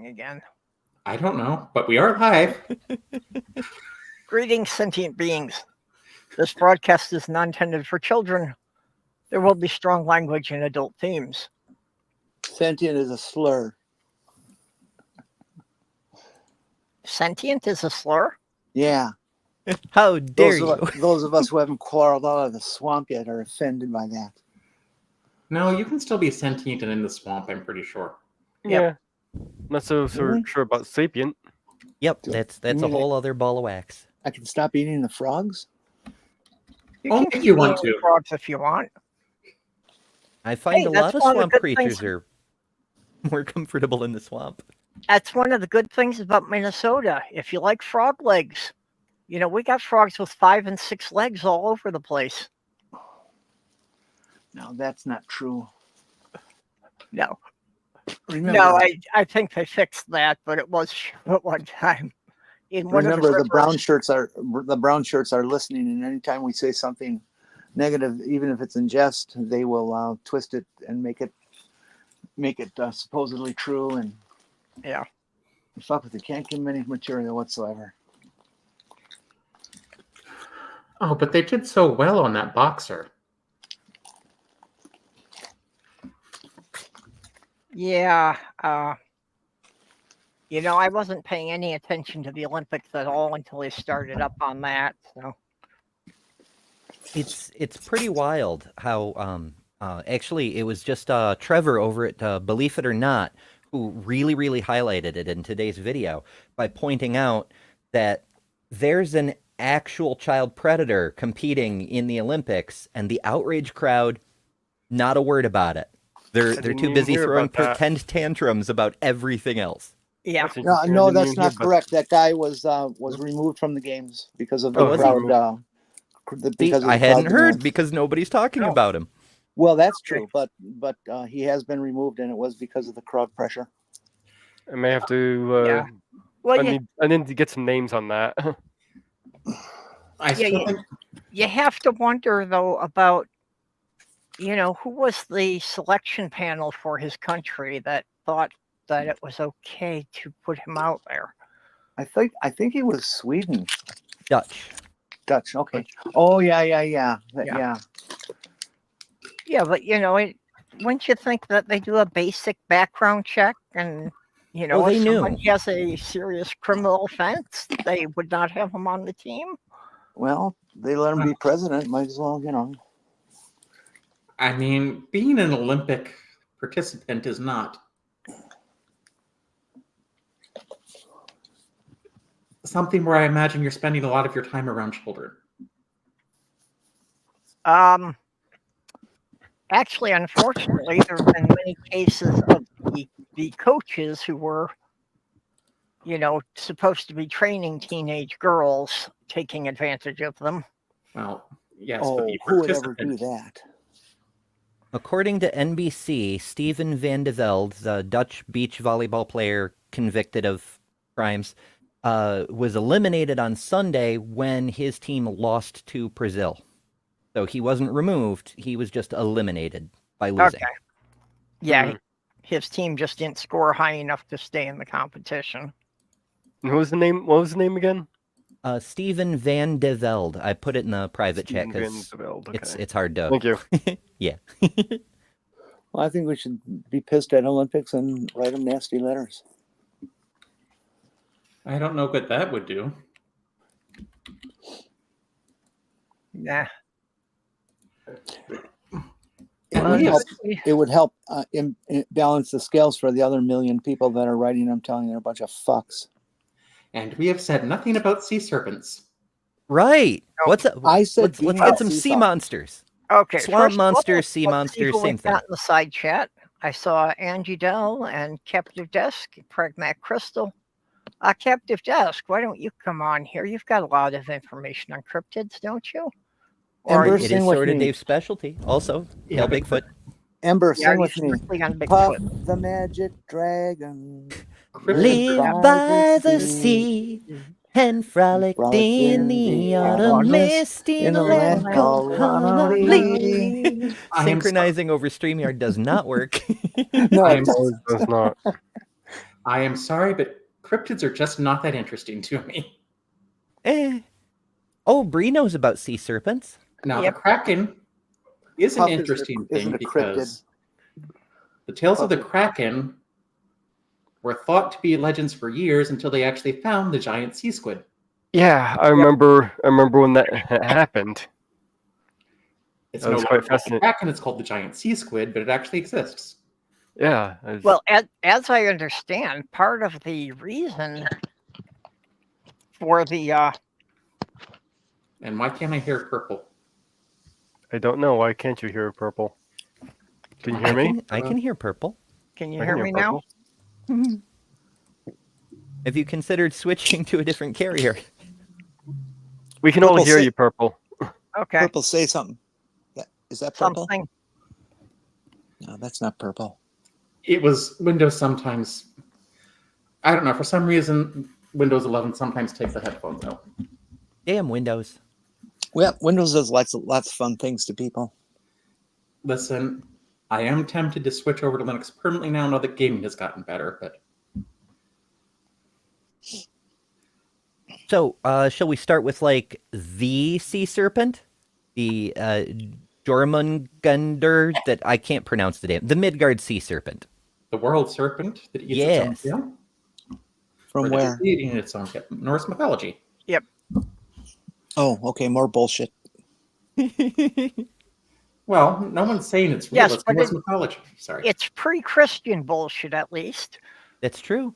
recording again? I don't know, but we are live. Greetings, sentient beings. This broadcast is not intended for children. There will be strong language and adult themes. Sentient is a slur. Sentient is a slur? Yeah. How dare you? Those of us who haven't crawled out of the swamp yet are offended by that. No, you can still be sentient and in the swamp, I'm pretty sure. Yeah. Not so Really? sure about sapient. Yep, that's a whole other ball of wax. I can stop eating the frogs? Only can if you keep want eating to. frogs if you want. I find a lot that's of one of the swamp good creatures things. are more comfortable in the swamp. That's one of the good things about Minnesota. If you like frog legs, we got frogs with 5 and 6 legs all over the place. No, that's not true. No. Remember, No, I think they fixed that, but it was at one time. Remember, the brown shirts are listening, and anytime we say something negative, even if it's in jest, they will twist it and make it supposedly true. And yeah, fuck with it. Can't give them any material whatsoever. Oh, but they did so well on that boxer. Yeah. I wasn't paying any attention to the Olympics at all until they started up on that. So it's pretty wild how actually it was just Trevor over at Believe It or Not who really highlighted it in today's video by pointing out that there's an actual child predator competing in the Olympics, and the outrage crowd, not a word about it. They're too busy throwing pretend tantrums about everything else. Yeah. No, that's not correct. That guy was removed from the games because of the crowd. I hadn't heard because nobody's talking about him. Well, that's true, but he has been removed, and it was because of the crowd pressure. I may have to. Well, I need to get some names on that. You have to wonder though about, who was the selection panel for his country that thought that it was okay to put him out there. I think he was Sweden. Dutch. Okay. Oh yeah. Yeah, but wouldn't you think that they do a basic background check and if someone has a serious criminal offense, they would not have him on the team? Well, they let him be president. Might as well, I mean, being an Olympic participant is not something where I imagine you're spending a lot of your time around children. Actually, unfortunately, there have been many cases of the coaches who were, supposed to be training teenage girls taking advantage of them. Well, yes, but who would ever do that? According to NBC, Steven van de Velde, the Dutch beach volleyball player convicted of crimes, was eliminated on Sunday when his team lost to Brazil. So he wasn't removed; he was just eliminated by losing. Okay. Yeah, his team just didn't score high enough to stay in the competition. What was the name? What was the name again? Steven van de Velde. I put it in the private chat because it's hard to. Thank you. Yeah. Well, I think we should be pissed at Olympics and write them nasty letters. I don't know what that would do. Nah. It would help balance the scales for the other million people that are writing. I'm telling you, they're a bunch of fucks. And we have said nothing about sea serpents. Right. What's up? I said let's get some sea monsters. Okay. Swamp monsters, sea monsters, same thing. In the side chat, I saw Angie Dell and Captive Desk, Pragmatic Crystal. Captive Desk, why don't you come on here? You've got a lot of information on cryptids, don't you? Ember, it is sort of Dave's specialty. Also, Hail Bigfoot. Ember, sing with me. Puff the magic dragon. Live by the sea and frolic in the autumn mist in a land called Honolulu. Synchronizing over StreamYard does not work. No, it does not. I am sorry, but cryptids are just not that interesting to me. Oh, Bree knows about sea serpents. Now, Yep. the Kraken is an Puff interesting isn't thing a because the tales of the Puff is- Kraken were thought to be legends for years until they actually found the giant sea squid. Yeah, I remember. I remember when that happened. It's That no was longer quite called the fascinating. Kraken, it's called the giant sea squid, but it actually exists. Yeah. Well, as I understand, part of the reason for the And why can't I hear purple? I don't know. Why can't you hear purple? Can you hear me? I can hear purple. can you I hear can me now? purple. Have you considered switching to a different carrier? We can all Purple hear say- you, purple. Okay, Purple, say something. Is that purple? something. No, that's not purple. It was Windows sometimes. I don't know. For some reason, Windows 11 sometimes takes the headphones out. Damn Windows. Well, Windows does lots of fun things to people. Listen, I am tempted to switch over to Linux permanently now that gaming has gotten better, but So, shall we start with like the sea serpent, the Jormungandr that I can't pronounce the name, the Midgard sea serpent. the world serpent that eats Yes. its own tail? From Or where? that is eating its own tail? Norse mythology. Oh, okay, more bullshit. Well, no one's saying it's real. Yes, It's but Norse mythology. Sorry. It's pre-Christian bullshit, at least. That's true.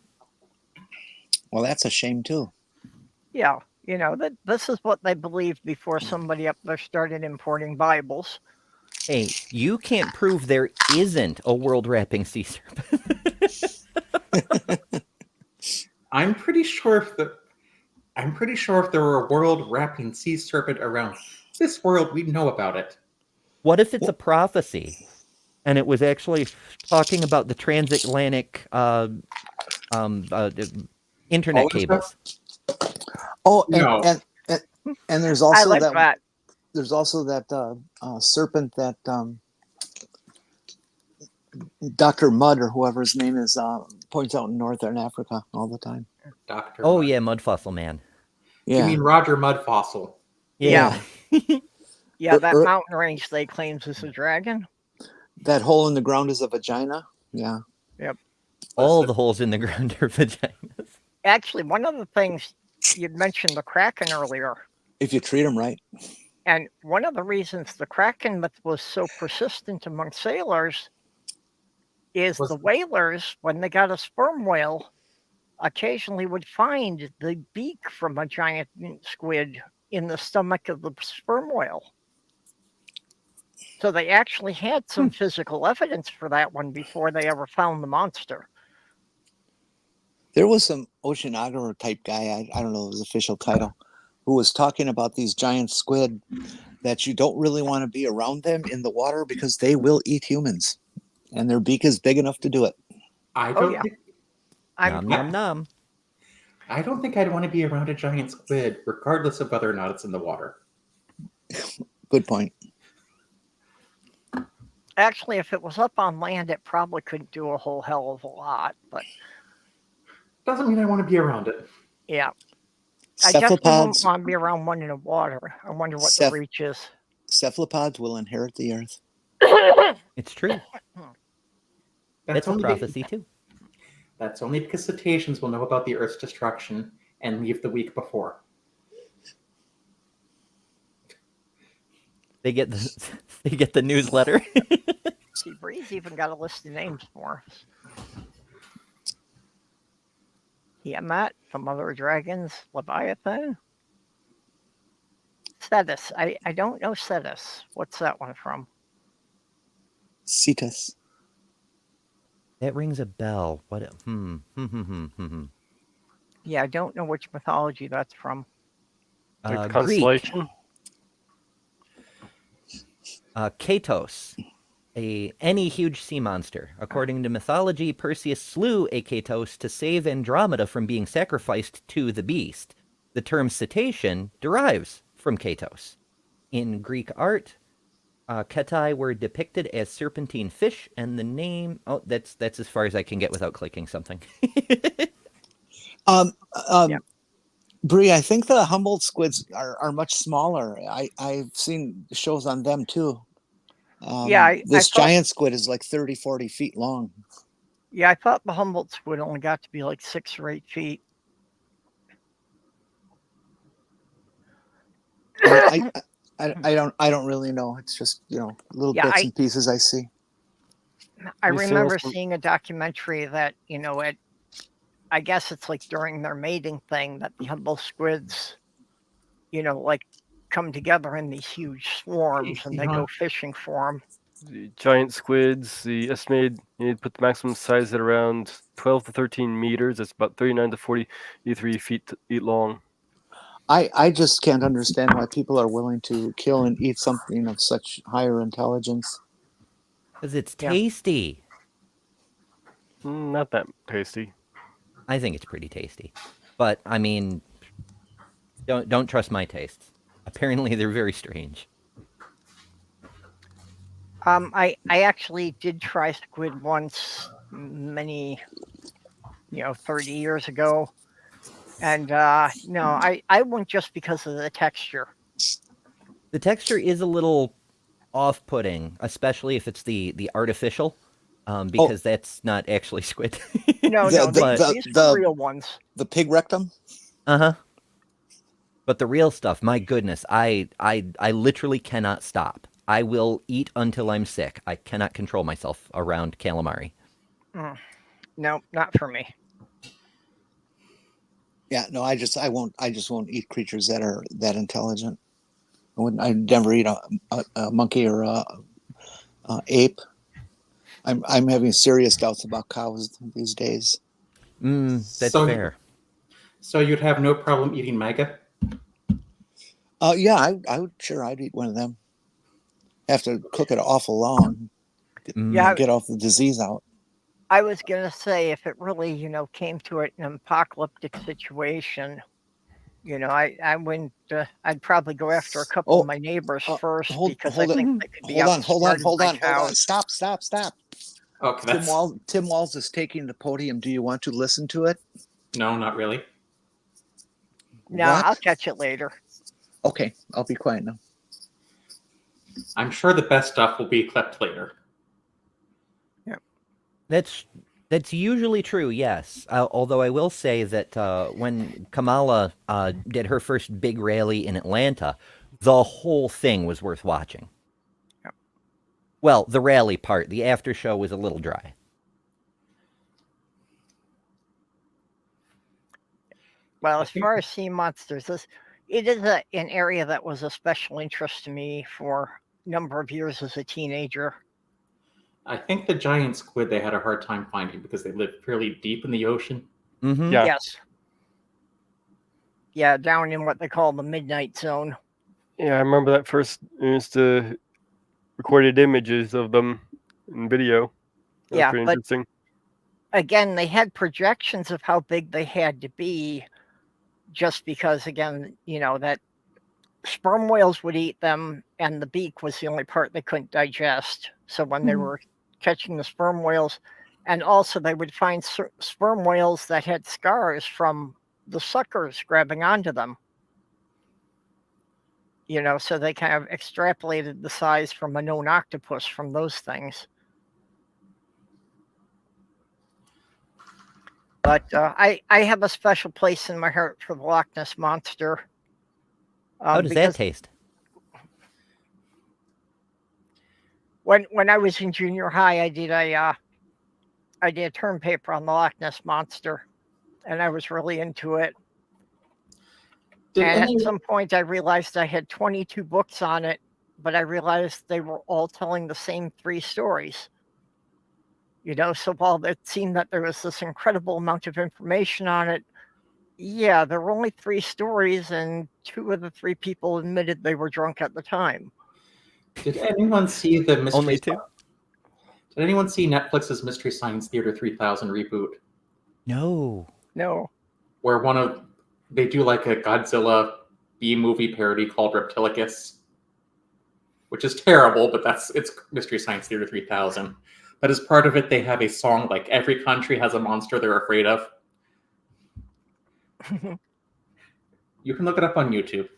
Well, that's a shame too. Yeah, you know that this is what they believed before somebody up there started importing Bibles. Hey, you can't prove there isn't a world-wrapping sea serpent. I'm pretty sure if there were a world-wrapping sea serpent around this world, we'd know about it. What if it's a prophecy, and it was actually talking about the transatlantic internet All this cables? Oh, No. and there's I also like that. that. There's also that serpent that Dr. Mudd or whoever his name is points out in Northern Africa all the time. Dr. Oh Mud. yeah, mud fossil man. You Yeah, mean Roger Mudfossil? Yeah. Yeah, that Er- mountain range they claims is a dragon. that hole in the ground is a vagina. Yeah, All Listen, the holes in the ground are vaginas. Actually, one of the things you'd mentioned the Kraken earlier, if you treat them right. and one of the reasons the Kraken myth was so persistent among sailors is Was- the whalers, when they got a sperm whale, occasionally would find the beak from a giant squid in the stomach of the sperm whale. So they actually had some physical evidence for that one before they ever found the monster. There was some oceanographer type guy, I don't know his official title, who was talking about these giant squid that you don't really want to be around them in the water because they will eat humans. And their beak is big enough to do it. I Oh, don't yeah. think I'm Nom nom nom. I don't think I'd want to be around a giant squid, regardless of whether or not it's in the water. Good point. actually, if it was up on land, it probably couldn't do a whole hell of a lot. But Doesn't mean I want to be around it. yeah, I definitely wouldn't Cephalopods, want to be around one in the water. I wonder what the Ceph- reach is. cephalopods will inherit the earth. It's true. That's a only prophecy too. That's only because cetaceans will know about the Earth's destruction and leave the week before. They get the newsletter. See, Bree's even got a list of names for us. Tiamat from Mother of Dragons, Leviathan. Cetus. I don't know Cetus. What's that one from? Cetus. That rings a bell. What? Yeah, I don't know which mythology that's from. Like the Greek. constellation. Katos, any huge sea monster. According to mythology, Perseus slew a Katos to save Andromeda from being sacrificed to the beast. The term cetacean derives from Katos. In Greek art, Ketai were depicted as serpentine fish, and the name. Oh, that's as far as I can get without clicking something. Um, Yeah. Bree, I think the Humboldt squids are much smaller. I've seen shows on them too. Yeah, I This thought giant squid is like 30, 40 feet long. I thought the Humboldt squid only got to be like 6 or 8 feet. I don't really know. It's just, little Yeah, bits and pieces I see. I You see remember also- seeing a documentary that, I guess it's like during their mating thing that the Humboldt squids, like come together in these huge swarms and they go fishing for them. The giant squids, the estimated, you need to put the maximum size at around 12 to 13 meters. That's about 39 to 43 feet long. I just can't understand why people are willing to kill and eat something of such higher intelligence. Because it's Yeah. tasty. Not that tasty. I think it's pretty tasty. But, I mean, don't trust my tastes. Apparently, they're very strange. I actually did try squid once many, 30 years ago. And no, I wouldn't just because of the texture. The texture is a little off-putting, especially if it's the artificial, because that's not actually squid. No, these are real ones. The pig rectum? Uh-huh. But the real stuff, my goodness, I literally cannot stop. I will eat until I'm sick. I cannot control myself around calamari. No, not for me. Yeah, no, I just won't eat creatures that are that intelligent. I'd never eat a monkey or a ape. I'm having serious doubts about cows these days. That's So- fair. So you'd have no problem eating MAGA? Yeah, I'd eat one of them. Have to cook it awful long. Yeah. Get off the disease out. I was gonna say if it really, came to it in an apocalyptic situation, I wouldn't. I'd probably go after a couple of my neighbors first because I think they could be Hold on. cows. Stop. Okay, Tim Walls is taking the podium. Do you want to listen to it? No, not really. No, What? I'll catch it later. Okay, I'll be quiet now. I'm sure the best stuff will be clipped later. That's usually true, yes. Although I will say that when Kamala did her first big rally in Atlanta, the whole thing was worth watching. Yep. Well, the rally part. The after show was a little dry. Well, as far as sea monsters, it is an area that was a special interest to me for a number of years as a teenager. I think the giant squid they had a hard time finding because they live fairly deep in the ocean. Mm-hmm. Yeah. Yes. Yeah, down in what they call the midnight zone. Yeah, I remember that first used to recorded images of them in video. That was Yeah, pretty but interesting. again, they had projections of how big they had to be just because, again, that sperm whales would eat them and the beak was the only part they couldn't digest. So when they were catching the sperm whales, and also they would find sperm whales that had scars from the suckers grabbing onto them. So they kind of extrapolated the size from a known octopus from those things. But I have a special place in my heart for the Loch Ness Monster. How does that taste? When I was in junior high, I did a term paper on the Loch Ness Monster, and I was really into it. At some point, I realized I had 22 books on it, but I realized they were all telling the same 3 stories. So while it seemed that there was this incredible amount of information on it, yeah, there were only 3 stories, and 2 of the 3 people admitted they were drunk at the time. Did anyone see the mystery? Only 2? Did anyone see Netflix's Mystery Science Theater 3000 reboot? No. Where they do like a Godzilla B-movie parody called Reptilicus. which is terrible, but it's Mystery Science Theater 3000. But as part of it, they have a song like every country has a monster they're afraid of. You can look it up on YouTube.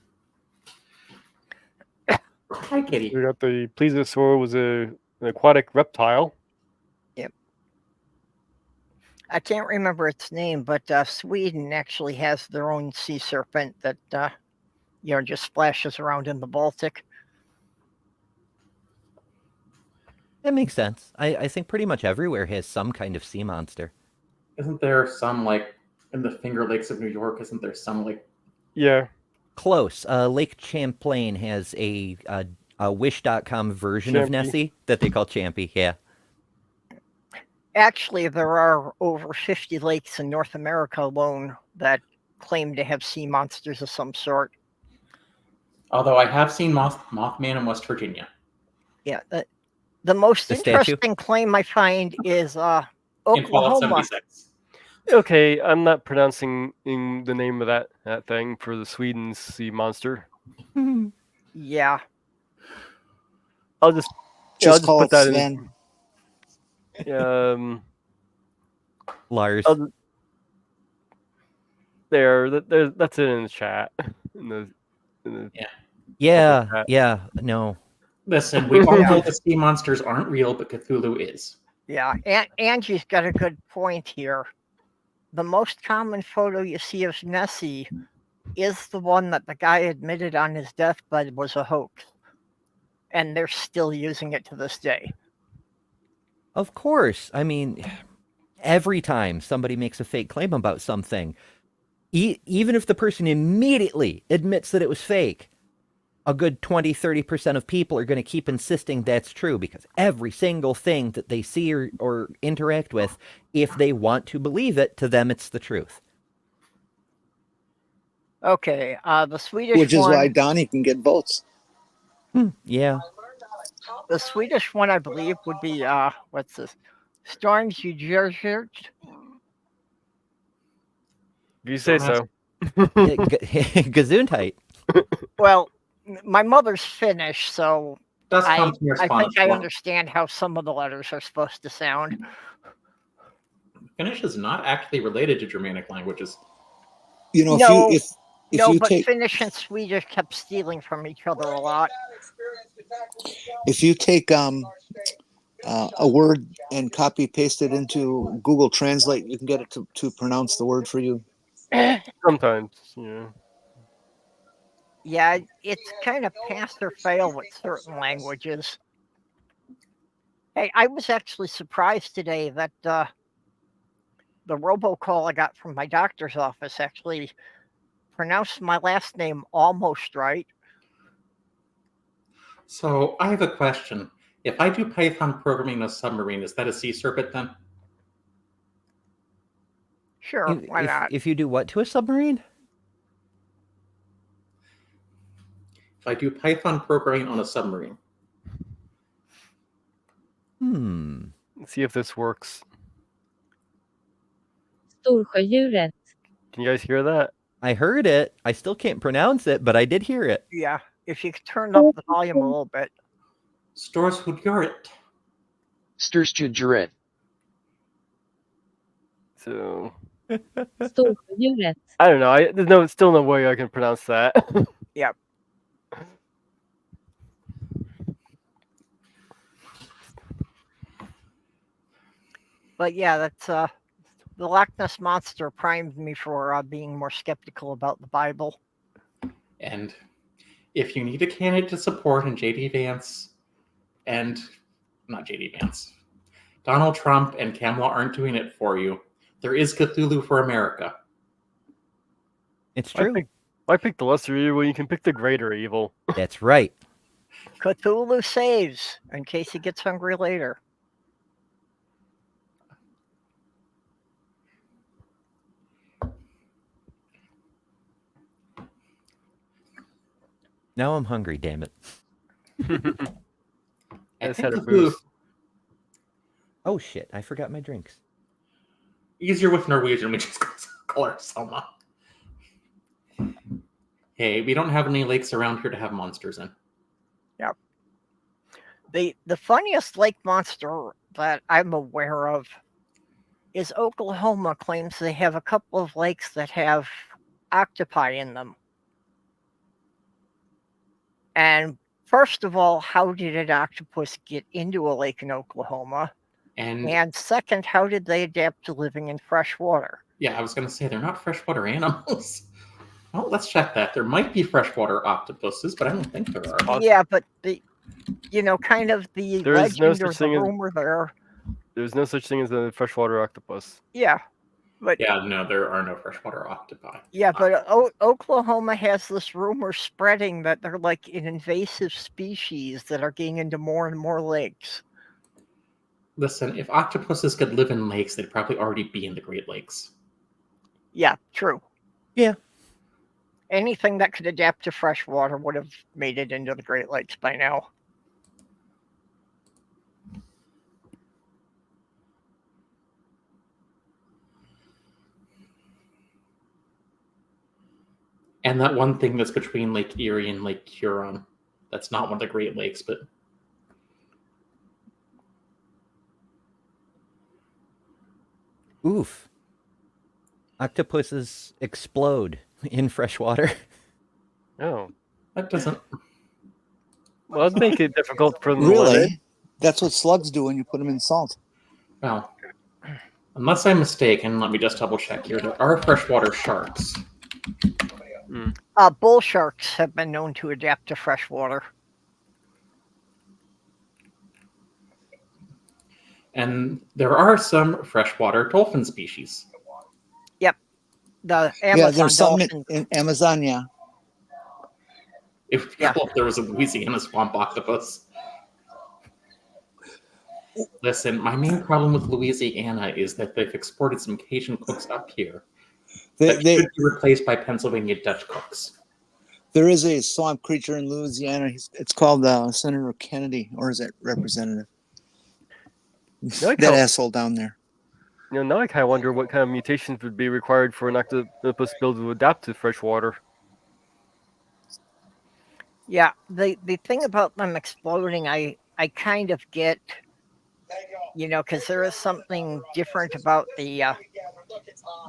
Hi, kitty. We got the plesiosaur, was an aquatic reptile. I can't remember its name, but Sweden actually has their own sea serpent that just splashes around in the Baltic. That makes sense. I think pretty much everywhere has some kind of sea monster. Isn't there some, like, in the Finger Lakes of New York, isn't there some, like... Yeah. Close. Lake Champlain has a Wish.com version of Champy. Nessie that they call Champy. Yeah. Actually, there are over 50 lakes in North America alone that claim to have sea monsters of some sort. Although I have seen Mothman in West Virginia. Yeah, the most The statue? interesting claim I find is In Fallout Oklahoma. 76. Okay, I'm not pronouncing the name of that thing for the Sweden's sea monster. Yeah, I'll just Just call put it that Sven. in. Lars. That's it in the chat. Yeah. chat. Yeah. No. Listen, we all know the sea monsters aren't real, but Cthulhu is. yeah. Angie's got a good point here. The most common photo you see of Nessie is the one that the guy admitted on his deathbed was a hoax. And they're still using it to this day. Of course. I mean, every time somebody makes a fake claim about something, even if the person immediately admits that it was fake, a good 20-30% of people are going to keep insisting that's true because every single thing that they see or interact with, if they want to believe it, to them it's the truth. Okay, the Swedish Which is one, why Donnie can get votes. Yeah. the Swedish one, I believe, would be what's this? Storms If If you say so. Gesundheit. Well, my mother's Finnish, so Does I come from your think Spanish I form. understand how some of the letters are supposed to sound. Finnish is not actually related to Germanic languages. You know, No, if No, you but take Finnish and Swedish kept stealing from each other a lot. if you take a word and copy paste it into Google Translate, you can get it to pronounce the word for you. Sometimes, yeah. Yeah, it's kind of pass or fail with certain languages. Hey, I was actually surprised today that the robocall I got from my doctor's office actually pronounced my last name almost right. So I have a question. If I do Python programming in a submarine, is that a sea serpent then? Sure, why not? If you do what to a submarine? If I do Python programming on a submarine. Let's see if this works. Storsjödjuret. Can you guys hear that? I heard it. I still can't pronounce it, but I did hear it. Yeah, if you turn up the volume a little bit. Storsjödjuret. Storsjödjuret. So Storsjödjuret. I don't know. There's still no way I can pronounce that. Yep. But yeah, that's the Loch Ness Monster primed me for being more skeptical about the Bible. And if you need a candidate to support in J.D. Vance, and not J.D. Vance, Donald Trump and Kamala aren't doing it for you, there is Cthulhu for America. It's true. I picked the lesser evil when you can pick the greater evil. That's right. Cthulhu saves in case he gets hungry later. Now I'm hungry, damn it. I just think had a Cthulhu- boost. Oh shit, I forgot my drinks. Easier with Norwegian, we just call her Selma. Hey, we don't have any lakes around here to have monsters in. Yep. The funniest lake monster that I'm aware of is Oklahoma claims they have a couple of lakes that have octopi in them. And first of all, how did an octopus get into a lake in Oklahoma? And And second, how did they adapt to living in fresh water? yeah, I was going to say they're not freshwater animals. Well, let's check that. There might be freshwater octopuses, but I don't think there are. Yeah, but kind of the There is no legend or such the thing as- rumor there. There's no such thing as a freshwater octopus. Yeah, but Yeah, no, there are no freshwater octopi. yeah, but Oklahoma has this rumor spreading that they're like an invasive species that are getting into more and more lakes. Listen, if octopuses could live in lakes, they'd probably already be in the Great Lakes. Yeah, true. Yeah. Anything that could adapt to fresh water would have made it into the Great Lakes by now. And that one thing that's between Lake Erie and Lake Huron. That's not one of the Great Lakes, but Oof. Octopuses explode in fresh water. Oh. that doesn't. Well, it'd make it difficult for them to live. Really? That's what slugs do when you put them in salt. Well, unless I'm mistaken, let me just double check here. There are freshwater sharks. Bull sharks have been known to adapt to fresh water. And there are some freshwater dolphin species. The Yeah, Amazon there's some dolphin. in Amazon. Yeah, If Yeah. there was a Louisiana swamp octopus. Listen, my main problem with Louisiana is that they've exported some Cajun cooks up here that they, should be replaced by Pennsylvania Dutch cooks. there is a swamp creature in Louisiana. It's called Senator Kennedy, or is it Representative? Like That how- asshole down there. Now I kind of wonder what kind of mutations would be required for an octopus to be able to adapt to fresh water. Yeah, the thing about them exploding, I kind of get, because there is something different about the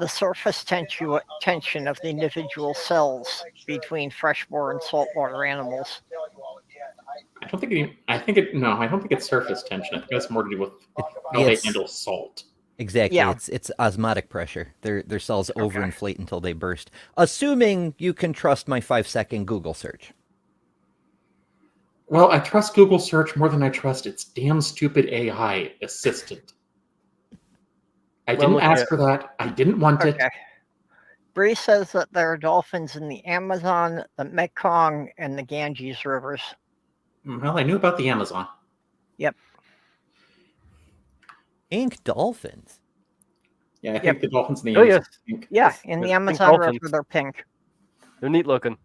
surface tension of the individual cells between freshwater and saltwater animals. I don't think it's surface tension. I think that's more to do with how they It's- handle salt. Exactly. Yeah. It's osmotic pressure. Their cells overinflate until they burst. Assuming you can trust my 5-second Google search. Well, I trust Google search more than I trust its damn stupid AI assistant. I Well, didn't looking ask at- for that. I didn't want it. Okay. Bree says that there are dolphins in the Amazon, the Mekong, and the Ganges rivers. Well, I knew about the Amazon. Ink dolphins. Yeah, I think the dolphins in the Oh, Amazon. yes. Yeah, in the Pink Amazon River, dolphins. they're pink. They're neat looking.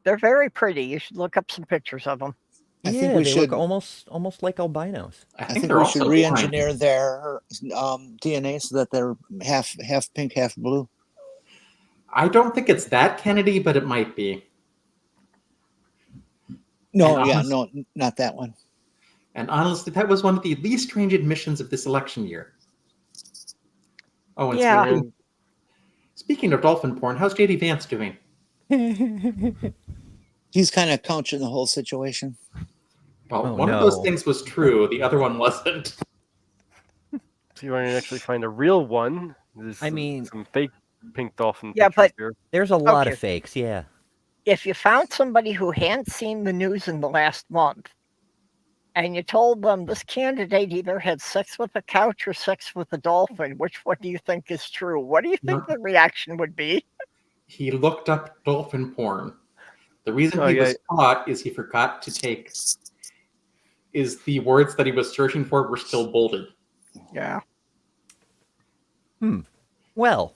They're very pretty. You should look up some pictures of them. I Yeah, think we they should. look almost like albinos. I I think think they're we also should blind. re-engineer their DNA so that they're half pink, half blue. I don't think it's that Kennedy, but it might be. No, And yeah, honest- no, not that one. And honestly, that was one of the least strange admissions of this election year. Oh, and Yeah. speaking of dolphin porn, how's JD Vance doing? He's kind of couching the whole situation. Well, Oh, one of those no. things was true, the other one wasn't. So you want to actually find a real one? There's I mean- some fake pink dolphin Yeah, pictures but- here. There's a lot Okay. of fakes, yeah. If you found somebody who hadn't seen the news in the last month and you told them this candidate either had sex with a couch or sex with a dolphin, which one do you think is true? What do you think the reaction would be? He looked up dolphin porn. The reason Oh, he yeah. was caught is he forgot to take. Is the words that he was searching for were still bolded. Yeah. Well,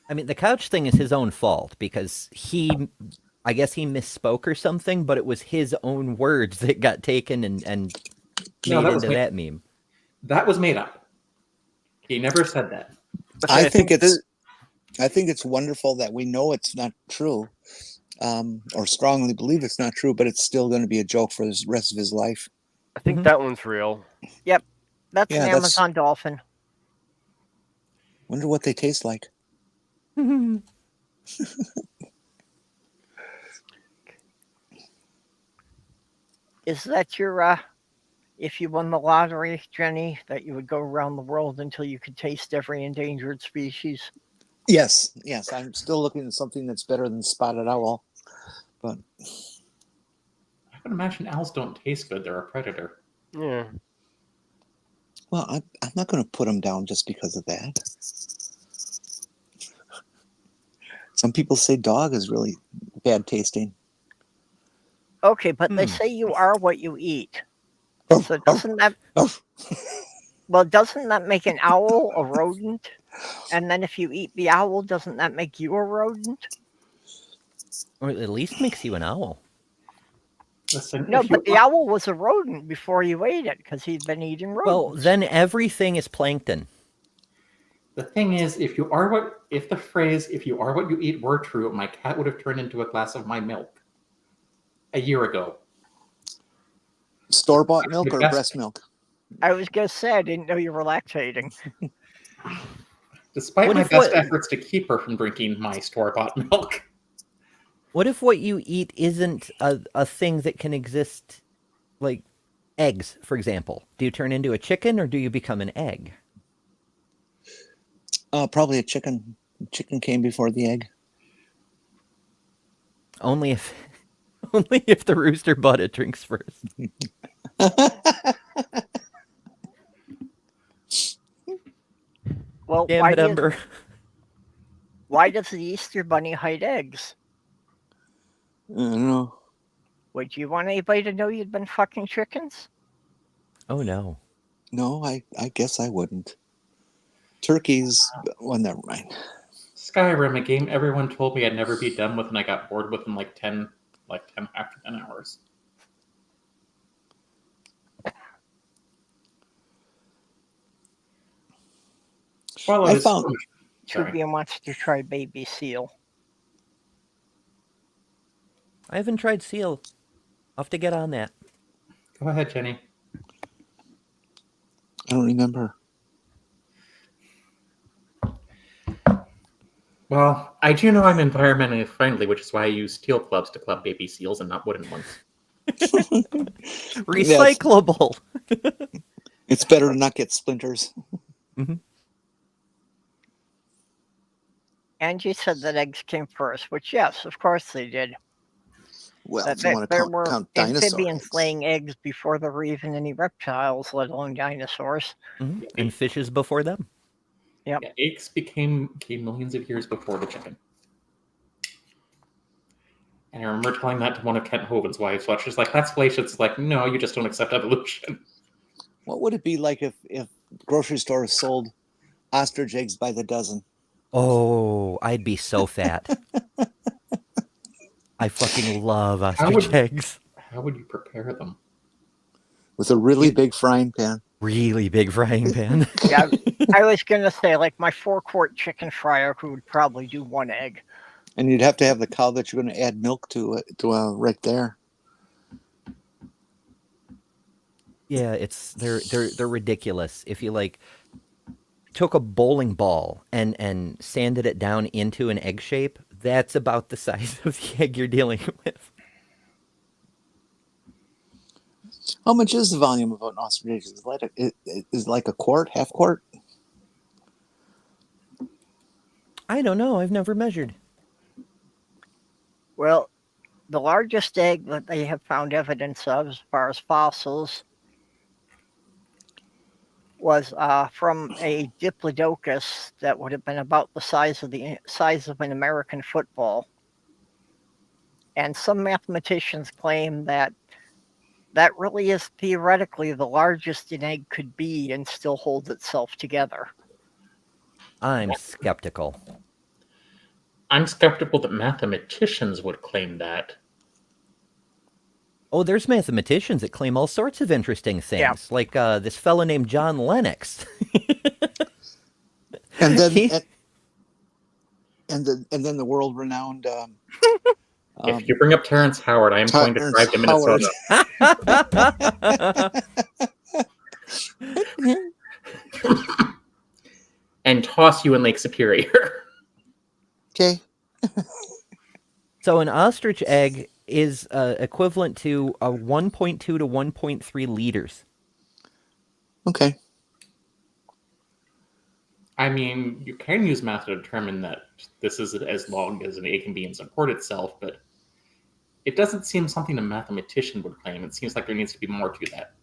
I mean, the couch thing is his own fault because I guess he misspoke or something, but it was his own words that got taken and No, made that was into made- that meme. That was made up. He never said that. But I think it's wonderful that we know it's not true, or strongly believe it's not true, but it's still going to be a joke for the rest of his life. I think Mhm. that one's real. That's Yeah, an that's- Amazon dolphin. Wonder what they taste like. Is that your if you won the lottery, Jenny, that you would go around the world until you could taste every endangered species? Yes, I'm still looking at something that's better than spotted owl. But I would imagine owls don't taste good. They're a predator. Yeah. well, I'm not going to put them down just because of that. Some people say dog is really bad tasting. Okay, but they Hmm. say you are what you eat. Oh, So oh, doesn't that oh. doesn't that make an owl a rodent? And then if you eat the owl, doesn't that make you a rodent? Or at least makes you an owl. Listen, No, if you but the owl was a rodent before you ate it because he'd been eating rodents. Well, then everything is plankton. the thing is, if the phrase "if you are what you eat" were true, my cat would have turned into a glass of my milk a year ago. Store-bought milk or best- breast milk? I was gonna say I didn't know you were lactating. Despite What my if best what- efforts to keep her from drinking my store-bought milk. What if what you eat isn't a thing that can exist, like eggs, for example? Do you turn into a chicken or do you become an egg? Probably a chicken. Chicken came before the egg. Only if the rooster bought it drinks first. Well, Damn it, Ember. why does the Easter Bunny hide eggs? I don't know. Would you want anybody to know you'd been fucking chickens? Oh no. No, I guess I wouldn't. Turkeys. Well, never mind. Skyrim, a game everyone told me I'd never be done with, and I got bored with in like 10 after 10 hours. Well, I found- Sorry. Trubia wants to try baby seal. I haven't tried seal. I'll have to get on that. Go ahead, Jenny. I don't remember. Well, I do know I'm environmentally friendly, which is why I use steel clubs to club baby seals and not wooden ones. Recyclable. It's better to not get splinters. Angie said that eggs came first, which yes, of course they did. Well, That if you want there to were count dinosaurs. amphibians laying eggs before there were even any reptiles, let alone dinosaurs. And fishes before them. Yep. Yeah, eggs came millions of years before the chicken. And I remember telling that to one of Kent Hovind's wives, while she's like, that's fallacious. It's like, no, you just don't accept evolution. What would it be like if grocery stores sold ostrich eggs by the dozen? Oh, I'd be so fat. I fucking love How ostrich would- eggs. How would you prepare them? With a really big frying pan. Really big frying pan. Yeah, I was gonna say like my 4-quart chicken fryer would probably do one egg. And you'd have to have the cow that you're going to add milk to right there. Yeah, they're ridiculous. If you like took a bowling ball and sanded it down into an egg shape, that's about the size of the egg you're dealing with. How much is the volume of an ostrich egg? Is it like a quart, half quart? I don't know. I've never measured. Well, the largest egg that they have found evidence of, as far as fossils, was from a diplodocus that would have been about the size of an American football. And some mathematicians claim that really is theoretically the largest an egg could be and still hold itself together. I'm skeptical. I'm skeptical that mathematicians would claim that. Oh, there's mathematicians that claim all sorts of interesting things, Yeah. like this fella named John Lennox. And then He- and then the world-renowned If you bring up Terrence Howard, I am going to drive to Howard. Minnesota and toss you in Lake Superior. Okay. So an ostrich egg is equivalent to 1.2 to 1.3 liters. Okay. I mean, you can use math to determine that this is as long as an egg can be and support itself, but it doesn't seem something a mathematician would claim. It seems like there needs to be more to that.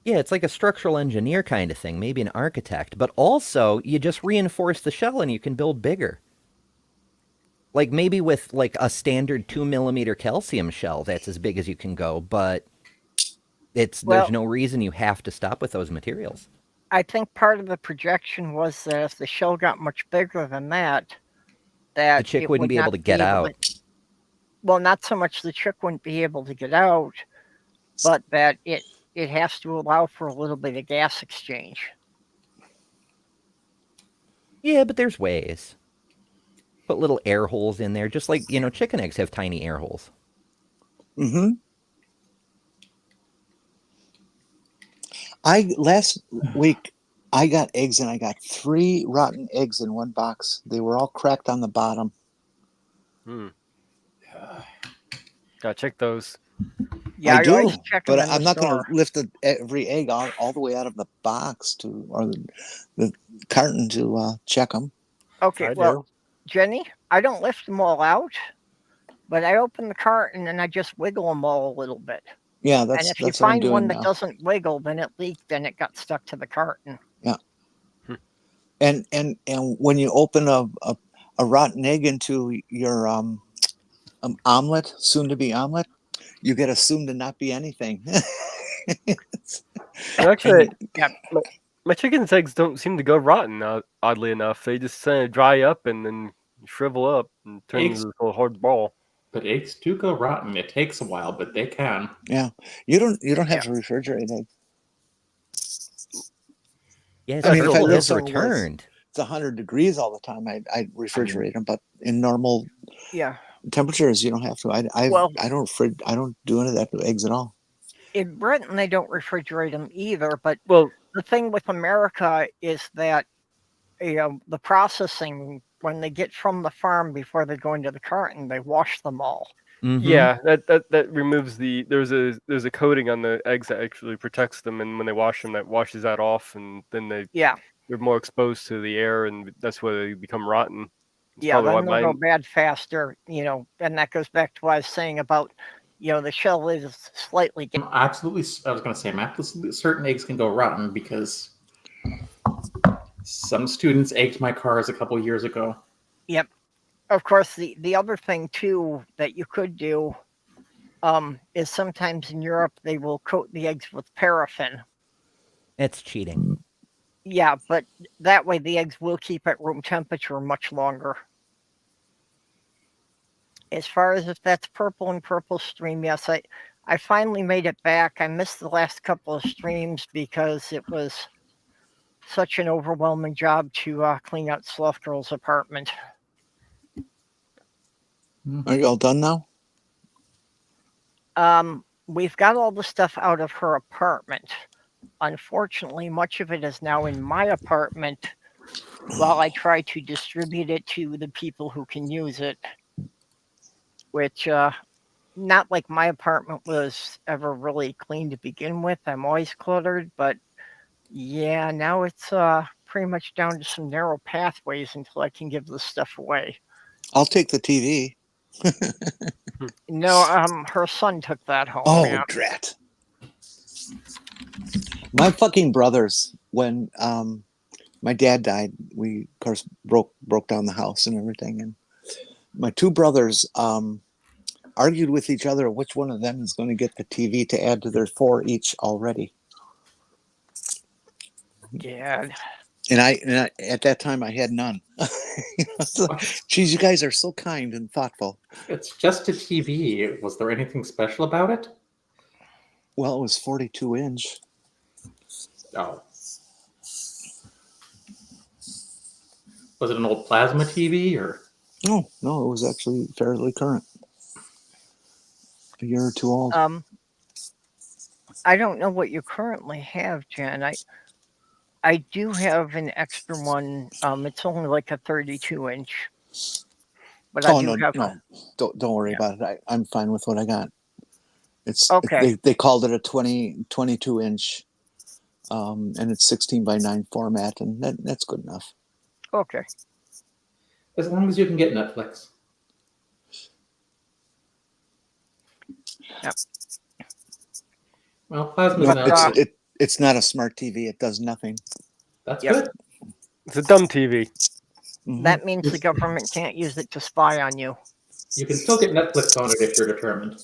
Yeah, it's like a structural engineer kind of thing, maybe an architect. But also, you just reinforce the shell and you can build bigger. Like maybe with like a standard 2mm calcium shell, that's as big as you can go. But there's no reason you have to stop with those materials. I think part of the projection was that if the shell got much bigger than that The chick wouldn't be able to get out. Well, not so much the chick wouldn't be able to get out, but that it has to allow for a little bit of gas exchange. Yeah, but there's ways. Put little air holes in there, just like, chicken eggs have tiny air holes. Mm-hmm. Last week I got eggs, and I got 3 rotten eggs in one box. They were all cracked on the bottom. Gotta check those. Yeah, I do, always check them but in I'm the not going store. to lift all the egg all the way out of the box or the carton to check them. Okay, I well, do. Jenny, I don't lift them all out, but I open the carton and I just wiggle them all a little bit. Yeah, And that's if you what I'm find doing one that now. doesn't wiggle, then it leaked and it got stuck to the carton. Yeah. And when you open a rotten egg into your omelet, soon to be omelet, you get assumed to not be anything. Actually, Yeah. my chicken's eggs don't seem to go rotten. Oddly enough, they just kind of dry up and then shrivel up and turn Eggs- into a hard ball. But eggs do go rotten. It takes a while, but they can. Yeah, you don't have to refrigerate eggs. Yeah, I mean, if I live has somewhere where returned. it's 100 degrees all the time, I refrigerate them. But in normal temperatures, you don't have to. I don't do any of that to eggs at all. In Britain, they don't refrigerate them either. But Well, the thing with America is that the processing, when they get from the farm before they go into the carton, they wash them all. Mm-hmm. yeah, that removes there's a coating on the eggs that actually protects them, and when they wash them, that washes that off, and then they're more exposed to the air, and that's why they become rotten. That's Yeah, probably then why they'll go bad faster, and that goes back to what I was saying about, the shell is slightly. Absolutely, I was going to say, I'm absolutely certain eggs can go rotten because some students egged my cars a couple years ago. Yep. Of course, the other thing too that you could do is sometimes in Europe they will coat the eggs with paraffin. It's cheating. Yeah, but that way the eggs will keep at room temperature much longer. As far as if that's purple and purple stream, yes, I finally made it back. I missed the last couple of streams because it was such an overwhelming job to clean out Sloth Girl's apartment. Are you all done now? We've got all the stuff out of her apartment. Unfortunately, much of it is now in my apartment while I try to distribute it to the people who can use it, which not like my apartment was ever really clean to begin with. I'm always cluttered, but yeah, now it's pretty much down to some narrow pathways until I can give this stuff away. I'll take the TV. No, her son took that home. Oh, yeah. drat. My fucking brothers, when my dad died, we of course broke down the house and everything, and my 2 brothers argued with each other which one of them is going to get the TV to add to their 4 each already. Yeah. And I at that time I had none. Geez, you guys are so kind and thoughtful. It's just a TV. Was there anything special about it? Well, it was 42-inch. Oh. Was it an old plasma TV or? No, it was actually fairly current. A year or two old. I don't know what you currently have, Jen. I do have an extra one. It's only like a 32-inch, but I do have. Don't worry about it. I'm fine with what I got. It's okay. They called it a 22-inch, and it's 16:9 format, and that's good enough. Okay. As long as you can get Netflix. Yep. Well, plasma's it's not a smart TV. It does nothing. That's good. It's a dumb TV. Mm-hmm. That means the government can't use it to spy on you. You can still get Netflix on it if you're determined.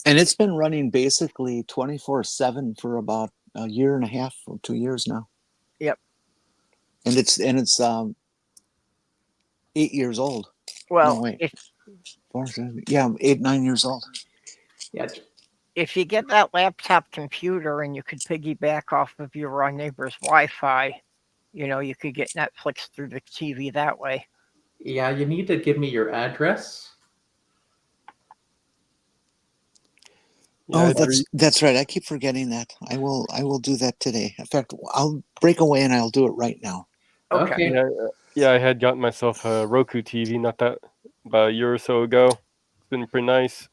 And it's been running basically 24/7 for about a year and a half or 2 years now. Yep. And it's 8 years old. Well, no, wait. 8, 9 years old. Yeah. If you get that laptop computer and you could piggyback off of your neighbor's Wi-Fi, you could get Netflix through the TV that way. Yeah, you need to give me your address. Yeah, that's right. I keep forgetting that. I will do that today. In fact, I'll break away and I'll do it right now. Okay. Yeah, I had gotten myself a Roku TV about a year or so ago. It's been pretty nice.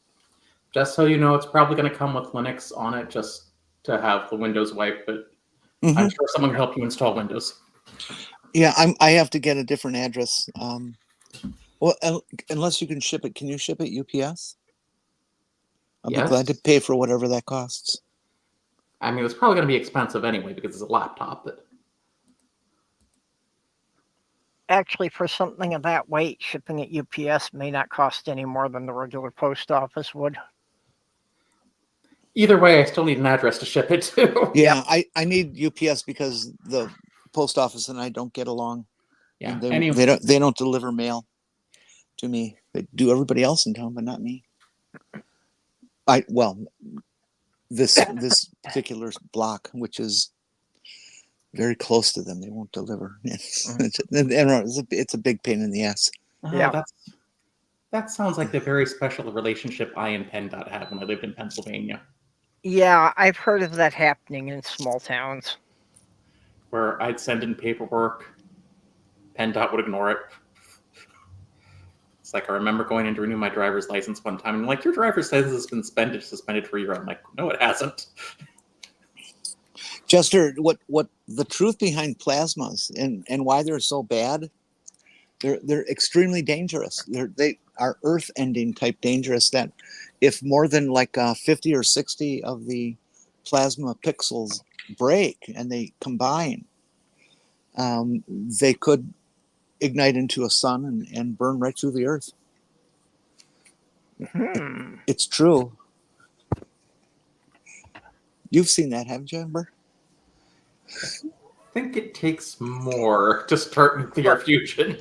Just so you know, it's probably going to come with Linux on it, just to have the Windows wipe. But I'm sure someone can help you install Windows. Yeah, I have to get a different address. Well, unless you can ship it, can you ship it UPS? I'll be glad to pay for whatever that costs. I mean, it's probably going to be expensive anyway because it's a laptop. But actually, for something of that weight, shipping at UPS may not cost any more than the regular post office would. Either way, I still need an address to ship it to. Yeah, I need UPS because the post office and I don't get along. Yeah, they don't deliver mail to me. They do everybody else in town, but not me. This particular block, which is very close to them, they won't deliver. It's a big pain in the ass. Yeah, that sounds like the very special relationship I and PennDOT had when I lived in Pennsylvania. Yeah, I've heard of that happening in small towns. Where I'd send in paperwork, PennDOT would ignore it. It's like I remember going in to renew my driver's license one time, and like, your driver's license has been suspended for a year. I'm like, no, it hasn't. Chester, what the truth behind plasmas and why they're so bad? They're extremely dangerous. They are earth-ending type dangerous. That if more than like 50 or 60 of the plasma pixels break and they combine, they could ignite into a sun and burn right through the earth. It's true. You've seen that, haven't you, Amber? I think it takes more to start nuclear fusion.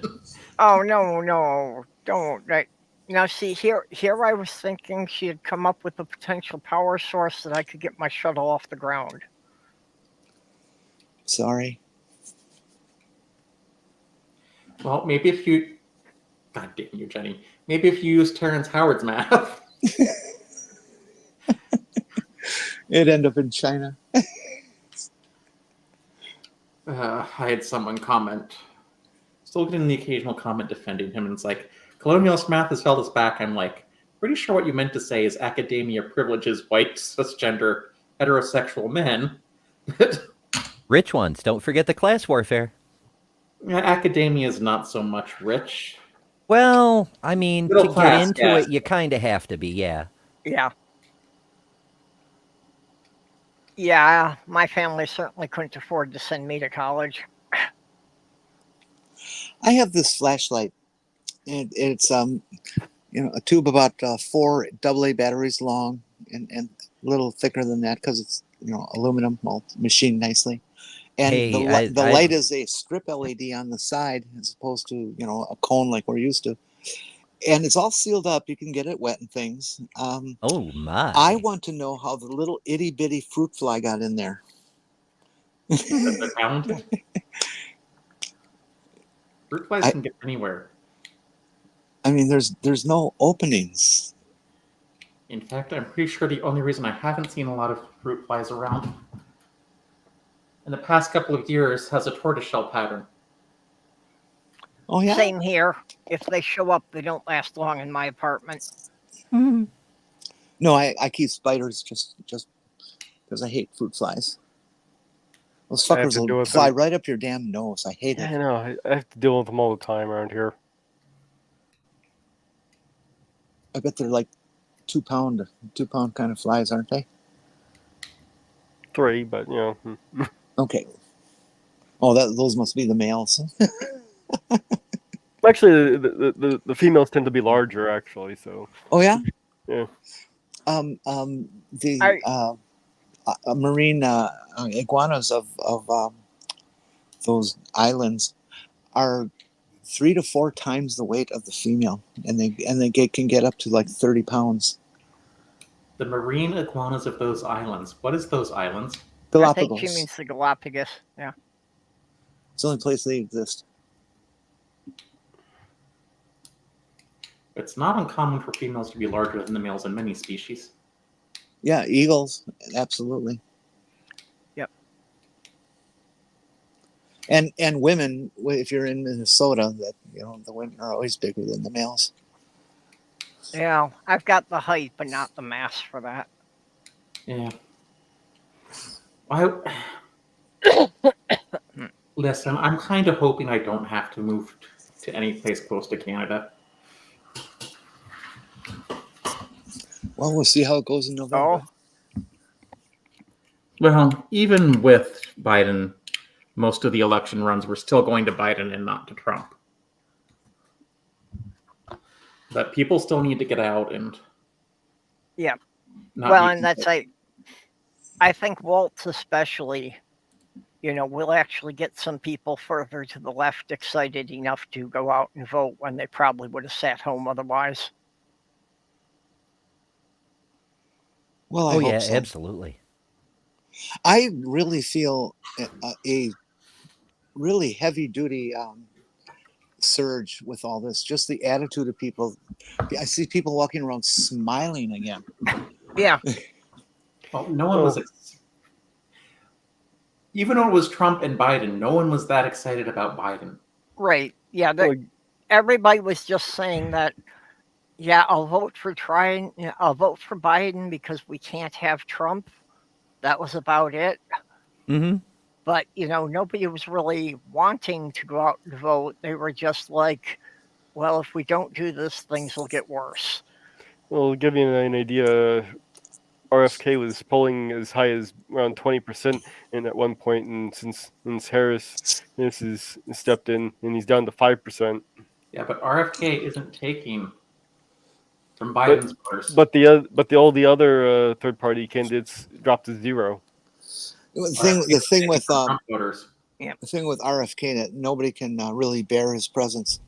Oh, no, don't. Right. Now, see, here I was thinking she had come up with a potential power source that I could get my shuttle off the ground. Sorry. Well, maybe if you... God damn you, Jenny. Maybe if you use Terrence Howard's math. It'd end up in China. I had someone comment. Still getting the occasional comment defending him, and it's like, colonialist math has held us back. I'm like, pretty sure what you meant to say is academia privileges white, cisgender, heterosexual men. Rich ones. Don't forget the class warfare. Yeah, academia is not so much rich. Well, I mean, Middle to class, get into yes. it, you kind of have to be, yeah. Yeah. Yeah, my family certainly couldn't afford to send me to college. I have this flashlight. It's a tube about 4 AA batteries long and a little thicker than that because it's aluminum, machined nicely. And Hey, the light is a strip LED on the side as opposed to a cone like we're used to. And it's all sealed up. You can get it wet and things. Oh my! I want to know how the little itty bitty fruit fly got in there. They're talented. Fruit flies can get anywhere. I mean, there's no openings. In fact, I'm pretty sure the only reason I haven't seen a lot of fruit flies around in the past couple of years has a tortoiseshell pattern. Oh yeah. Same here. If they show up, they don't last long in my apartment. No, I keep spiders just because I hate fruit flies. Those I have fuckers to deal will with fly them. right up your damn nose. I hate Yeah, it. I know. I have to deal with them all the time around here. I bet they're like 2 pound kind of flies, aren't they? 3, but Okay. Oh, those must be the males. Actually, the females tend to be larger. Actually, so Oh yeah. yeah. The marine iguanas of those islands are 3 to 4 times the weight of the female, and they can get up to like 30 pounds. The marine iguanas of those islands. What is those islands? Galapagos. I think she means the Galapagos. Yeah. It's the only place they exist. It's not uncommon for females to be larger than the males in many species. Yeah, eagles, absolutely. Yep. And women, if you're in Minnesota, that the women are always bigger than the males. Yeah, I've got the height, but not the mass for that. Yeah. Listen, I'm kind of hoping I don't have to move to any place close to Canada. Well, we'll see how it goes in November. Well, even with Biden, most of the election runs were still going to Biden and not to Trump. But people still need to get out and... Yeah. not Well, be and that's I think Waltz especially, will actually get some people further to the left excited enough to go out and vote when they probably would have sat home otherwise. Well, I hope so. Absolutely. I really feel a really heavy-duty surge with all this. Just the attitude of people. I see people walking around smiling again. Yeah. Well, no one was... Even though it was Trump and Biden, no one was that excited about Biden. Right. Yeah. Everybody was just saying that, yeah, I'll vote for Biden because we can't have Trump. That was about it. Mm-hmm. But, nobody was really wanting to go out and vote. They were just like, well, if we don't do this, things will get worse. Well, to give you an idea, RFK was polling as high as around 20% at one point, and since Harris has stepped in, and he's down to 5%. Yeah, but RFK isn't taking from Biden's voters. But all the other third-party candidates dropped to 0. The thing with Trump voters. Yeah. The thing with RFK that nobody can really bear his presence.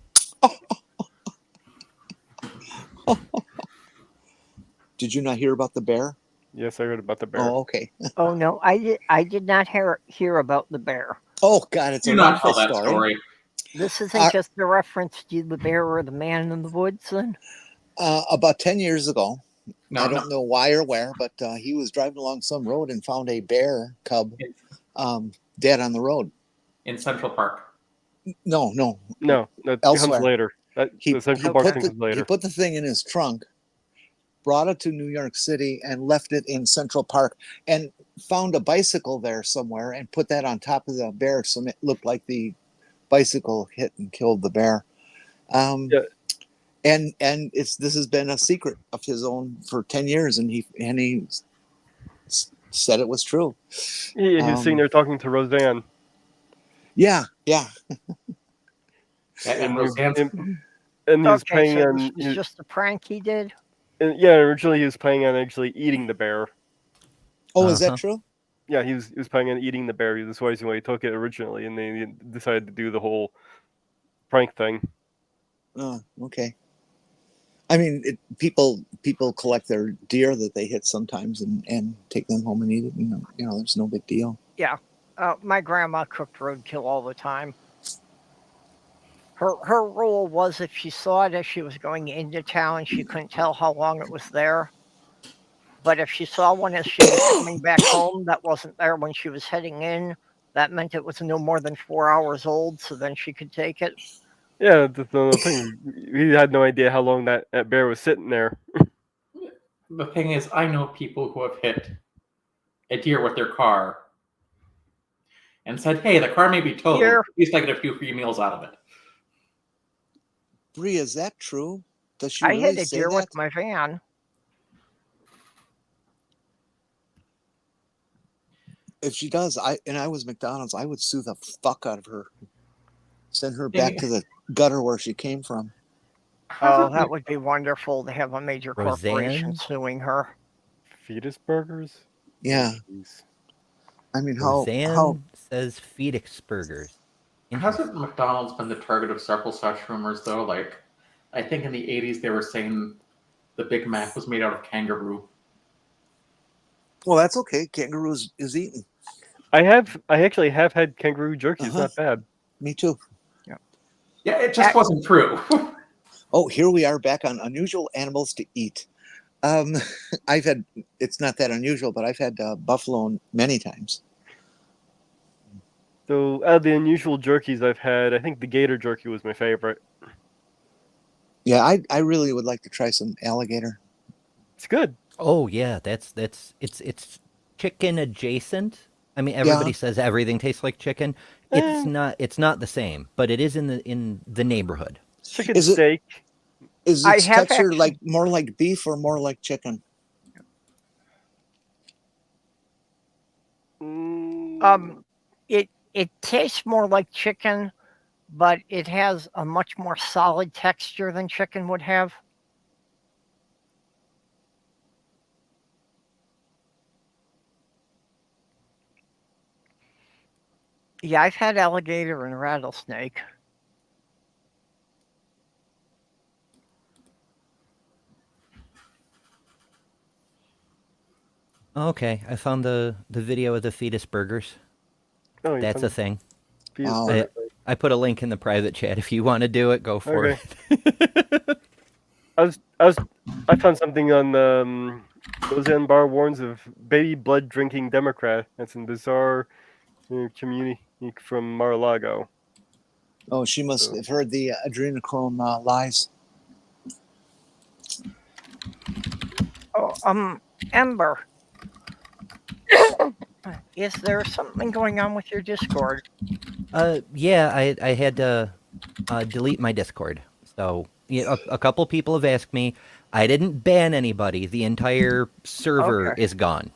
Did you not hear about the bear? Yes, I heard about the bear. Oh, okay. Oh no, I did not hear about the bear. Oh God, it's a not wonderful tell that story. This isn't just a reference to the bear or the man in the woods, then? About 10 years ago, No, I don't know why or where, but he was driving along some road and found a bear cub dead on the road. In Central Park. No, that elsewhere. Comes later. The Central Park thing comes later. He put the thing in his trunk, brought it to New York City, and left it in Central Park, and found a bicycle there somewhere and put that on top of the bear, so it looked like the bicycle hit and killed the bear. Yeah. And this has been a secret of his own for 10 years, and he said it was true. He was sitting there talking to Roseanne. Yeah. And Roseanne's... And he was playing so on. It was just a prank he did. Originally he was planning on actually eating the bear. Oh, is that true? Yeah, he was planning on eating the bear. That's why he took it originally, and they decided to do the whole prank thing. Oh, okay. I mean, people collect their deer that they hit sometimes and take them home and eat it. There's no big deal. Yeah, my grandma cooked roadkill all the time. Her rule was if she saw it as she was going into town, she couldn't tell how long it was there. But if she saw one as she was coming back home that wasn't there when she was heading in, that meant it was no more than 4 hours old, so then she could take it. Yeah, that's the thing. He had no idea how long that bear was sitting there. The thing is, I know people who have hit a deer with their car and said, "Hey, the car may be totaled. Here. At least I get a few free meals out of it." Bree, is that true? Does she I really hit a say deer that? with my van. If she does, I was McDonald's, I would sue the fuck out of her. Send her back to the gutter where she came from. Oh, that would be wonderful to have a major corporation Roseanne? suing her. Fetus burgers? Yeah. Jeez. I mean, how Roseanne says Phoenix burgers. Hasn't McDonald's been the target of several such rumors, though? Like, I think in the 80s they were saying the Big Mac was made out of kangaroo. well, that's okay. Kangaroo is eaten. I actually have had kangaroo jerky. It's not bad. Me too. Yeah, it just wasn't true. Oh, here we are back on unusual animals to eat. I've had, it's not that unusual, but I've had buffalo many times. So out of the unusual jerkies I've had, I think the gator jerky was my favorite. Yeah, I really would like to try some alligator. It's good. Oh yeah, it's chicken adjacent. I mean, everybody says everything tastes like chicken. It's not the same, but it is in the neighborhood. Chicken steak. Is I its have texture actually- like more like beef or more like chicken? It tastes more like chicken, but it has a much more solid texture than chicken would have. Yeah, I've had alligator and rattlesnake. Okay, I found the video of the fetus burgers. Oh, that's a thing. Wow. I put a link in the private chat. If you want to do it, go for it. I found something on Roseanne Barr warns of baby blood drinking Democrat. That's in bizarre community from Mar-a-Lago. Oh, she must have heard the adrenochrome lies. Oh, Ember. Is there something going on with your Discord? Yeah, I had to delete my Discord. So a couple people have asked me. I didn't ban anybody. The entire server is gone.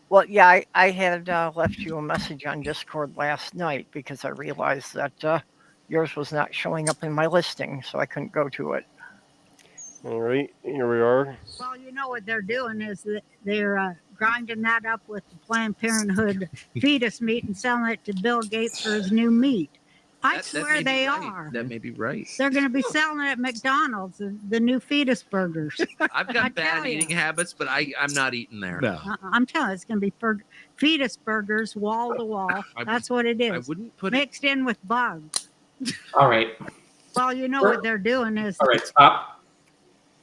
Well, yeah, I had left you a message on Discord last night because I realized that yours was not showing up in my listing, so I couldn't go to it. All right, here we are. Well, you know what they're doing is that they're grinding that up with the Planned Parenthood fetus meat and selling it to Bill Gates for his new meat. I swear they are. That may be right. They're going to be selling it at McDonald's, the new fetus burgers. I've got bad eating habits, but I'm not eating there. No. I'm telling you, it's going to be fetus burgers wall to wall. That's what it is. I wouldn't put mixed in with bugs. All right. Well, you know what they're doing is. All right, stop.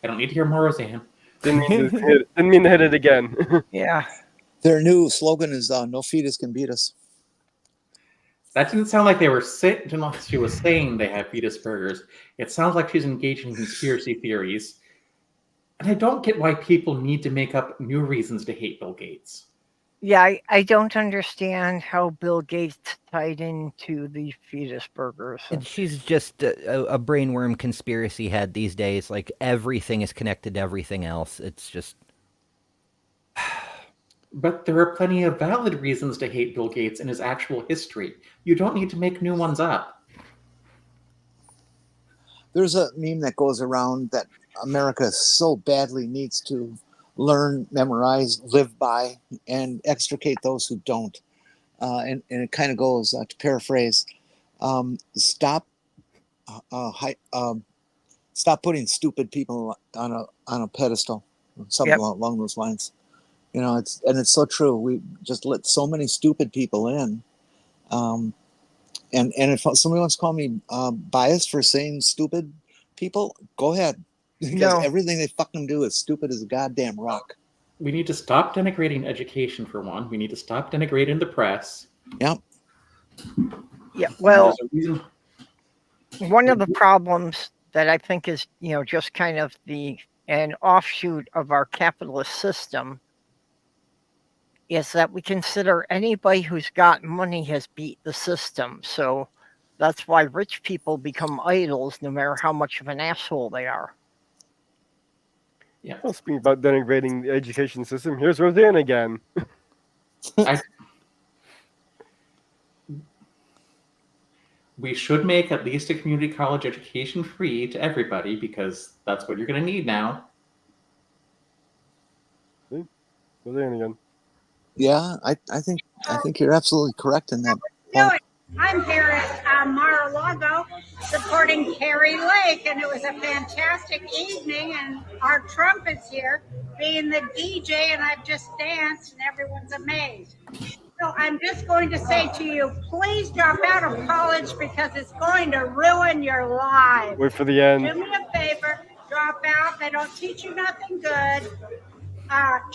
I don't need to hear more Roseanne. Didn't mean to hit it again. Yeah. Their new slogan is "No fetus can beat us." That didn't sound like they were she was saying they have fetus burgers. It sounds like she's engaged in conspiracy theories. And I don't get why people need to make up new reasons to hate Bill Gates. Yeah, I don't understand how Bill Gates tied into the fetus burgers. And she's just a brainworm conspiracy head these days. Like, everything is connected to everything else. It's just... But there are plenty of valid reasons to hate Bill Gates in his actual history. You don't need to make new ones up. There's a meme that goes around that America so badly needs to learn, memorize, live by, and extricate those who don't. And it kind of goes, to paraphrase, stop putting stupid people on a pedestal, something along those lines. You know, it's so true. We just let so many stupid people in. And if somebody wants to call me biased for saying stupid people, go ahead. Because everything they fucking do is stupid as a goddamn rock. We need to stop denigrating education for one. We need to stop denigrating the press. Yep. Yeah. Well, There's a reason. one of the problems that I think is, just kind of an offshoot of our capitalist system is that we consider anybody who's got money has beat the system. So that's why rich people become idols no matter how much of an asshole they are. Yeah. Well, speaking about denigrating the education system, here's Roseanne again. We should make at least a community college education free to everybody because that's what you're going to need now. Roseanne again. Yeah, I think you're absolutely correct in that. I'm here at Mar-a-Lago supporting Carrie Lake, and it was a fantastic evening, and our Trump is here being the DJ, and I've just danced, and everyone's amazed. So I'm just going to say to you, please drop out of college because it's going to ruin your life. Wait for the end. Do me a favor, drop out. They don't teach you nothing good.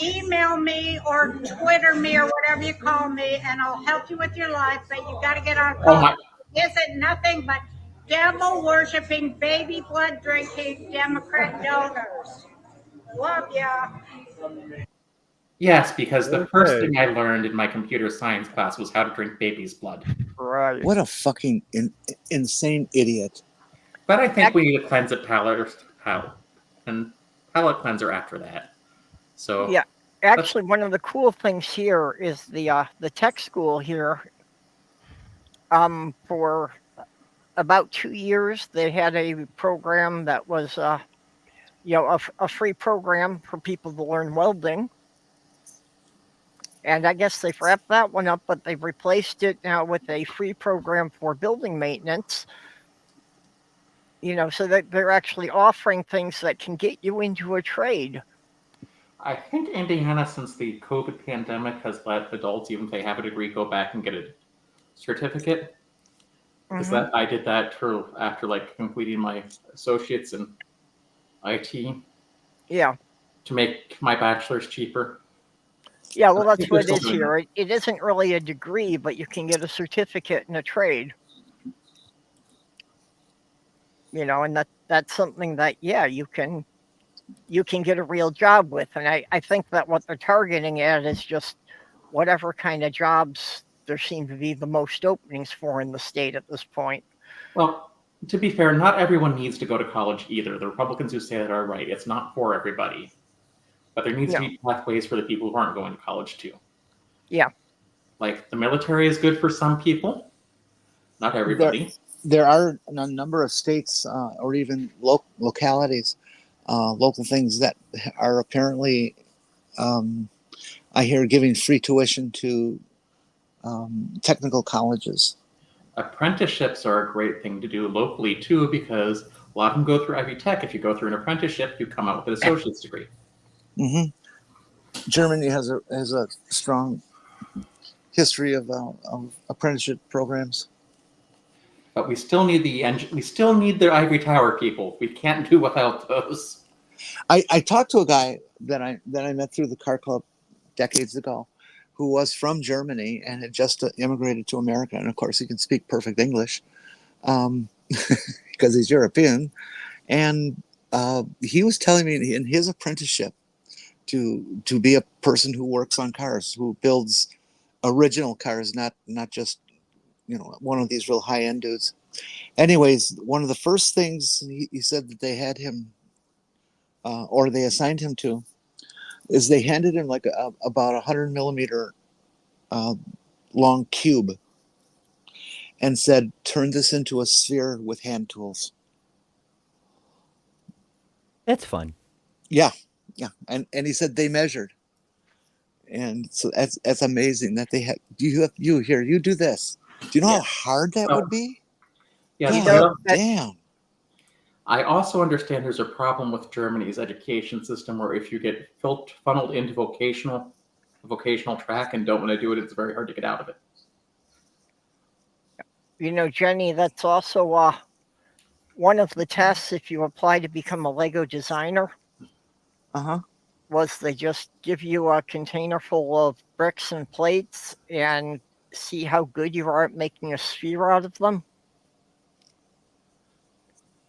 Email me or Twitter me or whatever you call me, and I'll help you with your life. But you got to get on college. It isn't nothing but devil worshiping, baby blood drinking Democrat donors. Love ya. Yes, because the first thing I learned in my computer science class was how to drink baby's blood. Right. What a fucking insane idiot. But I think we need to cleanse it palate cleanser after that. So yeah, actually, one of the cool things here is the tech school here. For about 2 years, they had a program that was, a free program for people to learn welding. And I guess they've wrapped that one up, but they've replaced it now with a free program for building maintenance. So that they're actually offering things that can get you into a trade. I think Indiana, since the COVID pandemic, has let adults, even if they have a degree, go back and get a certificate. Because I did that after completing my associates in IT. Yeah. To make my bachelor's cheaper. Yeah, well, that's what it is here. It isn't really a degree, but you can get a certificate in a trade. And that's something that, you can get a real job with. And I think that what they're targeting at is just whatever kind of jobs there seem to be the most openings for in the state at this point. Well, to be fair, not everyone needs to go to college either. The Republicans who say that are right. It's not for everybody. But there needs to be pathways for the people who aren't going to college too. Yeah. Like the military is good for some people, not everybody. There are a number of states or even localities, local things that are apparently, I hear, giving free tuition to technical colleges. Apprenticeships are a great thing to do locally too, because a lot of them go through Ivy Tech. If you go through an apprenticeship, you come out with an associate's degree. Germany has a strong history of apprenticeship programs. But we still need the ivory tower people. We can't do without those. I talked to a guy that I met through the car club decades ago, who was from Germany and had just immigrated to America, and of course he can speak perfect English, because he's European. And he was telling me in his apprenticeship to be a person who works on cars, who builds original cars, not just one of these real high-end dudes. Anyways, one of the first things he said that they had him or they assigned him to is they handed him like about 100 millimeter long cube and said, turn this into a sphere with hand tools. That's fun. Yeah. And he said they measured. And so that's amazing that they have you do this. Do you know how hard that would be? Yeah, damn. I also understand there's a problem with Germany's education system where if you get funneled into vocational track and don't want to do it, it's very hard to get out of it. Jenny, that's also one of the tests if you apply to become a Lego designer. was they just give you a container full of bricks and plates and see how good you are at making a sphere out of them.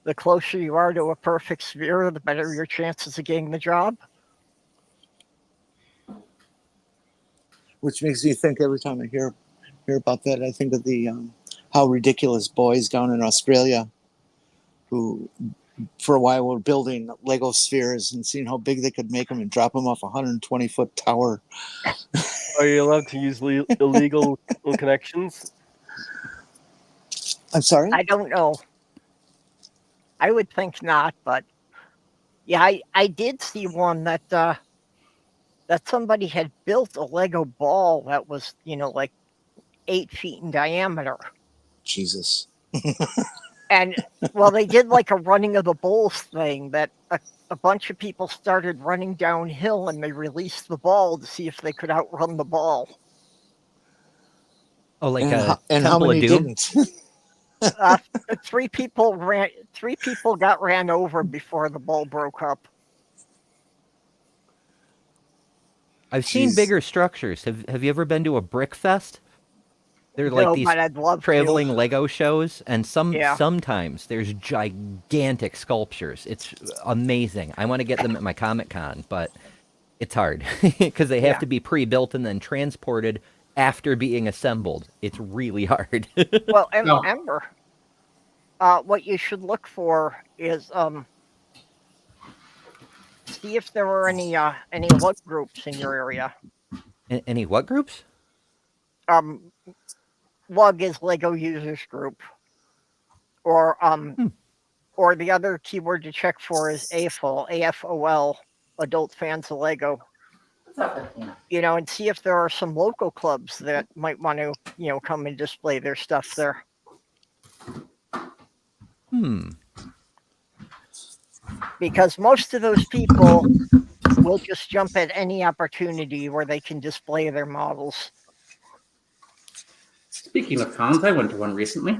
The closer you are to a perfect sphere, the better your chances of getting the job. Which makes me think every time I hear about that, I think of the how ridiculous boys down in Australia who for a while were building Lego spheres and seeing how big they could make them and drop them off a 120-foot tower. Are you allowed to use illegal connections? I'm sorry? I don't know. I would think not, but yeah, I did see one that that somebody had built a Lego ball that was, like 8 feet in diameter. Jesus. And, well, they did like a running of the bulls thing that a bunch of people started running downhill and they released the ball to see if they could outrun the ball. Oh, like and how many didn't? 3 people got ran over before the ball broke up. I've seen bigger structures. Have you ever been to a brick fest? They're like these but I'd love traveling to. Lego shows, and sometimes there's gigantic sculptures. It's amazing. I want to get them at my Comic-Con, but it's hard because they have to be pre-built and then transported after being assembled. It's really hard. Well, Ember, what you should look for is see if there were any lug groups in your area. Any what groups? Lug is Lego Users Group, or the other keyword to check for is AFOL, AFOL, Adult Fans of Lego. And see if there are some local clubs that might want to, come and display their stuff there. Because most of those people will just jump at any opportunity where they can display their models. Speaking of cons, I went to one recently.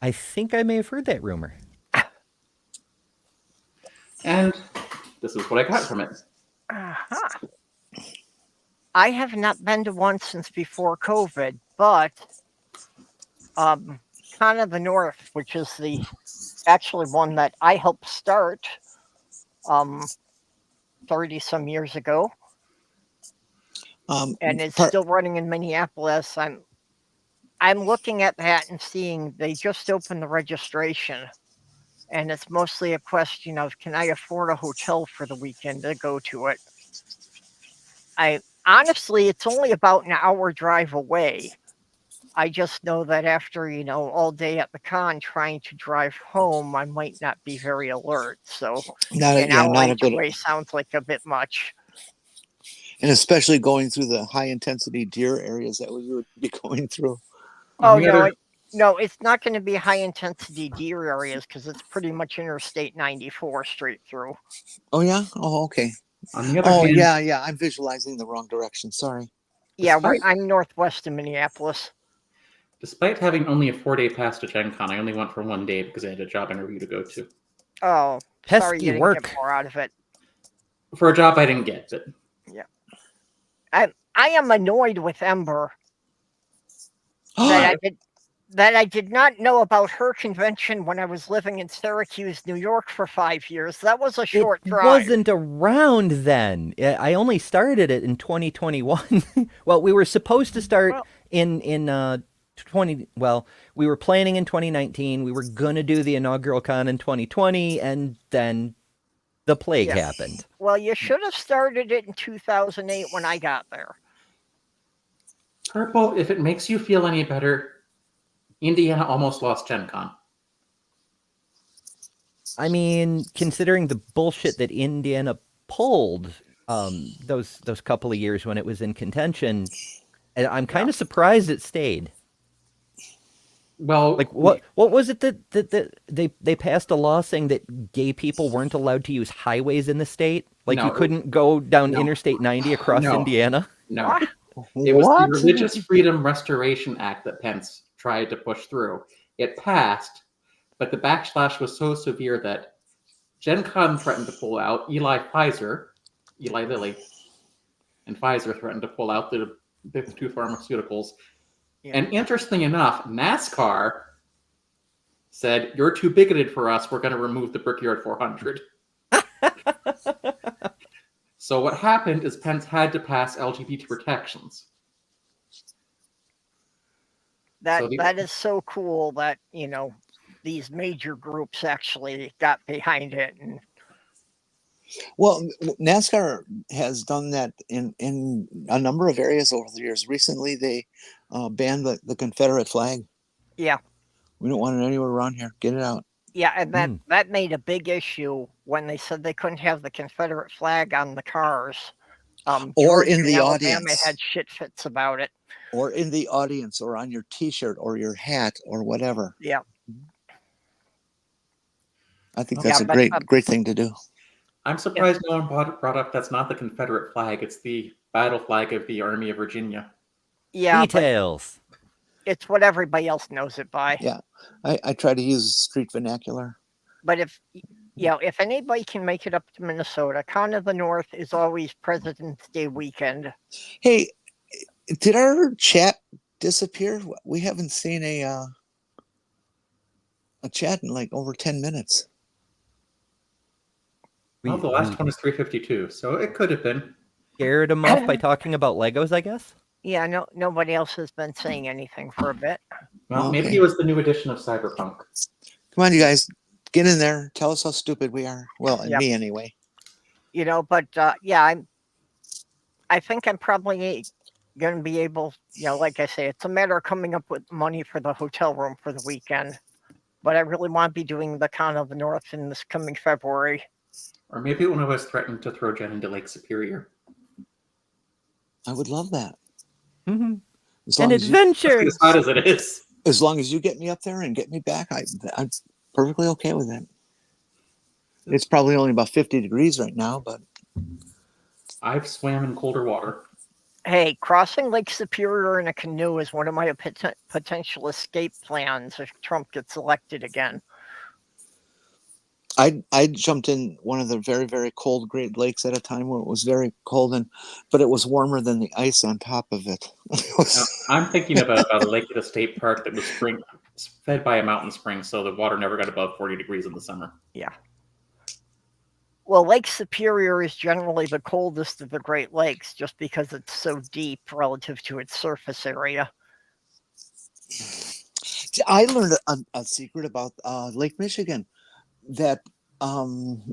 I think I may have heard that rumor. And this is what I got from it. I have not been to one since before COVID, but Con of the North, which is the actually one that I helped start 30 some years ago. And it's still running in Minneapolis. I'm looking at that and seeing they just opened the registration, and it's mostly a question of, can I afford a hotel for the weekend to go to it? Honestly, it's only about an hour drive away. I just know that after, all day at the con trying to drive home, I might not be very alert. So an hour each way sounds like a bit much. And especially going through the high intensity deer areas that we would be going through. Oh, no, it's not going to be high intensity deer areas because it's pretty much Interstate 94 straight through. Oh, yeah? Oh, okay. On the other hand, yeah. I'm visualizing the wrong direction. Sorry. Yeah, I'm northwest of Minneapolis. Despite having only a 4-day pass to Gen Con, I only went for 1 day because I had a job interview to go to. Oh, sorry you didn't get more out of it. For a job I didn't get, but... Yeah. I am annoyed with Ember that I did not know about her convention when I was living in Syracuse, New York for 5 years. That was a short drive. It wasn't around then. I only started it in 2021. Well, we were supposed to start in 20. Well, we were planning in 2019. We were gonna do the inaugural con in 2020, and then the plague happened. Well, you should have started it in 2008 when I got there. Purple, if it makes you feel any better, Indiana almost lost Gen Con. I mean, considering the bullshit that Indiana pulled those couple of years when it was in contention, I'm kind of surprised it stayed. Well, like what was it that they passed a law saying that gay people weren't allowed to use highways in the state? Like you couldn't go down Interstate 90 across Indiana? No. It was the Religious Freedom Restoration Act that Pence tried to push through. It passed, but the backlash was so severe that Gen Con threatened to pull out. Eli Lilly, and Pfizer threatened to pull out the big two pharmaceuticals. Yeah. And interestingly enough, NASCAR said, "You're too bigoted for us. We're going to remove the Brickyard 400." So what happened is Pence had to pass LGBT protections. That is so cool that, these major groups actually got behind it. And well, NASCAR has done that in a number of areas over the years. Recently, they banned the Confederate flag. Yeah. We don't want it anywhere around here. Get it out. Yeah, and that made a big issue when they said they couldn't have the Confederate flag on the cars. Or Georgia in the and audience. Alabama had shit fits about it. Or in the audience, or on your T-shirt, or your hat, or whatever. Yeah. I think that's a great thing to do. I'm surprised no one brought up that's not the Confederate flag. It's the battle flag of the Army of Virginia. Yeah. Details. It's what everybody else knows it by. Yeah. I try to use street vernacular. But if anybody can make it up to Minnesota, Con of the North is always President's Day weekend. Hey, did our chat disappear? We haven't seen a chat in like over 10 minutes. Well, the last one is 352, so it could have been. Scared him off by talking about Legos, I guess? Yeah, nobody else has been saying anything for a bit. Well, maybe it was the new edition of Cyberpunk. Come on, you guys. Get in there. Tell us how stupid we are. Well, and me anyway. But I think I'm probably going to be able, like I say, it's a matter of coming up with money for the hotel room for the weekend. But I really want to be doing the Con of the North in this coming February. Or maybe one of us threatened to throw Jen into Lake Superior. I would love that. Mm-hmm. An adventure! As hot as it is. As long as you get me up there and get me back, I'm perfectly okay with that. It's probably only about 50 degrees right now, but I've swam in colder water. Hey, crossing Lake Superior in a canoe is one of my potential escape plans if Trump gets elected again. I jumped in one of the very, very cold Great Lakes at a time when it was very cold, but it was warmer than the ice on top of it. Now, I'm thinking about a lake at a state park that was fed by a mountain spring, so the water never got above 40 degrees in the summer. Yeah. Well, Lake Superior is generally the coldest of the Great Lakes just because it's so deep relative to its surface area. I learned a secret about Lake Michigan, that the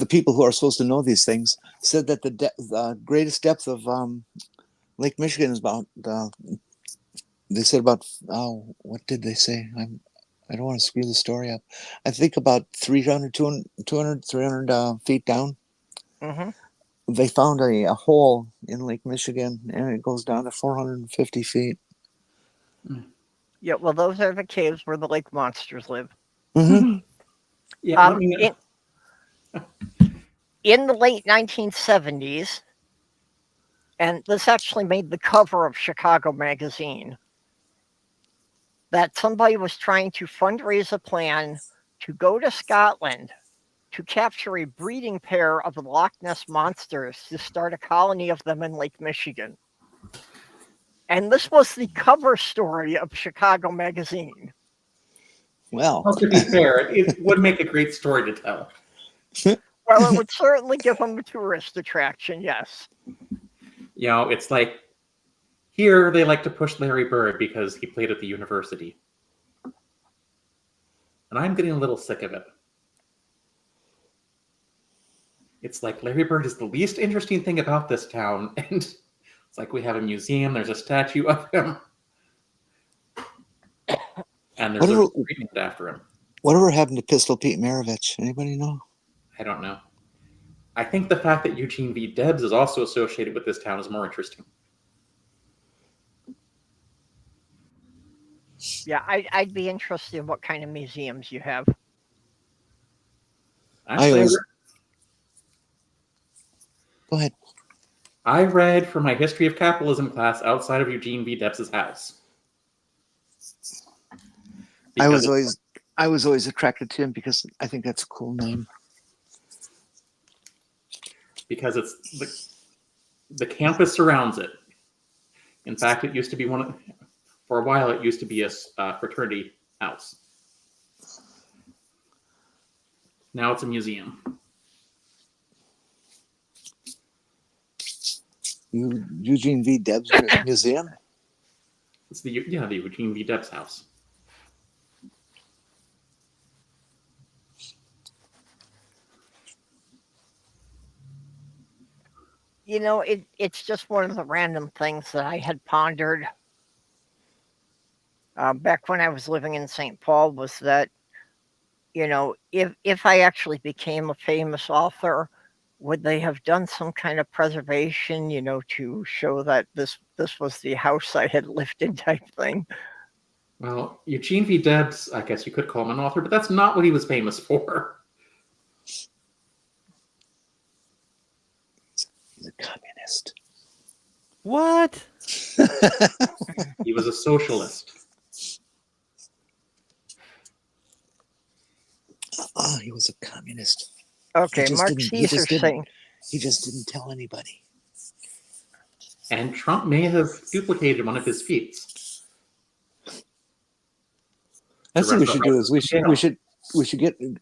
people who are supposed to know these things said that the greatest depth of Lake Michigan is about, they said about, what did they say? I don't want to screw the story up. I think about 300 feet down. Mm-hmm. They found a hole in Lake Michigan, and it goes down to 450 feet. Yeah, well, those are the caves where the lake monsters live. Mm-hmm. Yeah, in the late 1970s, and this actually made the cover of Chicago Magazine, that somebody was trying to fundraise a plan to go to Scotland to capture a breeding pair of the Loch Ness monsters to start a colony of them in Lake Michigan. And this was the cover story of Chicago Magazine. Well, to be fair, it would make a great story to tell. Well, it would certainly give them a tourist attraction, yes. It's like, here they like to push Larry Bird because he played at the university. And I'm getting a little sick of it. It's like Larry Bird is the least interesting thing about this town. And it's like we have a museum, there's a statue of him. And there's a street named after him. Whatever happened to Pistol Pete Maravich? Anybody know? I don't know. I think the fact that Eugene V. Debs is also associated with this town is more interesting. Yeah, I'd be interested in what kind of museums you have. Actually, go ahead. I read for my history of capitalism class outside of Eugene V. Debs' house. I was always I was always attracted to him because I think that's a cool name. Because it's the campus surrounds it. In fact, it used to be for a while, it used to be a fraternity house. Now it's a museum. Eugene V. Debs Museum? It's the Eugene V. Debs house. You know, it's just one of the random things that I had pondered back when I was living in St. Paul, was that, you know, if I actually became a famous author, would they have done some kind of preservation, you know, to show that this was the house I had lived in type thing? Well, Eugene V. Debs, I guess you could call him an author, but that's not what he was famous for. He's a communist. What? He was a socialist. Oh, he was a communist. Okay, Mark Caesar saying he just didn't tell anybody. And Trump may have duplicated one of his feats. That's what we should do. Is we should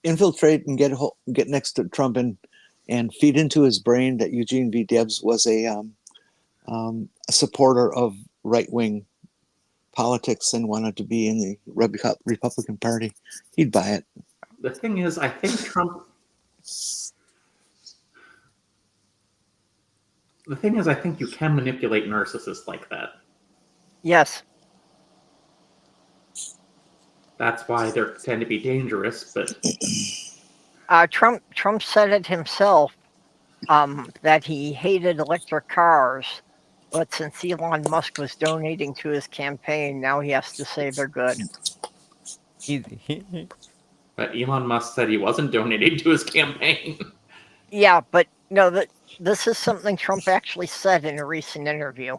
infiltrate and get next to Trump and feed into his brain that Eugene V. Debs was a supporter of right-wing politics and wanted to be in the Republican Party. He'd buy it. The thing is, I think Trump. The thing is, I think you can manipulate narcissists like that. Yes. That's why they tend to be dangerous, but Trump said it himself, that he hated electric cars, but since Elon Musk was donating to his campaign, now he has to say they're good. But Elon Musk said he wasn't donating to his campaign. Yeah, but no, this is something Trump actually said in a recent interview.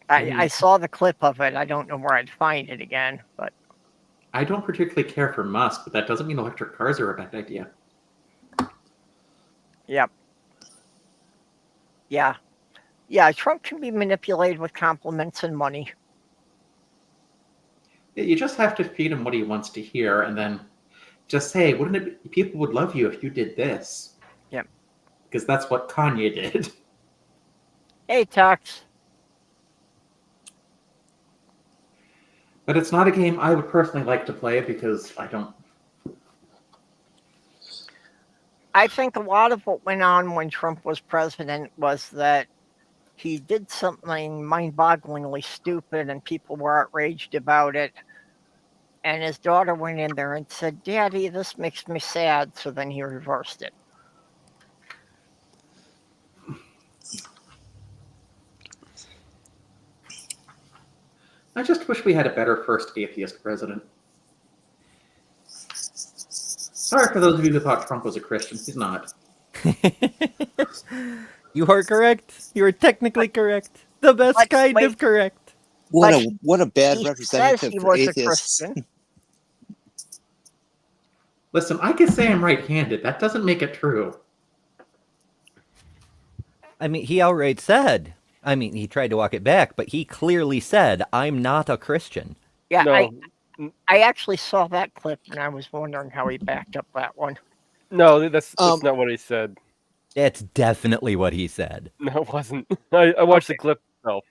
I saw the clip of it. I don't know where I'd find it again, but I don't particularly care for Musk, but that doesn't mean electric cars are a bad idea. Yep. Yeah, Trump can be manipulated with compliments and money. You just have to feed him what he wants to hear, and then just say, "Wouldn't it be, people would love you if you did this?" Yep. Because that's what Kanye did. Hey, Tux. But it's not a game I would personally like to play because I don't. I think a lot of what went on when Trump was president was that he did something mind-bogglingly stupid and people were outraged about it. And his daughter went in there and said, "Daddy, this makes me sad." So then he reversed it. I just wish we had a better first atheist president. Sorry for those of you who thought Trump was a Christian. He's not. You are correct. You are technically correct. The best kind of correct. What a bad representative for atheists. Listen, I could say I'm right-handed. That doesn't make it true. I mean, he outright said. I mean, he tried to walk it back, but he clearly said, "I'm not a Christian." Yeah, No. I actually saw that clip and I was wondering how he backed up that one. No, that's not what he said. That's definitely what he said. No, it wasn't. I watched the clip myself.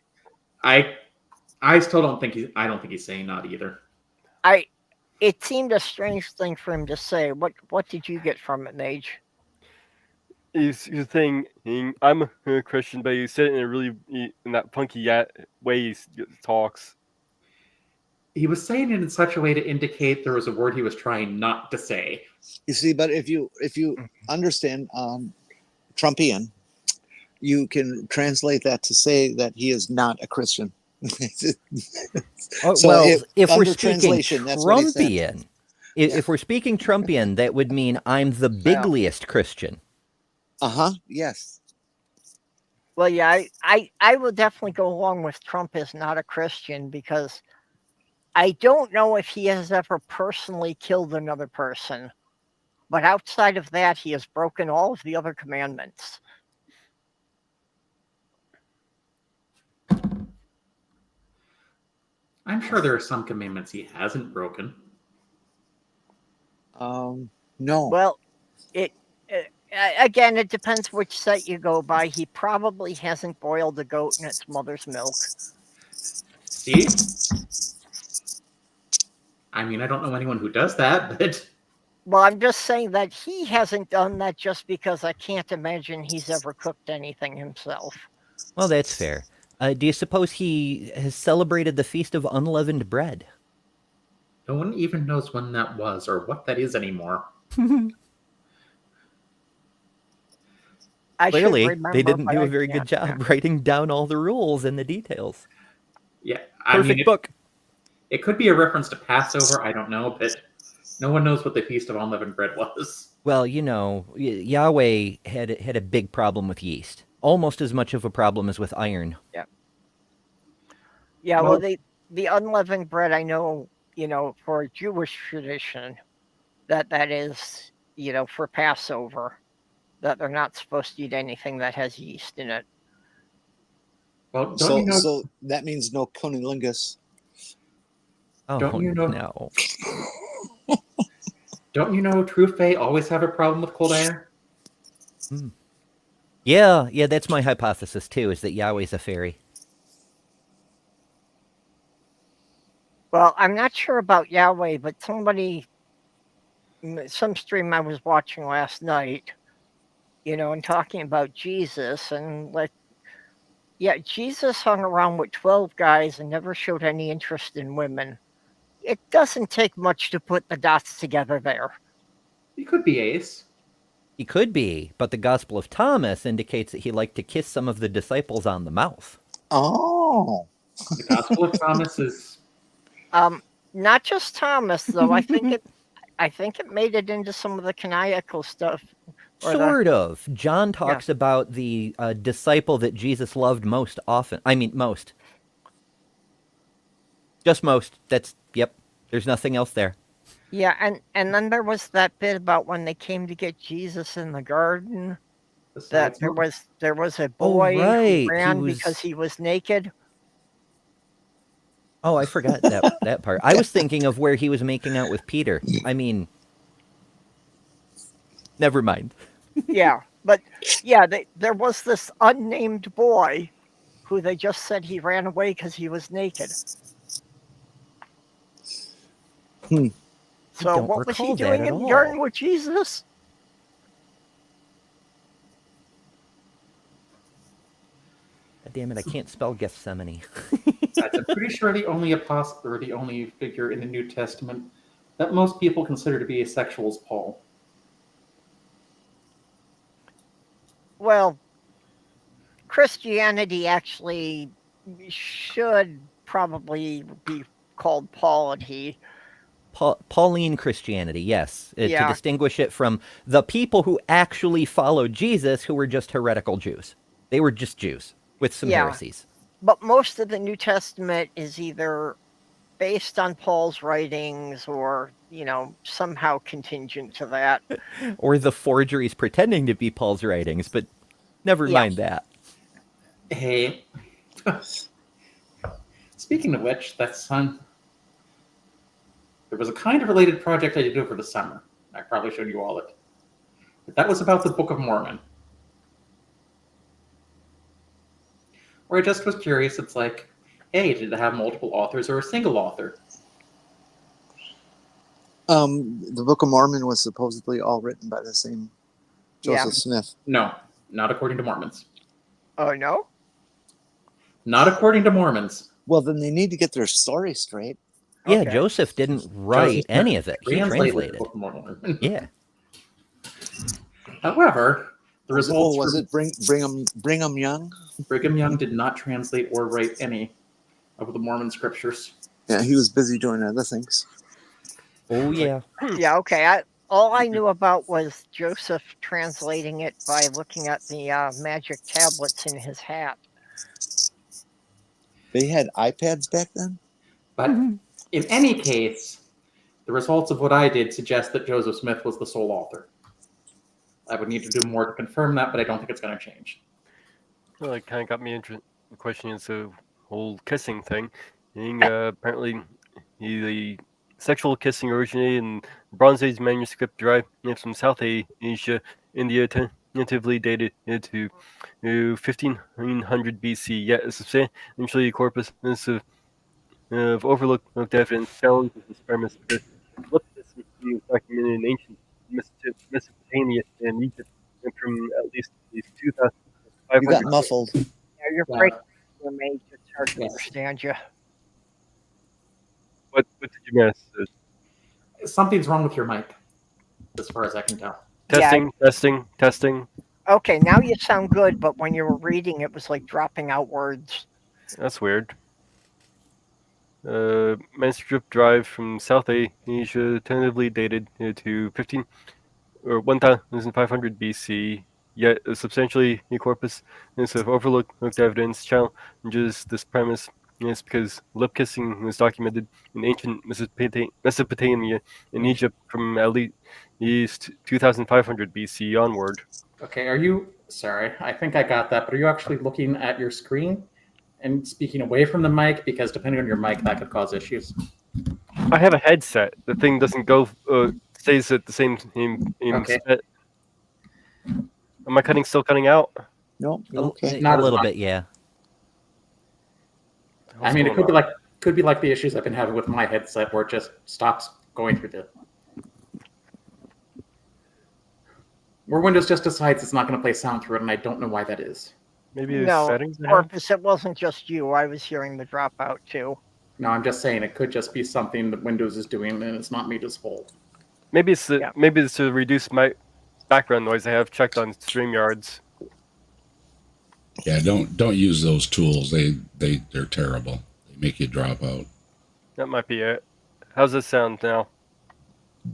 I still don't think I don't think he's saying not either. It seemed a strange thing for him to say. What did you get from it, Mage? He's saying, "I'm a Christian," but he said it in a really in that punky way he talks. He was saying it in such a way to indicate there was a word he was trying not to say. You see, but if you understand Trumpian, you can translate that to say that he is not a Christian. So well, if we're speaking Trumpian, if we're speaking Trumpian, that would mean I'm the bigliest Christian. Yes. Well, yeah, I will definitely go along with Trump is not a Christian because I don't know if he has ever personally killed another person, but outside of that, he has broken all of the other commandments. I'm sure there are some commandments he hasn't broken. No. Well, again, it depends which set you go by. He probably hasn't boiled a goat in its mother's milk. See? I mean, I don't know anyone who does that, but... Well, I'm just saying that he hasn't done that just because I can't imagine he's ever cooked anything himself. Well, that's fair. Do you suppose he has celebrated the Feast of Unleavened Bread? No one even knows when that was or what that is anymore. Clearly, they didn't do a very good job writing down all the rules and the details. Yeah, Perfect book. It could be a reference to Passover, I don't know, but no one knows what the Feast of Unleavened Bread was. Well, you know, Yahweh had a big problem with yeast. Almost as much of a problem as with iron. Yeah. Yeah, well, the unleavened bread, I know, you know, for a Jewish tradition, that is, you know, for Passover, that they're not supposed to eat anything that has yeast in it. Well, so that means no cunnilingus. Oh, don't you know? No. Don't you know true fae always have a problem with cold iron? Yeah, that's my hypothesis too, is that Yahweh's a fairy. Well, I'm not sure about Yahweh, but some stream I was watching last night, you know, and talking about Jesus, and Jesus hung around with 12 guys and never showed any interest in women. It doesn't take much to put the dots together there. He could be ace. He could be, but the Gospel of Thomas indicates that he liked to kiss some of the disciples on the mouth. Oh. The Gospel of Thomas is... Not just Thomas, though. I think it made it into some of the canonical stuff. Sort of. John talks about the disciple that Jesus loved most often. I mean, most. Just most. Yep. There's nothing else there. Yeah, and then there was that bit about when they came to get Jesus in the garden, that there was a boy who ran because he was naked. Oh, I forgot that part. I was thinking of where he was making out with Peter. I mean, never mind. Yeah, but there was this unnamed boy who they just said he ran away because he was naked. So what was he doing in the garden with Jesus? God damn it, I can't spell Gethsemane. I'm pretty sure the only apostle or the only figure in the New Testament that most people consider to be asexual is Paul. Well, Christianity actually should probably be called Paulity. Pauline Christianity, yes. To distinguish it from the people who actually followed Jesus, who were just heretical Jews. They were just Jews with some heresies. But most of the New Testament is either based on Paul's writings or, you know, somehow contingent to that. Or the forgeries pretending to be Paul's writings, but never mind that. Hey. Speaking of which, that's fun. There was a kind of related project I did over the summer. I probably showed you all it. But that was about the Book of Mormon. Where I just was curious, it's like, hey, did it have multiple authors or a single author? The Book of Mormon was supposedly all written by the same Joseph Smith. No, not according to Mormons. Oh, no? Not according to Mormons. Well, then they need to get their story straight. Yeah, okay. Joseph didn't write any of it. He translated. The Book of Mormon. Yeah. However, the results was it Brigham Young? Brigham Young did not translate or write any of the Mormon scriptures. Yeah, he was busy doing other things. Oh, yeah. Yeah, okay. All I knew about was Joseph translating it by looking at the magic tablets in his hat. They had iPads back then? But In any case, the results of what I did suggest that Joseph Smith was the sole author. I would need to do more to confirm that, but I don't think it's going to change. Well, it kind of got me questioning the whole kissing thing. Apparently, the sexual kissing originated in Bronze Age manuscript derived from South Asia, India, tentatively dated to 1500 BC. Yet a substantially corpus of overlooked evidence challenges this premise because lip kissing was documented in ancient Mesopotamia and Egypt, and from at least 2,500. You got muffled. Yeah, you're breaking your mate. It's hard to understand you. What did you miss? Something's wrong with your mic, as far as I can tell. Testing. Okay, now you sound good, but when you were reading, it was like dropping out words. That's weird. Manuscript derived from South Asia, tentatively dated to 1,500 BC. Yet a substantially new corpus of overlooked evidence challenges this premise. It's because lip kissing was documented in ancient Mesopotamia and Egypt from at least 2,500 BC onward. Okay, sorry, I think I got that, but are you actually looking at your screen and speaking away from the mic? Because depending on your mic, that could cause issues. I have a headset. The thing doesn't go, stays at the same Okay. set. Am I still cutting out? No, Okay. Not a as little much. bit, yeah. I mean, it could be like the issues I've been having with my headset, where it just stops going through where Windows just decides it's not going to play sound through it, and I don't know why that is. Maybe the No, settings. Corpus, it wasn't just you. I was hearing the dropout too. No, I'm just saying it could just be something that Windows is doing, and it's not me to fault. Maybe it's to reduce my background noise. I have checked on StreamYards. Yeah, don't use those tools. They're terrible. They make you drop out. That might be it. How's this sound now?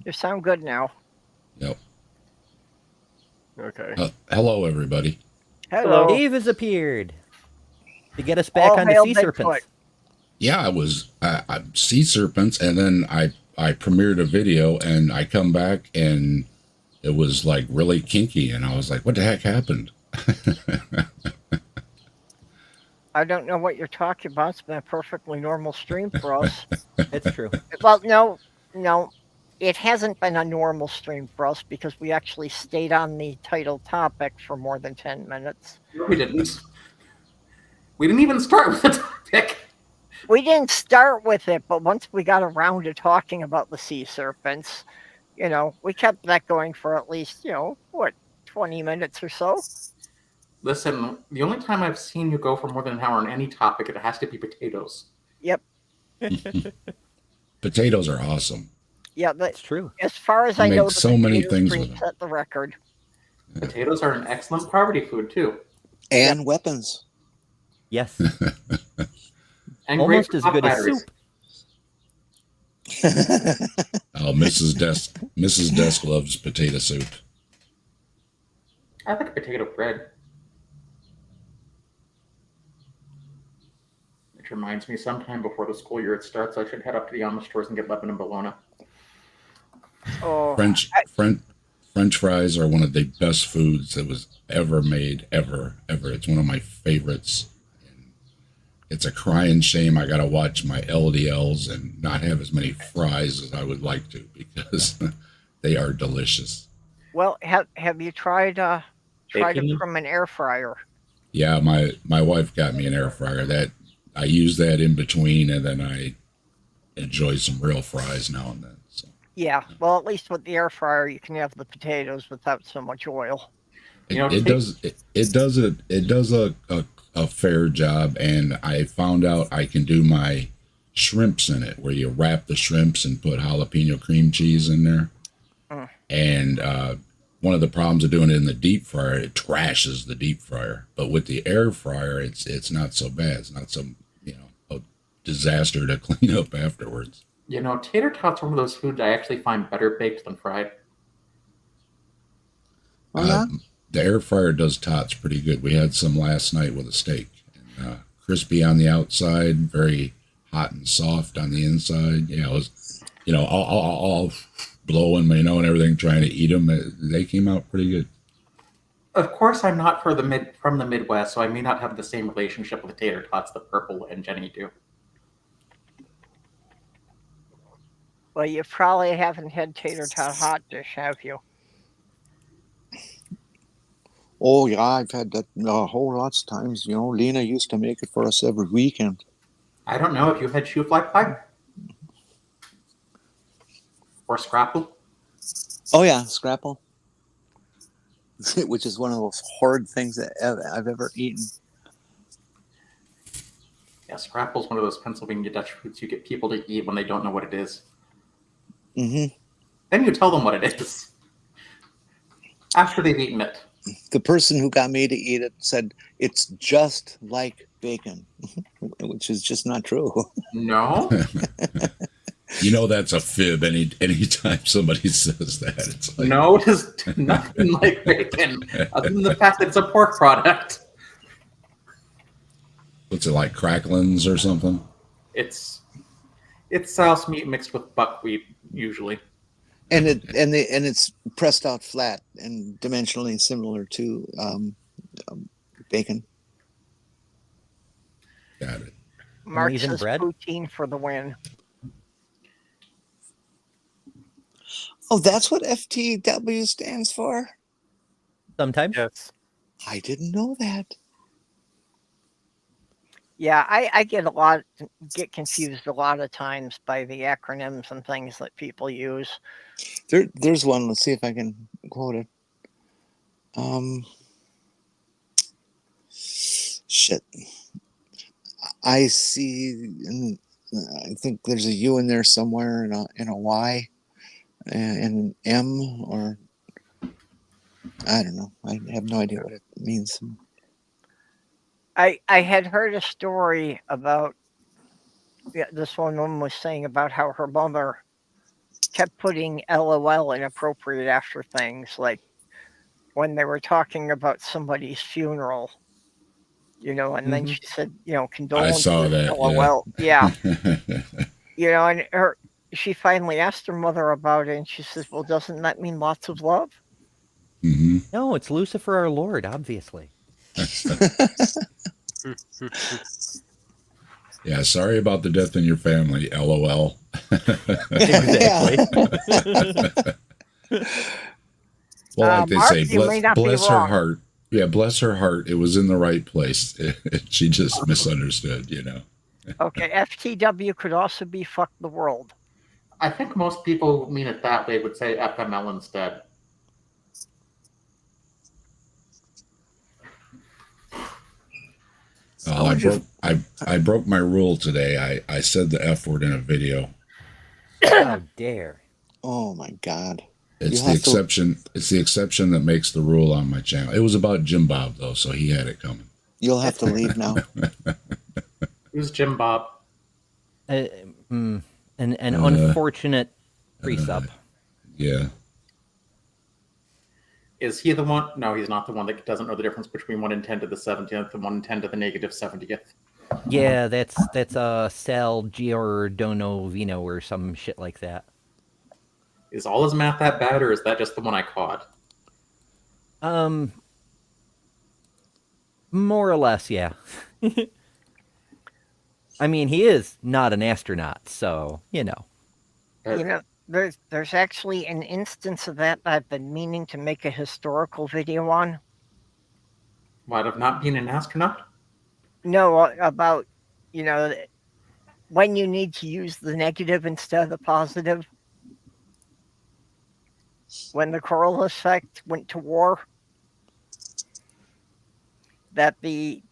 You sound good now. Yep. Okay. Hello, everybody. Hello. Dave has appeared to get us back All on the hail Sea Bigfoot. Serpents. Yeah, I was Sea Serpents, and then I premiered a video, and I come back, and it was like really kinky, and I was like, what the heck happened? I don't know what you're talking about. It's been a perfectly normal stream for us. It's true. Well, no, it hasn't been a normal stream for us because we actually stayed on the title topic for more than 10 minutes. We didn't. We didn't even start with the topic. We didn't start with it, but once we got around to talking about the sea serpents, we kept that going for at least, 20 minutes or so. Listen, the only time I've seen you go for more than an hour on any topic, it has to be potatoes. Yep. Potatoes are awesome. Yeah, That's true. As far as I Make know, so many things with them. set the record. Potatoes are an excellent poverty food too, And weapons. Yes. and Almost great as for good as batteries. soup. Oh, Mrs. Desk loves potato soup. I like potato bread. Which reminds me, sometime before the school year starts, I should head up to the Amish stores and get Lebanon bologna. Oh, French fries are one of the best foods that was ever made, ever. It's one of my favorites. And it's a crying shame I got to watch my LDLs and not have as many fries as I would like to because they are delicious. well, have you tried it Bacon? from an air fryer? Yeah, my wife got me an air fryer. That I use that in between, and then I enjoy some real fries now and then. So. Yeah, well, at least with the air fryer, you can have the potatoes without so much oil. It does a fair job, and I found out I can do my shrimps in it, where you wrap the shrimps and put jalapeno cream cheese in there. And one of the problems of doing it in the deep fryer, it trashes the deep fryer. But with the air fryer, it's not so bad. It's not some a disaster to clean up afterwards. Tater tots are one of those foods I actually find better baked than fried. Oh, The air fryer does tots pretty good. We had some last night with a steak. And, crispy on the outside, very hot and soft on the inside. Yeah, it was, all blowing, and everything, trying to eat them. They came out pretty good. Of course, I'm not from the Midwest, so I may not have the same relationship with tater tots that Purple and Jenny do. Well, you probably haven't had tater tot hot dish, have you? Oh yeah, I've had that a whole lots of times. Lena used to make it for us every weekend. I don't know if you had shoe fly pie or scrapple. Oh yeah, scrapple, which is one of those horrid things that I've ever eaten. Yeah, scrapple's one of those Pennsylvania Dutch foods you get people to eat when they don't know what it is. Mm-hmm. Then you tell them what it is after they've eaten it. The person who got me to eat it said it's just like bacon, which is just not true. No. That's a fib. Anytime somebody says that, it's like, no, it is nothing like bacon, other than the fact that it's a pork product. What's it like, cracklins or something? It's souse meat mixed with buckwheat usually. And it's pressed out flat and dimensionally similar to bacon. Got it. Marx's poutine for the win. Oh, that's what FTW stands for? Sometimes. Yes. I didn't know that. Yeah, I get confused a lot of times by the acronyms and things that people use. There's one. Let's see if I can quote it. Shit. I see. I think there's a U in there somewhere, and a Y, and an M, or I don't know. I have no idea what it means. I had heard a story about this one woman was saying about how her mother kept putting LOL inappropriate after things, like when they were talking about somebody's funeral, and then she said, condolences. I saw that. LOL. Yeah. And she finally asked her mother about it, and she says, well, doesn't that mean lots of love? Mm-hmm. No, it's Lucifer our Lord, obviously. Yeah, sorry about the death in your family, LOL. Exactly. Well, like they Mark, say, bless her wrong. heart. Yeah, bless her heart. It was in the right place. She just misunderstood, Okay, FTW could also be fuck the world. I think most people who mean it that way would say FML instead. I broke my rule today. I said the F word in a video. How dare! Oh my God! It's the exception. It's the exception that makes the rule on my channel. It was about Jim Bob though, so he had it coming. You'll have to leave now. Who's Jim Bob? An unfortunate pre-sub. Yeah. Is he the one? No, he's not the one that doesn't know the difference between 1 in 10 to the 70th and 1 in 10 to the negative 70th. Yeah, that's Sal Giordano or some shit like that. Is all his math that bad, or is that just the one I caught? More or less, yeah. I mean, he is not an astronaut, so There's actually an instance of that I've been meaning to make a historical video on. What, of not being an astronaut? No, about, when you need to use the negative instead of the positive. When the Coriolis effect went to war, that the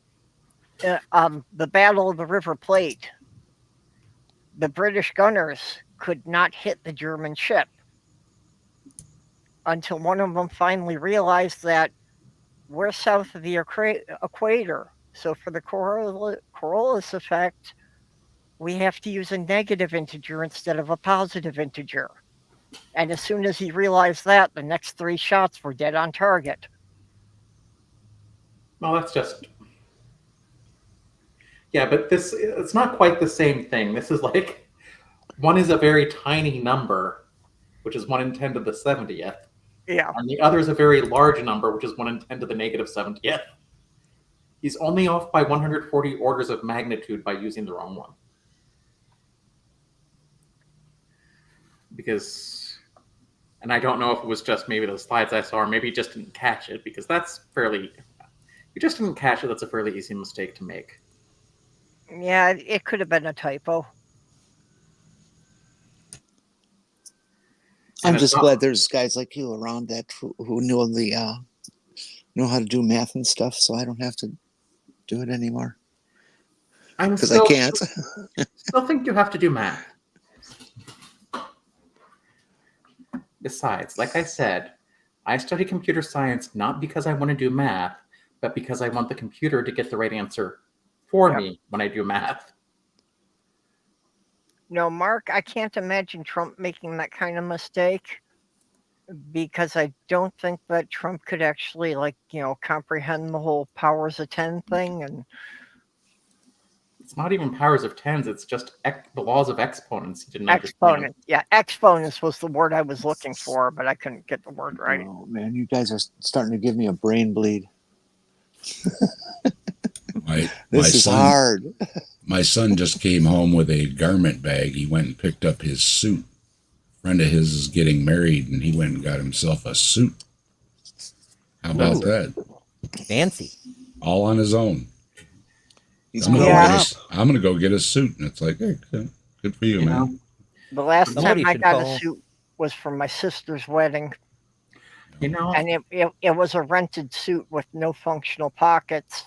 Battle of the River Plate, the British gunners could not hit the German ship until one of them finally realized that we're south of the equator. So for the Coriolis effect, we have to use a negative integer instead of a positive integer. And as soon as he realized that, the next 3 shots were dead on target. Well, that's just... Yeah, but it's not quite the same thing. This is like, one is a very tiny number, which is 1 in 10 to the 70th. Yeah. And the other is a very large number, which is 1 in 10 to the negative 70th. He's only off by 140 orders of magnitude by using the wrong one. Because, and I don't know if it was just maybe the slides I saw, or maybe he just didn't catch it, because that's fairly, you just didn't catch it, that's a fairly easy mistake to make. Yeah, it could have been a typo. I'm just glad there's guys like you around that who know know how to do math and stuff, so I don't have to do it anymore. Because I can't. Still think you have to do math. Besides, like I said, I study computer science not because I want to do math, but because I want the computer to get the right answer for me when I do math. No, Mark, I can't imagine Trump making that kind of mistake, because I don't think that Trump could actually, comprehend the whole powers of 10 thing. And it's not even powers of 10s, it's just the laws of exponents. He didn't understand. Yeah, exponents was the word I was looking for, but I couldn't get the word right. Oh, man, you guys are starting to give me a brain bleed. This is hard. My son just came home with a garment bag. He went and picked up his suit. A friend of his is getting married, and he went and got himself a suit. How about that? Fancy. All on his own. I'm going to go get a suit. And it's like, hey, good for you, man. The last time I got a suit was for my sister's wedding. And it was a rented suit with no functional pockets.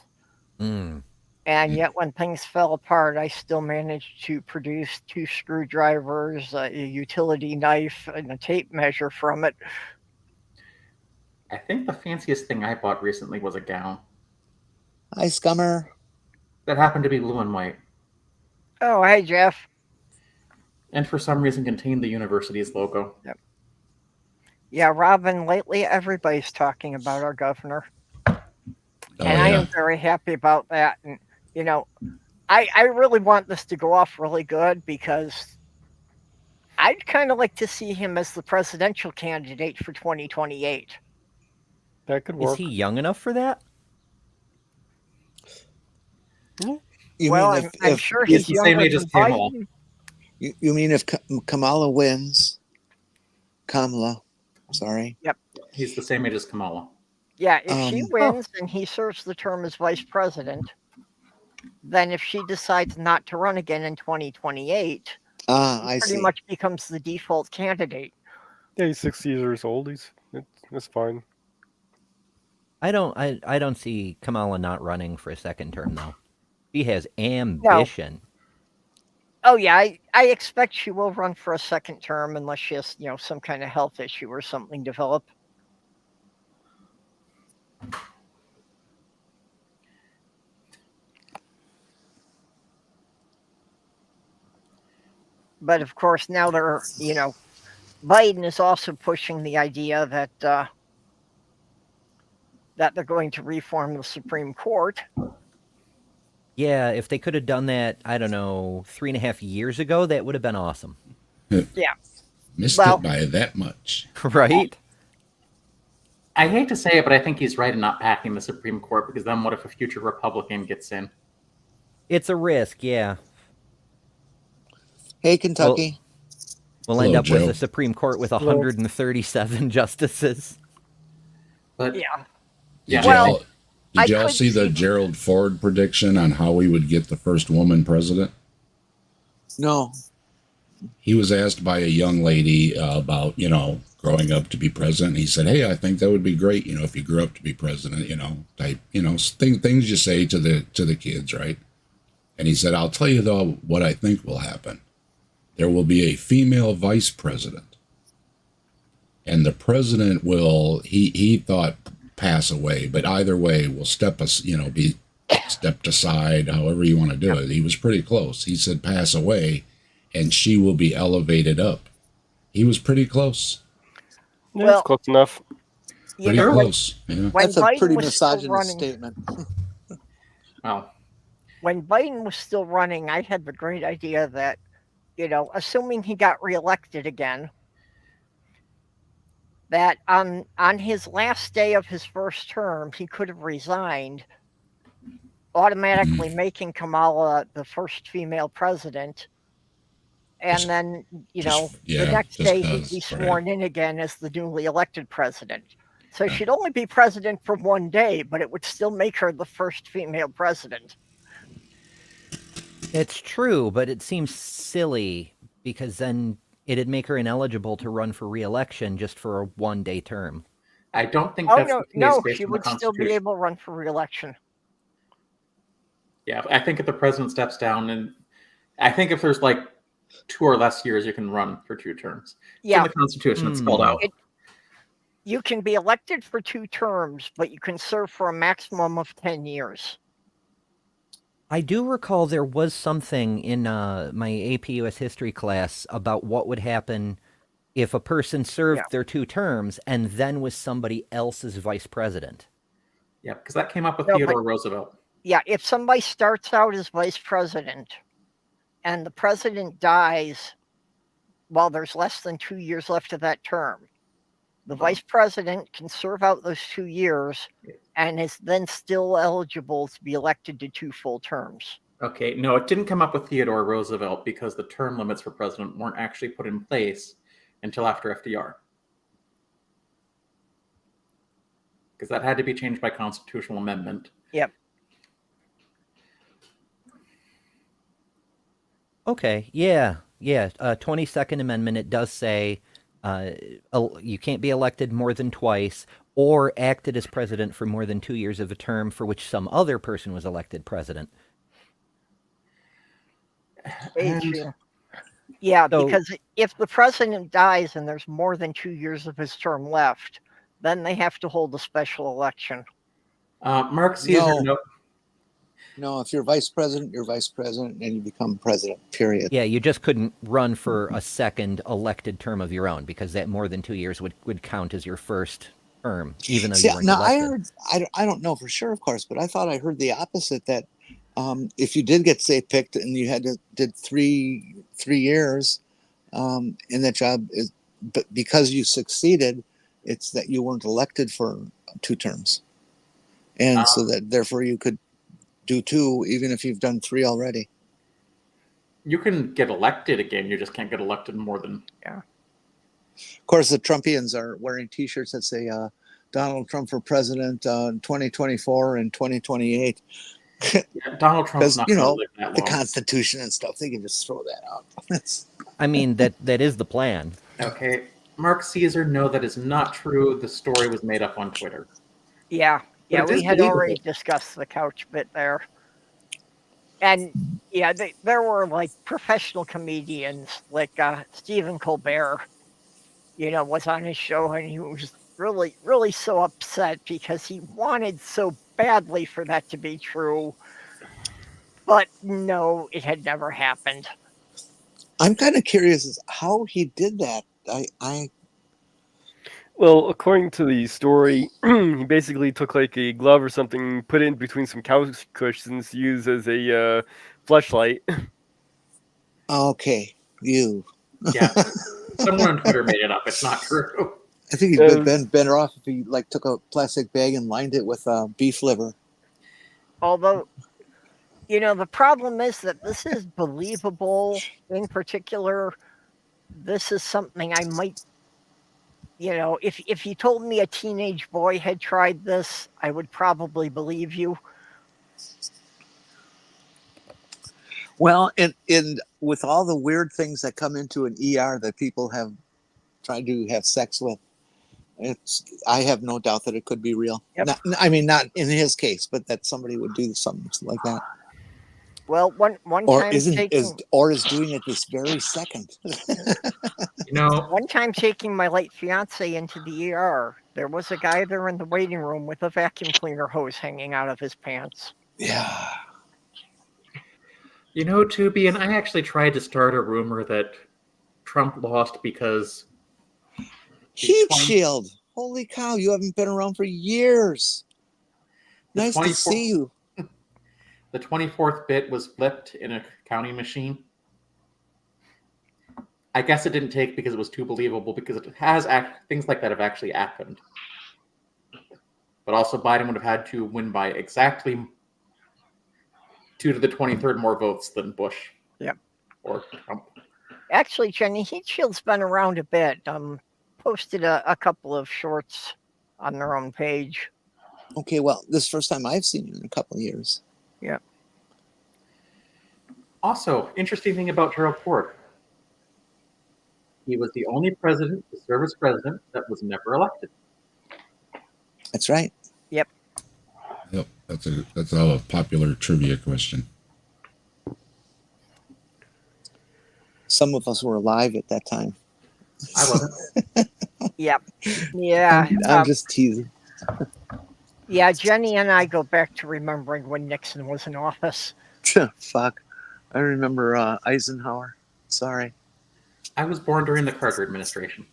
And yet when things fell apart, I still managed to produce 2 screwdrivers, a utility knife, and a tape measure from it. I think the fanciest thing I bought recently was a gown. Hi, Scummer. That happened to be blue and white. Oh, hey, Jeff. And for some reason contained the university's logo. Yep. Yeah, Robin, lately everybody's talking about our governor. I am very happy about that. And, I really want this to go off really good, because I'd kind of like to see him as the presidential candidate for 2028. That could work. Is he young enough for that? I'm sure he's the same age as Kamala. You mean if Kamala wins? Sorry. Yep. He's the same age as Kamala. Yeah, if she wins and he serves the term as vice president, then if she decides not to run again in 2028, he pretty much becomes the default candidate. Yeah, he's 60 years old. That's fine. I don't see Kamala not running for a second term, though. She has ambition. No. Oh yeah, I expect she will run for a second term unless she has, some kind of health issue or something develop. But of course, now Biden is also pushing the idea that they're going to reform the Supreme Court. Yeah, if they could have done that, I don't know, 3.5 years ago, that would have been awesome. Yeah. Missed it by that much. Right? I hate to say it, but I think he's right in not packing the Supreme Court, because then what if a future Republican gets in? It's a risk, yeah. Hey, Kentucky. We'll end up with a Supreme Court with 137 justices. But yeah. Did y'all see the Gerald Ford prediction on how we would get the first woman president? No. He was asked by a young lady about, growing up to be president. He said, hey, I think that would be great, if you grew up to be president, things you say to the kids, right? And he said, I'll tell you, though, what I think will happen. There will be a female vice president. And the president will, he thought, pass away, but either way will be stepped aside, however you want to do it. He was pretty close. He said pass away and she will be elevated up. He was pretty close. Yeah, well, close enough. Pretty close. Yeah. That's a pretty misogynist statement. Well, when Biden was still running, I had the great idea that, assuming he got reelected again, that on his last day of his first term, he could have resigned, automatically making Kamala the first female president. And then, the next day he'd be sworn in again as the newly elected president. So she'd only be president for one day, but it would still make her the first female president. It's true, but it seems silly because then it'd make her ineligible to run for re-election just for a one-day term. I don't think that's the case. No, based she on the would still be able to run for re-election. Yeah, I think if the president steps down, and I think if there's like 2 or less years, you can run for 2 terms. Yeah. In the Constitution, it's spelled out. You can be elected for 2 terms, but you can serve for a maximum of 10 years. I do recall there was something in my AP US history class about what would happen if a person served their 2 terms and then was somebody else's vice president. Yeah, because that came up with Theodore Roosevelt. Yeah, if somebody starts out as vice president and the president dies while there's less than 2 years left of that term, the vice president can serve out those 2 years and is then still eligible to be elected to 2 full terms. Okay, no, it didn't come up with Theodore Roosevelt because the term limits for president weren't actually put in place until after FDR. Because that had to be changed by constitutional amendment. Yep. Okay, yeah. 22nd Amendment, it does say you can't be elected more than twice or acted as president for more than 2 years of a term for which some other person was elected president. Yeah, because if the president dies and there's more than 2 years of his term left, then they have to hold a special election. Mark Caesar, No, if you're vice president, you're vice president, and you become president, period. Yeah, you just couldn't run for a second elected term of your own because that more than 2 years would count as your first term, even though you weren't elected. I don't know for sure, of course, but I thought I heard the opposite, that if you did get, say, picked and you did three years in that job, but because you succeeded, it's that you weren't elected for 2 terms. And so that therefore you could do 2 even if you've done 3 already. You can get elected again, you just can't get elected more than... Yeah. Of course, the Trumpians are wearing T-shirts that say Donald Trump for president in 2024 and 2028. Yeah, Donald Trump's not going to live that long. The Constitution and stuff, they can just throw that out. I mean, that is the plan. Okay. Mark Caesar, no, that is not true. The story was made up on Twitter. Yeah. Yeah, we had already discussed the couch bit there. And yeah, there were like professional comedians like Stephen Colbert, was on his show, and he was really, really so upset because he wanted so badly for that to be true. But no, it had never happened. I'm kind of curious as how he did that. Well, according to the story, he basically took like a glove or something, put it in between some couch cushions, used as a fleshlight. Okay, you. Yeah, someone on Twitter made it up. It's not true. I think he'd been better off if he took a plastic bag and lined it with beef liver. Although, the problem is that this is believable. In particular, this is something I might. If you told me a teenage boy had tried this, I would probably believe you. Well, and with all the weird things that come into an ER that people have tried to have sex with, I have no doubt that it could be real. Yep. Not in his case, but that somebody would do something like that. Well, one time is doing it this very second. One time taking my late fiance into the ER, there was a guy there in the waiting room with a vacuum cleaner hose hanging out of his pants. Yeah. Tubi, and I actually tried to start a rumor that Trump lost because... Heat shield. Holy cow, you haven't been around for years. Nice to see you. The 24th bit was flipped in a counting machine. I guess it didn't take because it was too believable, because it has things like that have actually happened. But also Biden would have had to win by exactly 2 to the 23rd more votes than Bush. Yep. Or Trump. Actually, Jenny Heatshield's been around a bit. Posted a couple of shorts on their own page. Okay, well, this is the first time I've seen you in a couple of years. Yeah. Also, interesting thing about Gerald Ford. He was the only president to serve as president that was never elected. That's right. Yep. Yep. That's a popular trivia question. Some of us were alive at that time. I wasn't. Yep. Yeah. I'm just teasing. Yeah, Jenny and I go back to remembering when Nixon was in office. Fuck. I remember Eisenhower. Sorry. I was born during the Carter administration.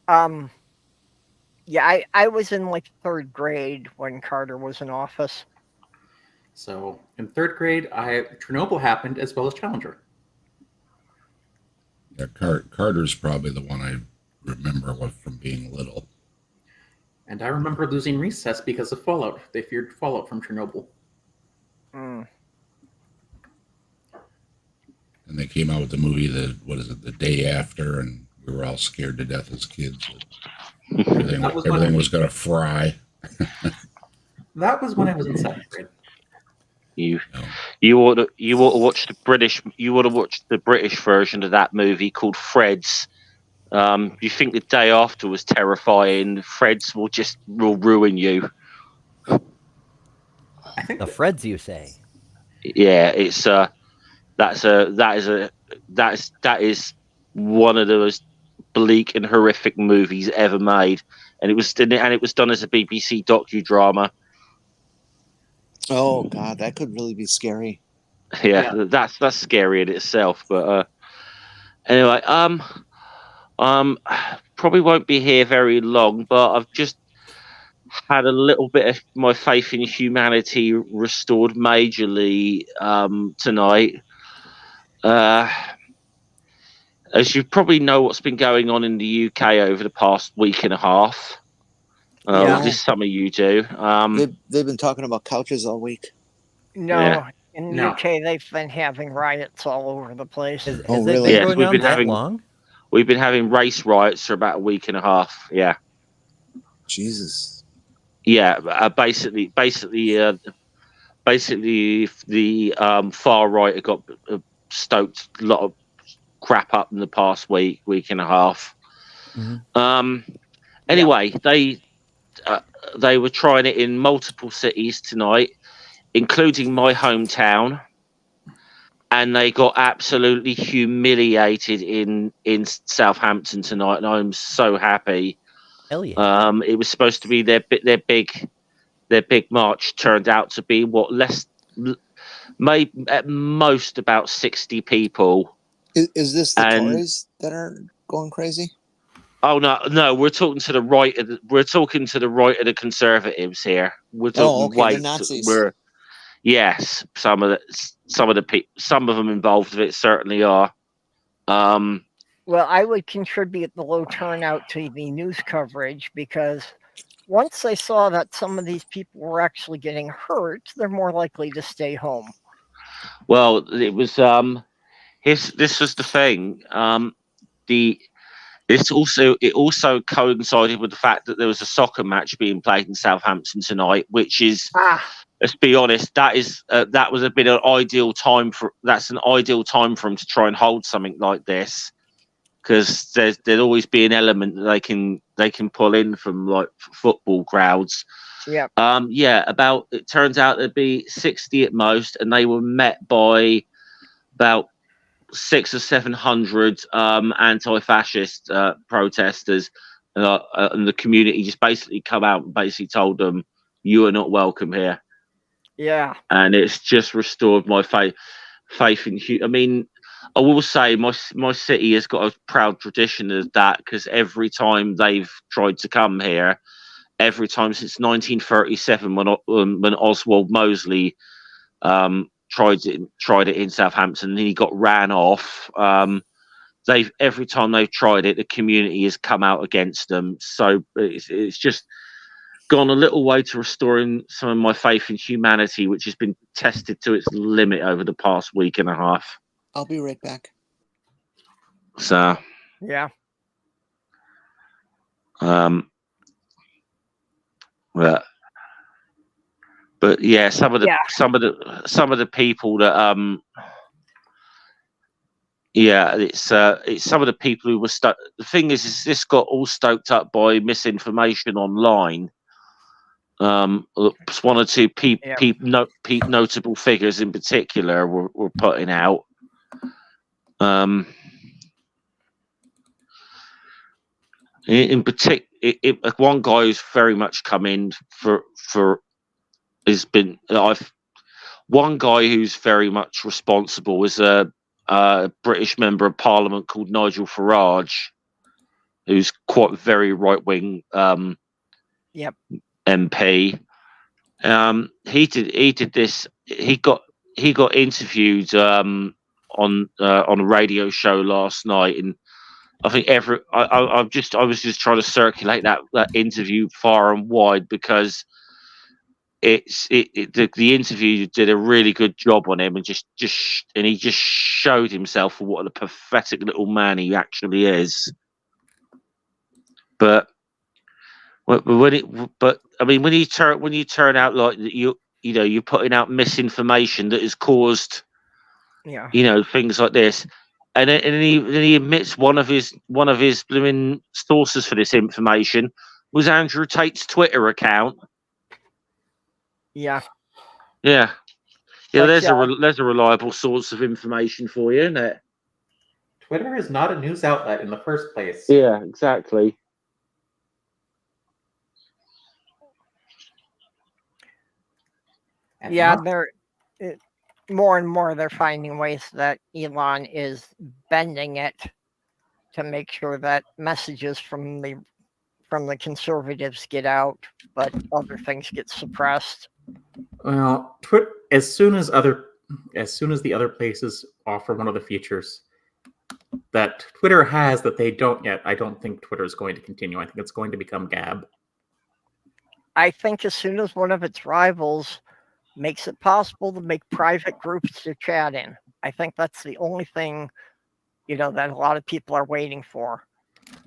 Yeah, I was in like 3rd grade when Carter was in office. So in 3rd grade, Chernobyl happened as well as Challenger. Yeah, Carter's probably the one I remember from being little. And I remember losing recess because of fallout. They feared fallout from Chernobyl. Mm. And they came out with the movie, The Day After, and we were all scared to death as kids. Everything was going to fry. That was when I was in 7th grade. You ought to watch the British version of that movie called Freds. You think The Day After was terrifying? Freds will ruin you. I think the Freds, you say? Yeah, it's that is one of the most bleak and horrific movies ever made, and it was done as a BBC docudrama. Oh God, that could really be scary. Yeah. That's scary in itself. But anyway, probably won't be here very long. But I've just had a little bit of my faith in humanity restored majorly tonight. As you probably know, what's been going on in the UK over the past week and a half. At least some of you do. They've been talking about couches all week. No, in the UK they've been having riots all over the place. Has it been going on that long? We've been having race riots for about a week and a half. Yeah. Jesus. Yeah, basically, the far right have got stoked a lot of crap up in the past week and a half. Mm-hmm. Anyway, they were trying it in multiple cities tonight, including my hometown, and they got absolutely humiliated in Southampton tonight, and I'm so happy. Hell yeah. It was supposed to be their big march, turned out to be maybe at most about 60 people. Is this the Tories that are going crazy? Oh no, we're talking to the right of the Conservatives here. We're talking the Nazis. Yes, some of them involved with it certainly are. Well, I would contribute the low turnout to the news coverage, because once they saw that some of these people were actually getting hurt, they're more likely to stay home. Well, it was this was the thing. It also coincided with the fact that there was a soccer match being played in Southampton tonight, which is, let's be honest, that was a bit of an ideal time for them to try and hold something like this, because there'd always be an element that they can pull in from like football crowds. Yeah. It turns out there'd be 60 at most, and they were met by about 600 or 700 anti-fascist protesters, and the community just basically come out and basically told them, "You are not welcome here." Yeah. And it's just restored my faith in. I mean, I will say my city has got a proud tradition of that, because every time they've tried to come here, every time since 1937 when Oswald Mosley tried it in Southampton and he got ran off. Every time they've tried it, the community has come out against them. So it's just gone a little way to restoring some of my faith in humanity, which has been tested to its limit over the past week and a half. I'll be right back. So yeah. But yeah, some of the people that it's some of the people who were stuck. The thing is this got all stoked up by misinformation online. One or two notable figures in particular were putting out. In particular, one guy who's very much come in one guy who's very much responsible is a British member of Parliament called Nigel Farage, who's quite very right wing MP. He did this. He got interviewed on a radio show last night, and I think I was just trying to circulate that interview far and wide because the interview did a really good job on him and he just showed himself for what a pathetic little man he actually is. But when you turn out like you're putting out misinformation that has caused things like this, and then he admits one of his blooming sources for this information was Andrew Tate's Twitter account. Yeah. There's a reliable source of information for you, isn't it? Twitter is not a news outlet in the first place. Yeah, exactly. And more and more they're finding ways that Elon is bending it to make sure that messages from the conservatives get out, but other things get suppressed. Well, as soon as the other places offer one of the features that Twitter has that they don't yet, I don't think Twitter is going to continue. I think it's going to become Gab. I think as soon as one of its rivals makes it possible to make private groups to chat in, I think that's the only thing, that a lot of people are waiting for.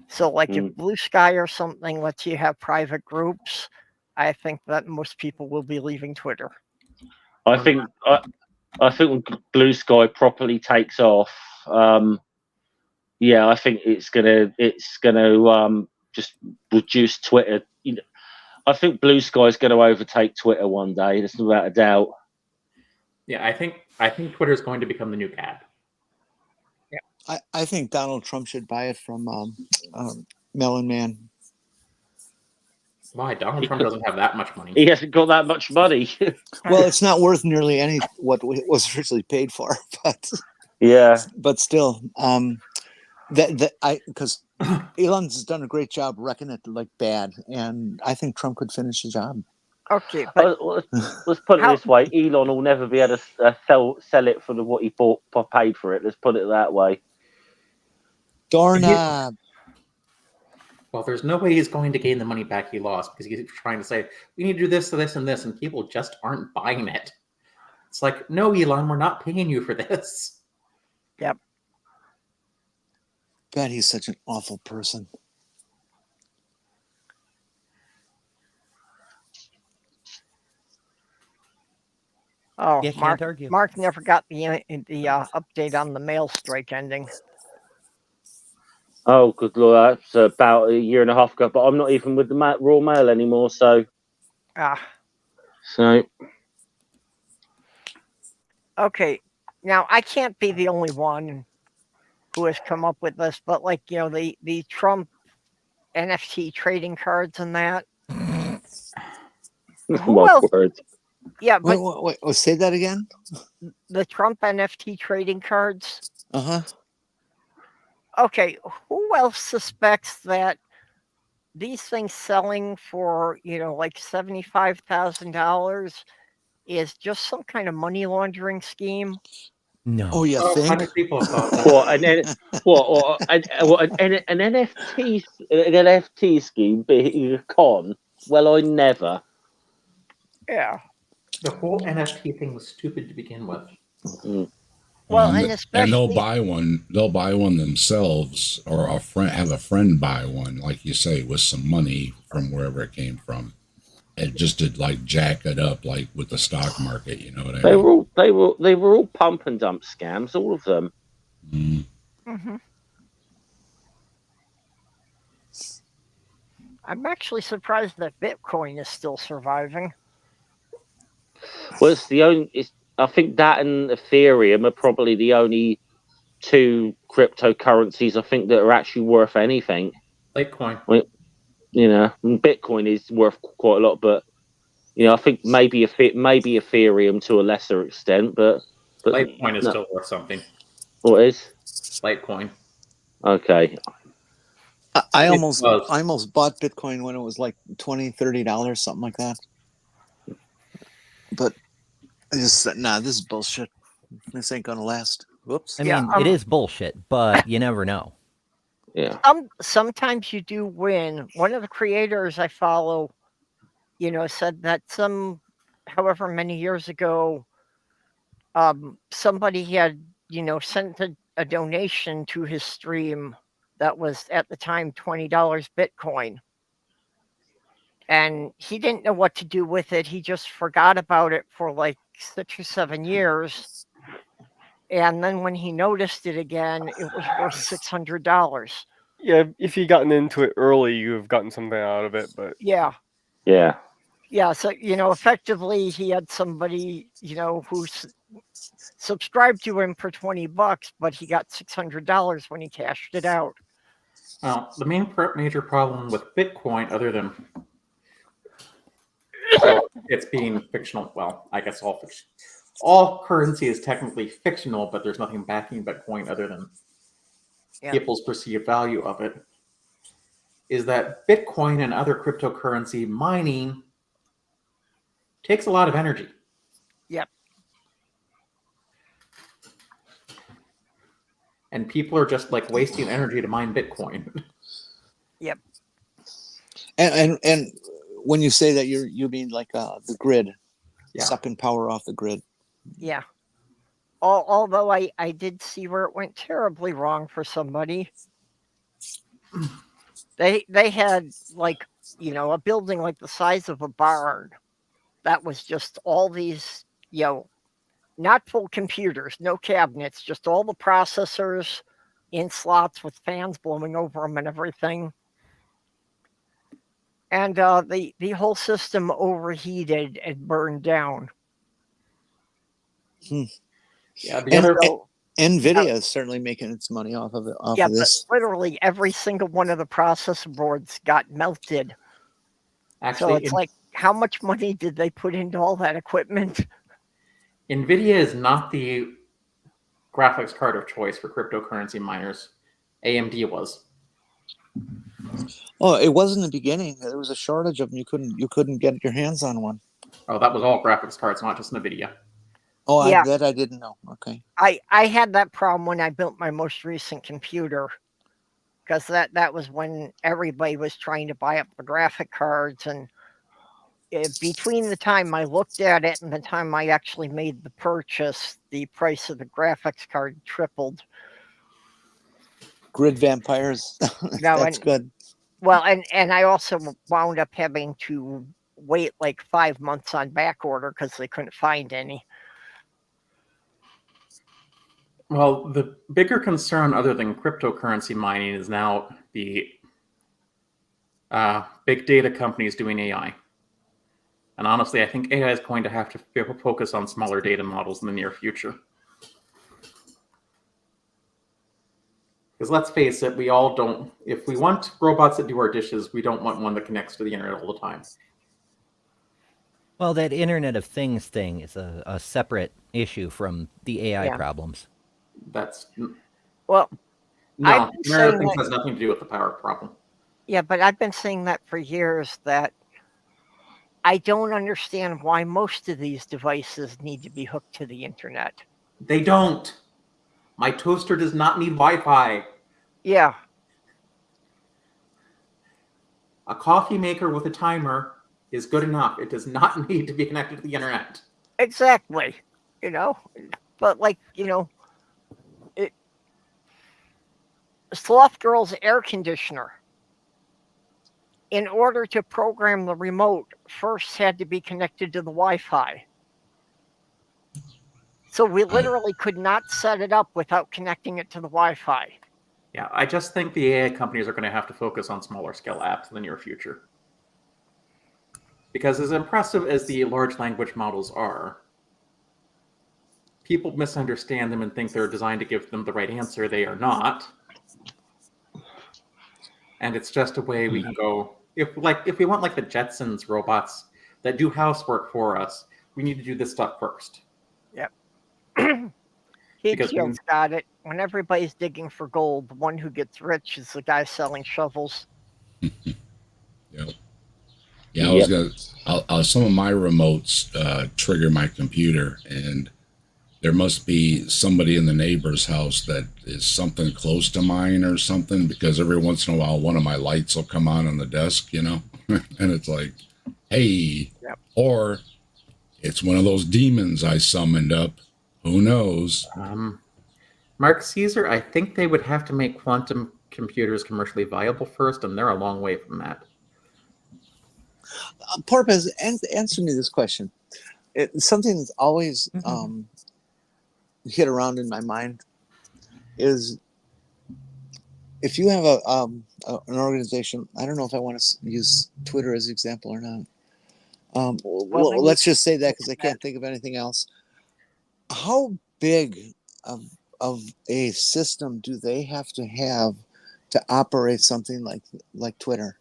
So like if Blue Sky or something lets you have private groups, I think that most people will be leaving Twitter. I think when Blue Sky properly takes off, I think it's gonna just reduce Twitter. I think Blue Sky is going to overtake Twitter one day. There's without a doubt. Yeah, I think Twitter is going to become the new Gab. Yeah, I think Donald Trump should buy it from Melon Man. Why? Donald Trump doesn't have that much money. He hasn't got that much money. Well, it's not worth nearly what it was originally paid for, but but still, because Elon's done a great job wrecking it like bad, and I think Trump could finish the job. Okay, but let's put it this way: Elon will never be able to sell it for what he paid for it. Let's put it that way. Doorknob. Well, there's no way he's going to gain the money back he lost because he's trying to say, we need to do this, this, and this, and people just aren't buying it. It's like, no, Elon, we're not paying you for this. Yep. God, he's such an awful person. Oh, Yeah, can't argue. Mark never got the update on the mail strike ending. Oh, good Lord, that's about a year and a half ago, but I'm not even with the Royal Mail anymore, so... Okay, now I can't be the only one who has come up with this, but like, the Trump NFT trading cards and that. Who else? Yeah, but... Wait, say that again? The Trump NFT trading cards? Uh-huh. Okay, who else suspects that these things selling for, like $75,000 is just some kind of money laundering scheme. No. Oh, you think? 100 people have thought that. What an NFT scheme being a con? Well, I never. Yeah. The whole NFT thing was stupid to begin with. Well, and especially, they'll buy one. They'll buy one themselves, or have a friend buy one, like you say, with some money from wherever it came from, and just to like jack it up, like with the stock market. You know what I mean? They were all pump and dump scams, all of them. Mm-hmm. I'm actually surprised that Bitcoin is still surviving. Well, I think that and Ethereum are probably the only two cryptocurrencies I think that are actually worth anything. Litecoin. Bitcoin is worth quite a lot, but I think maybe Ethereum to a lesser extent, but Litecoin is still worth something. What is? Litecoin. Okay. I almost bought Bitcoin when it was like $20-$30, something like that. But I just said, nah, this is bullshit. This ain't gonna last. Whoops. I mean, it is bullshit, but you never know. Yeah. Sometimes you do win. One of the creators I follow, said that however many years ago, somebody had, sent a donation to his stream that was at the time $20 Bitcoin. And he didn't know what to do with it. He just forgot about it for like 6 or 7 years. And then when he noticed it again, it was worth $600. Yeah, if you gotten into it early, you have gotten something out of it. But yeah. So effectively, he had somebody who subscribed to him for $20, but he got $600 when he cashed it out. Well, the major problem with Bitcoin, other than it's being fictional, well, I guess all currency is technically fictional, but there's nothing backing Bitcoin other than people's perceived value of it, is that Bitcoin and other cryptocurrency mining takes a lot of energy. Yep. And people are just like wasting energy to mine Bitcoin. Yep. And when you say that, you mean like the grid, sucking power off the grid. Yeah. Although I did see where it went terribly wrong for somebody. They had like, a building like the size of a barn that was just all these, not full computers, no cabinets, just all the processors in slots with fans blowing over them and everything. And the whole system overheated and burned down. Yeah, NVIDIA is certainly making its money off of it. Of this. But literally every single one of the processor boards got melted. Actually, so it's like, how much money did they put into all that equipment? NVIDIA is not the graphics card of choice for cryptocurrency miners. AMD was. Oh, it was in the beginning. There was a shortage of them. You couldn't get your hands on one. Oh, that was all graphics cards, not just NVIDIA. Oh, yeah. That I didn't know. Okay. I had that problem when I built my most recent computer, because that was when everybody was trying to buy up the graphic cards, and between the time I looked at it and the time I actually made the purchase, the price of the graphics card tripled. Grid vampires. That's good. Well, and I also wound up having to wait like 5 months on back order because they couldn't find any. Well, the bigger concern other than cryptocurrency mining is now the big data companies doing AI. And honestly, I think AI is going to have to focus on smaller data models in the near future. Because let's face it, we all don't, if we want robots that do our dishes, we don't want one that connects to the internet all the time. Well, that Internet of Things thing is a separate issue from the AI problems. That's... Well, no, Internet of Things has nothing to do with the power problem. Yeah, but I've been saying that for years, that I don't understand why most of these devices need to be hooked to the internet. They don't. My toaster does not need Wi-Fi. Yeah. A coffee maker with a timer is good enough. It does not need to be connected to the internet. Exactly. But Sloth Girl's air conditioner, in order to program the remote, first had to be connected to the Wi-Fi. So we literally could not set it up without connecting it to the Wi-Fi. Yeah, I just think the AI companies are going to have to focus on smaller scale apps in the near future. Because as impressive as the large language models are, people misunderstand them and think they're designed to give them the right answer. They are not. And it's just a way we can go. If we want like the Jetsons robots that do housework for us, we need to do this stuff first. Yep. Heatshield's got it. When everybody's digging for gold, the one who gets rich is the guy selling shovels. Yep. Yeah, I was gonna. Some of my remotes trigger my computer, and there must be somebody in the neighbor's house that is something close to mine or something, because every once in a while one of my lights will come on the desk, and it's like, hey, yep. Or it's one of those demons I summoned up. Who knows? Mark Caesar, I think they would have to make quantum computers commercially viable first, and they're a long way from that. Porpoise, answer me this question. Something that's always hit around in my mind is, if you have an organization, I don't know if I want to use Twitter as an example or not. Well, let's just say that because I can't think of anything else. How big of a system do they have to operate something like Twitter?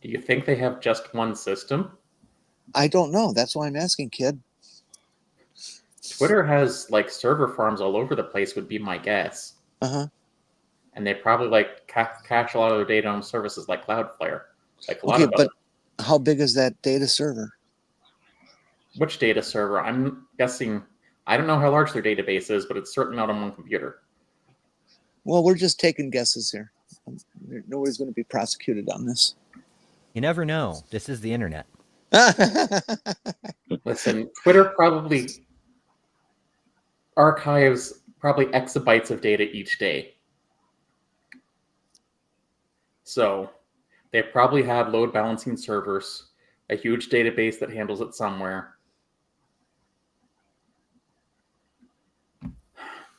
Do you think they have just one system? I don't know. That's why I'm asking, kid. Twitter has like server farms all over the place, would be my guess. Uh-huh. And they probably cache a lot of their data on services like Cloudflare. But how big is that data server? Which data server? I'm guessing. I don't know how large their database is, but it's certainly not on one computer. Well, we're just taking guesses here. Nobody's going to be prosecuted on this. You never know. This is the internet. Listen, Twitter probably archives exabytes of data each day. So they probably have load balancing servers, a huge database that handles it somewhere.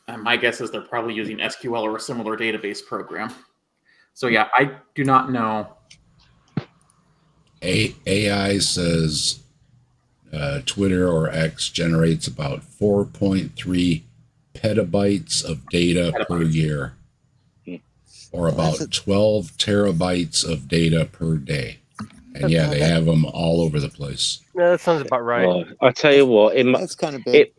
And my guess is they're probably using SQL or a similar database program. So yeah, I do not know. AI says Twitter or X generates about 4.3 petabytes of data per year, or about 12 terabytes of data per day. And yeah, they have them all over the place. Yeah, that sounds about right. Well, I tell you what, that's kind of big.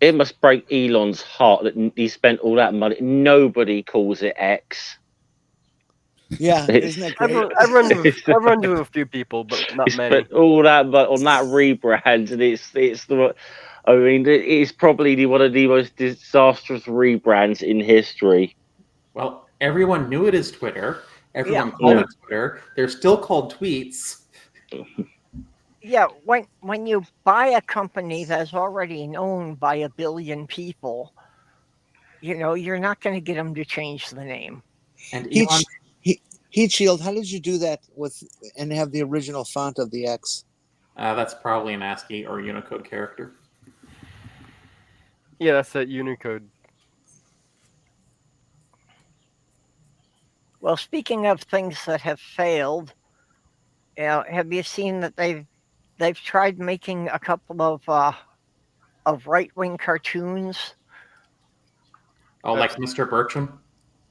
It must break Elon's heart that he spent all that money. Nobody calls it X. Yeah, isn't that great? I've run into a few people, but not many. Spent all that, but on that rebrand, and it's the. I mean, it's probably one of the most disastrous rebrands in history. Well, everyone knew it as Twitter. Everyone called it Twitter. They're still called tweets. Yeah, when you buy a company that's already known by 1 billion people, you're not going to get them to change the name. And Heatshield, how did you do that and have the original font of the X? That's probably an ASCII or Unicode character. Yeah, that's that Unicode. Well, speaking of things that have failed, have you seen that they've tried making a couple of right-wing cartoons? Oh, like Mr. Bertram?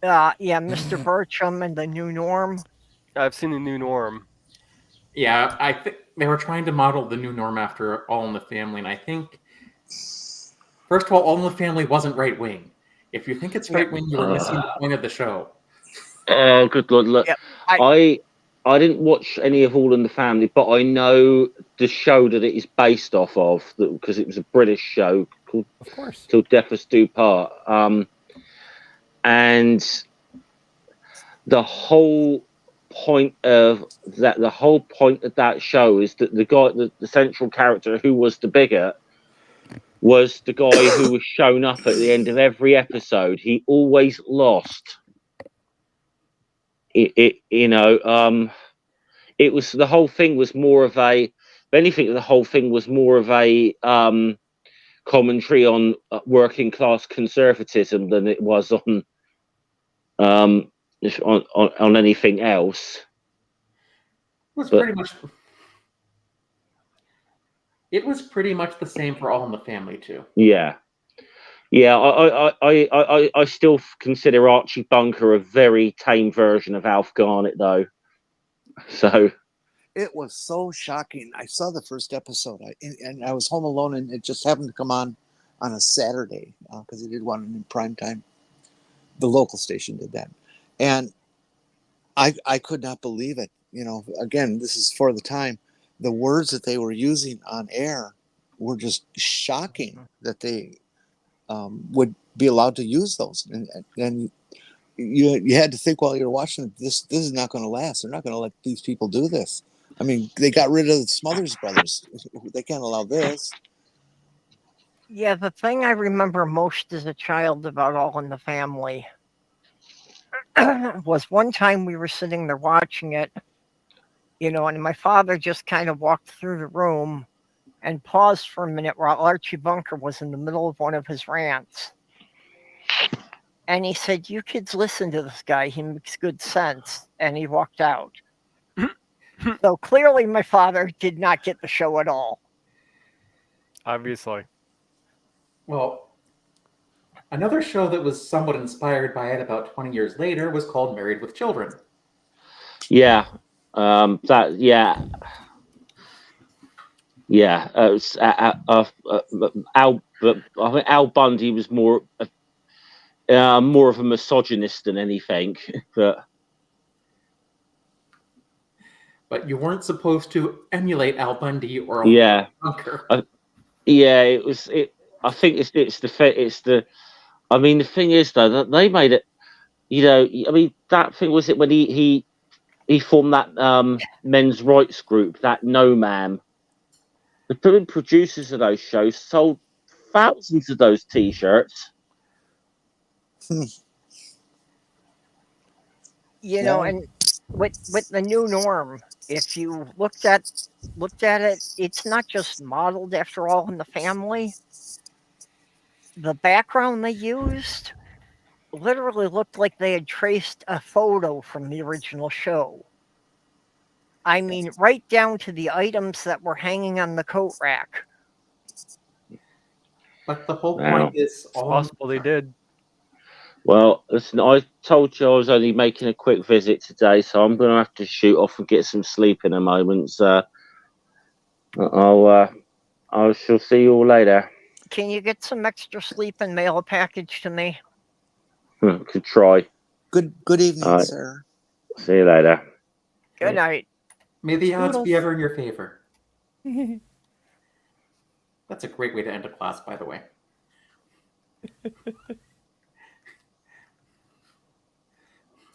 Yeah, Mr. Bertram and the New Norm. I've seen the New Norm. Yeah, I think they were trying to model the New Norm after All in the Family, and I think, first of all in the Family wasn't right-wing. If you think it's right-wing, you were missing the point of the show. Oh, good lord! Look, Yep, I didn't watch any of All in the Family, but I know the show that it is based off of because it was a British show called, of course, Till Death Us Do Part. And the whole point of that show is that the guy, the central character who was the bigot, was the guy who was shown up at the end of every episode. He always lost. It was the whole thing was more of a, if anything, the whole thing was more of a commentary on working class conservatism than it was on anything else. It was pretty much the same for All in the Family too. Yeah. I still consider Archie Bunker a very tame version of Alf Garnett, though. So it was so shocking. I saw the first episode, and I was home alone, and it just happened to come on a Saturday because they did one in prime time. The local station did that, and I could not believe it. Again, this is for the time. The words that they were using on air were just shocking that they would be allowed to use those, and you had to think while you're watching it, this is not going to last. They're not going to let these people do this. I mean, they got rid of the Smothers Brothers. They can't allow this. Yeah, the thing I remember most as a child about All in the Family was one time we were sitting there watching it, and my father just kind of walked through the room and paused for a minute while Archie Bunker was in the middle of one of his rants. And he said, "You kids listen to this guy. He makes good sense." And he walked out. So clearly my father did not get the show at all. Obviously. Well, another show that was somewhat inspired by it about 20 years later was called Married with Children. Yeah. Al Bundy was more of a misogynist than anything, but you weren't supposed to emulate Al Bundy or Bunker. It was. I think it's the. I mean, the thing is though that they made it. That thing was it when he formed that men's rights group, that No Ma'am. The producers of those shows sold thousands of those T-shirts. And with the new norm, if you looked at it, it's not just modeled after All in the Family. The background they used literally looked like they had traced a photo from the original show. I mean, right down to the items that were hanging on the coat rack. But the whole point is, it's possible they did. Well, listen, I told you I was only making a quick visit today, so I'm going to have to shoot off and get some sleep in a moment. So I shall see you all later. Can you get some extra sleep and mail a package to me? Could try. Good evening, sir. See you later. Good night. May the odds be ever in your favor. That's a great way to end a class, by the way.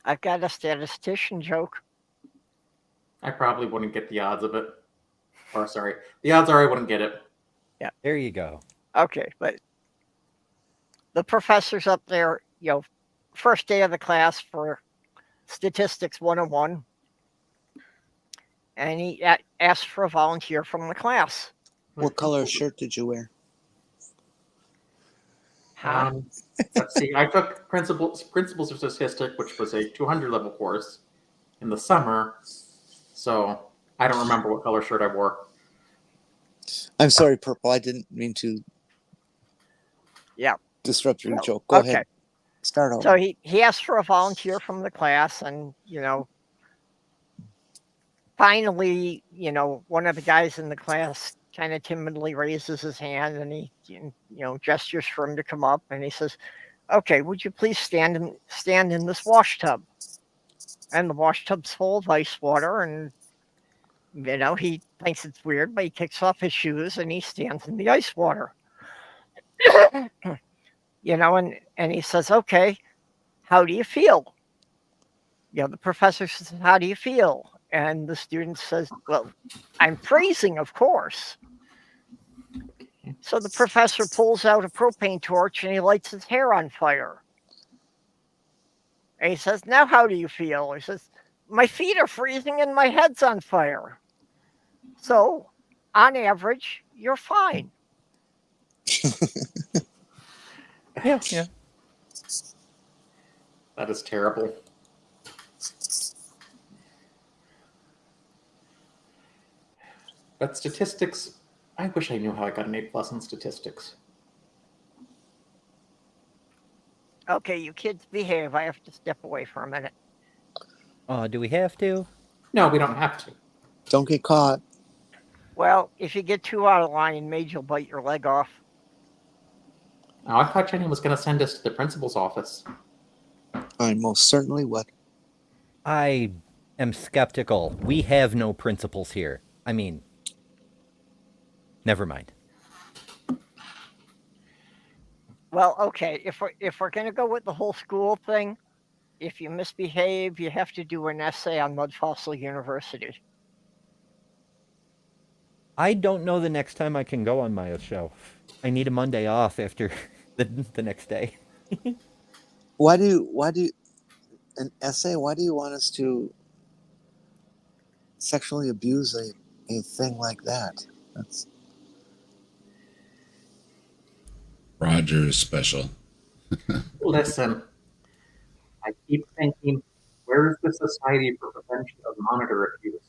I've got a statistician joke. I probably wouldn't get the odds of it. Or sorry, the odds are I wouldn't get it. Yeah, there you go. Okay, but the professor's up there, first day of the class for Statistics 101. And he asked for a volunteer from the class. What color shirt did you wear? Let's see. I took Principles of Statistics, which was a 200 level course in the summer. So I don't remember what color shirt I wore. I'm sorry, Purple. I didn't mean to disrupt your joke. Go ahead. Start over. So he asked for a volunteer from the class, and finally, one of the guys in the class kind of timidly raises his hand, and he gestures for him to come up, and he says, "Okay, would you please stand in this wash tub?" and the washtub's full of ice water, and he thinks it's weird, but he kicks off his shoes and he stands in the ice water. And he says, "Okay, how do you feel?" The professor says, "How do you feel?" And the student says, "Well, I'm freezing, of course." So the professor pulls out a propane torch and he lights his hair on fire. And he says, "Now how do you feel?" He says, "My feet are freezing and my head's on fire." So, on average, you're fine. Yeah. That is terrible. But statistics, I wish I knew how I got an A+ in statistics. Okay, you kids behave. I have to step away for a minute. Do we have to? No, we don't have to. Don't get caught. Well, if you get too out of line, Mage will bite your leg off. Oh, I thought Jenny was going to send us to the principal's office. I most certainly would. I am skeptical. We have no principals here. I mean, never mind. Well, okay, if we're going to go with the whole school thing, if you misbehave, you have to do an essay on Mud Fossil University. I don't know the next time I can go on my show. I need a Monday off after the next day. Why do an essay? Why do you want us to sexually abuse a thing like that? That's Roger is special. Listen, I keep thinking, where is the Society for Prevention of Monitor Abuse?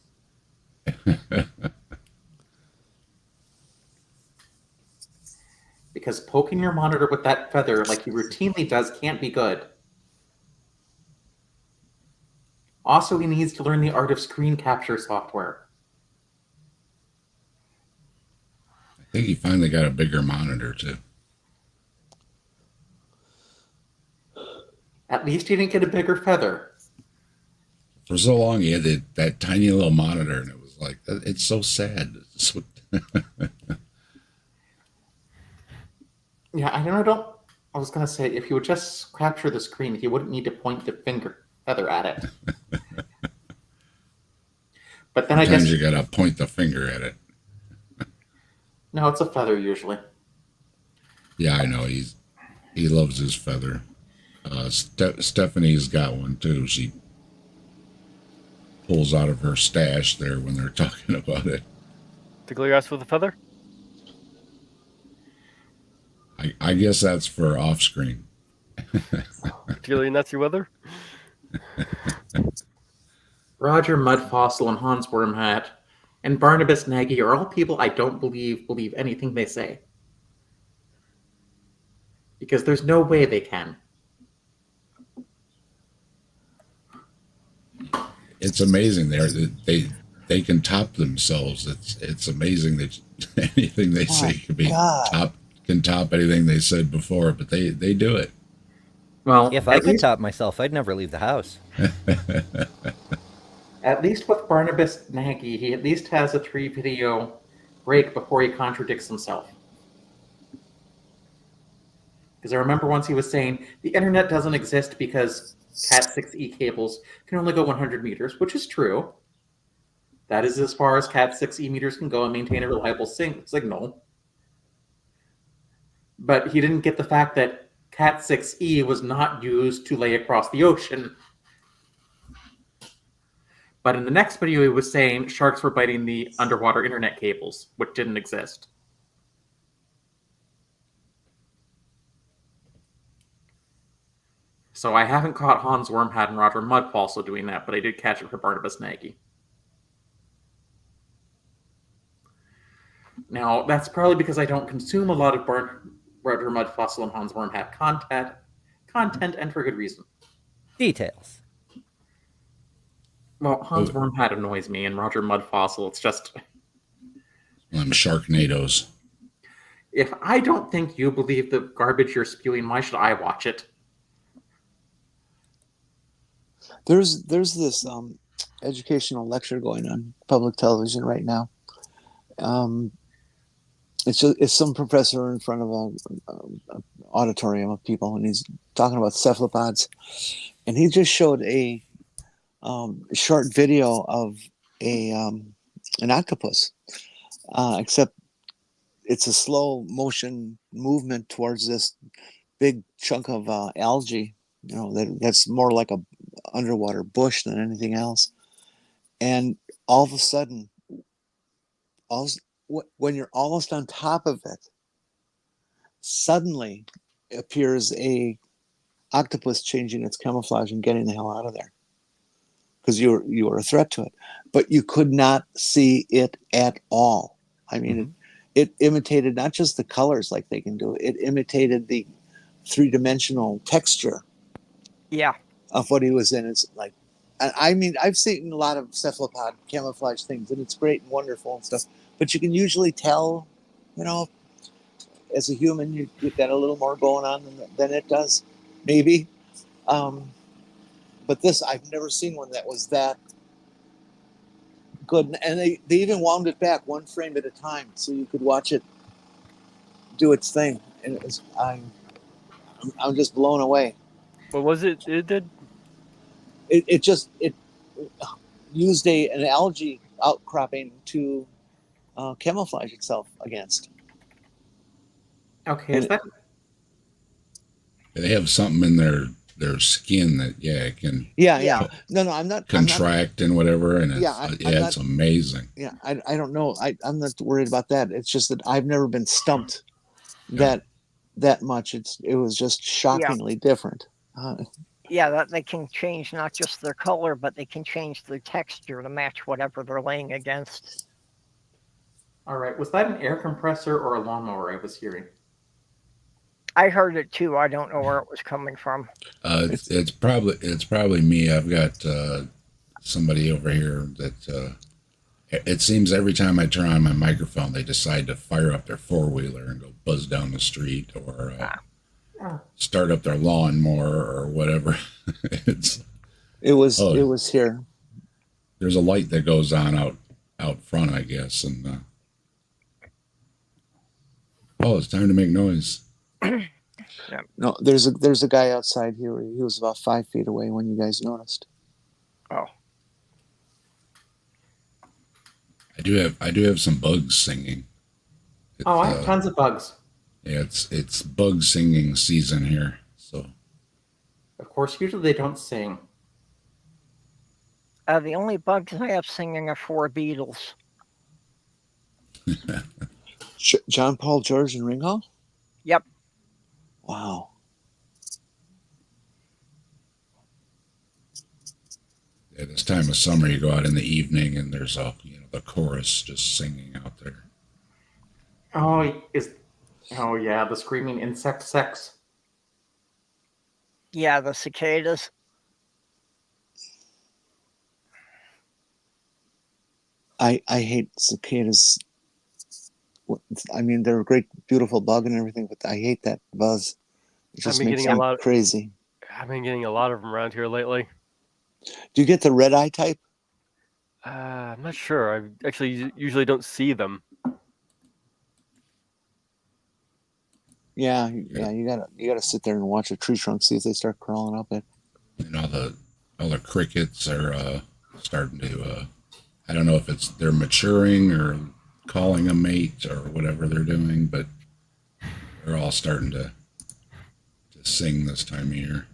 Because poking your monitor with that feather like he routinely does can't be good. Also, he needs to learn the art of screen capture software. I think he finally got a bigger monitor, too. At least he didn't get a bigger feather. For so long, he had that tiny little monitor, and it was like, it's so sad. Yeah, I was going to say, if he would just capture the screen, he wouldn't need to point the feather at it. But then Sometimes I guess you got to point the finger at it. No, it's a feather usually. Yeah, I know. He loves his feather. Stephanie's got one, too. She pulls out of her stash there when they're talking about it. Tickle your ass with a feather? I guess that's for off-screen. Particularly nuts your weather? Roger Mudfossil and Hans Wormhat and Barnabas Nagy are all people I don't believe anything they say. Because there's no way they can. It's amazing. They can top themselves. It's amazing that anything they say can top anything they said before, but they do it. Well, if I could top myself, I'd never leave the house. At least with Barnabas Nagy, he at least has a 3-video break before he contradicts himself. Because I remember once he was saying, the internet doesn't exist because Cat6e cables can only go 100 meters, which is true. That is as far as Cat6e meters can go and maintain a reliable signal. But he didn't get the fact that Cat6e was not used to lay across the ocean. But in the next video, he was saying sharks were biting the underwater internet cables, which didn't exist. So I haven't caught Hans Wormhat and Roger Mudfossil doing that, but I did catch it for Barnabas Nagy. Now, that's probably because I don't consume a lot of Roger Mudfossil and Hans Wormhat content, and for good reason. Details. Well, Hans Wormhat annoys me, and Roger Mudfossil, it's just... Sharknadoes. If I don't think you believe the garbage you're spewing, why should I watch it? There's this educational lecture going on public television right now. It's some professor in front of a auditorium of people, and he's talking about cephalopods, and he just showed a short video of an octopus, except it's a slow motion movement towards this big chunk of algae, that's more like a underwater bush than anything else. And all of a sudden, when you're almost on top of it, suddenly appears a octopus changing its camouflage and getting the hell out of there, because you were a threat to it, but you could not see it at all. I mean, it imitated not just the colors like they can do, it imitated the three-dimensional texture of what he was in. It's like, I mean, I've seen a lot of cephalopod camouflage things, and it's great and wonderful and stuff, but you can usually tell, as a human, you've got a little more going on than it does, maybe. But this, I've never seen one that was that good. And they even wound it back one frame at a time so you could watch it do its thing. And I'm just blown away. What was it? It did? It used an algae outcropping to camouflage itself against. Okay, is that? They have something in their skin that it can no I'm not contract and whatever, and it's amazing. I don't know, I'm not worried about that. It's just that I've never been stumped that much. It was just shockingly different. That they can change not just their color, but they can change their texture to match whatever they're laying against. All right, was that an air compressor or a lawnmower I was hearing? I heard it too. I don't know where it was coming from. It's probably me. I've got somebody over here that it seems every time I turn on my microphone, they decide to fire up their four-wheeler and go buzz down the street, or start up their lawnmower or whatever. It was here. There's a light that goes on out front, I guess, and it's time to make noise. No, there's a guy outside here. He was about 5 feet away when you guys noticed. Oh, I do have some bugs singing. I have tons of bugs. Yeah, it's bug singing season here. So, of course, usually they don't sing. The only bugs I have singing are 4 beetles. John, Paul, George, and Ringo? Yep. Wow. Yeah, this time of summer, you go out in the evening and there's the chorus just singing out there. Oh yeah, the screaming insect sex. Yeah, the cicadas. I hate cicadas. I mean, they're a great, beautiful bug and everything, but I hate that buzz. It just makes me crazy. I've been getting a lot of them around here lately. Do you get the red eye type? I'm not sure. I actually usually don't see them. Yeah, you gotta sit there and watch a tree trunk, see if they start crawling up it. And all the crickets are starting to. I don't know if they're maturing or calling a mate or whatever they're doing, but they're all starting to sing this time of year.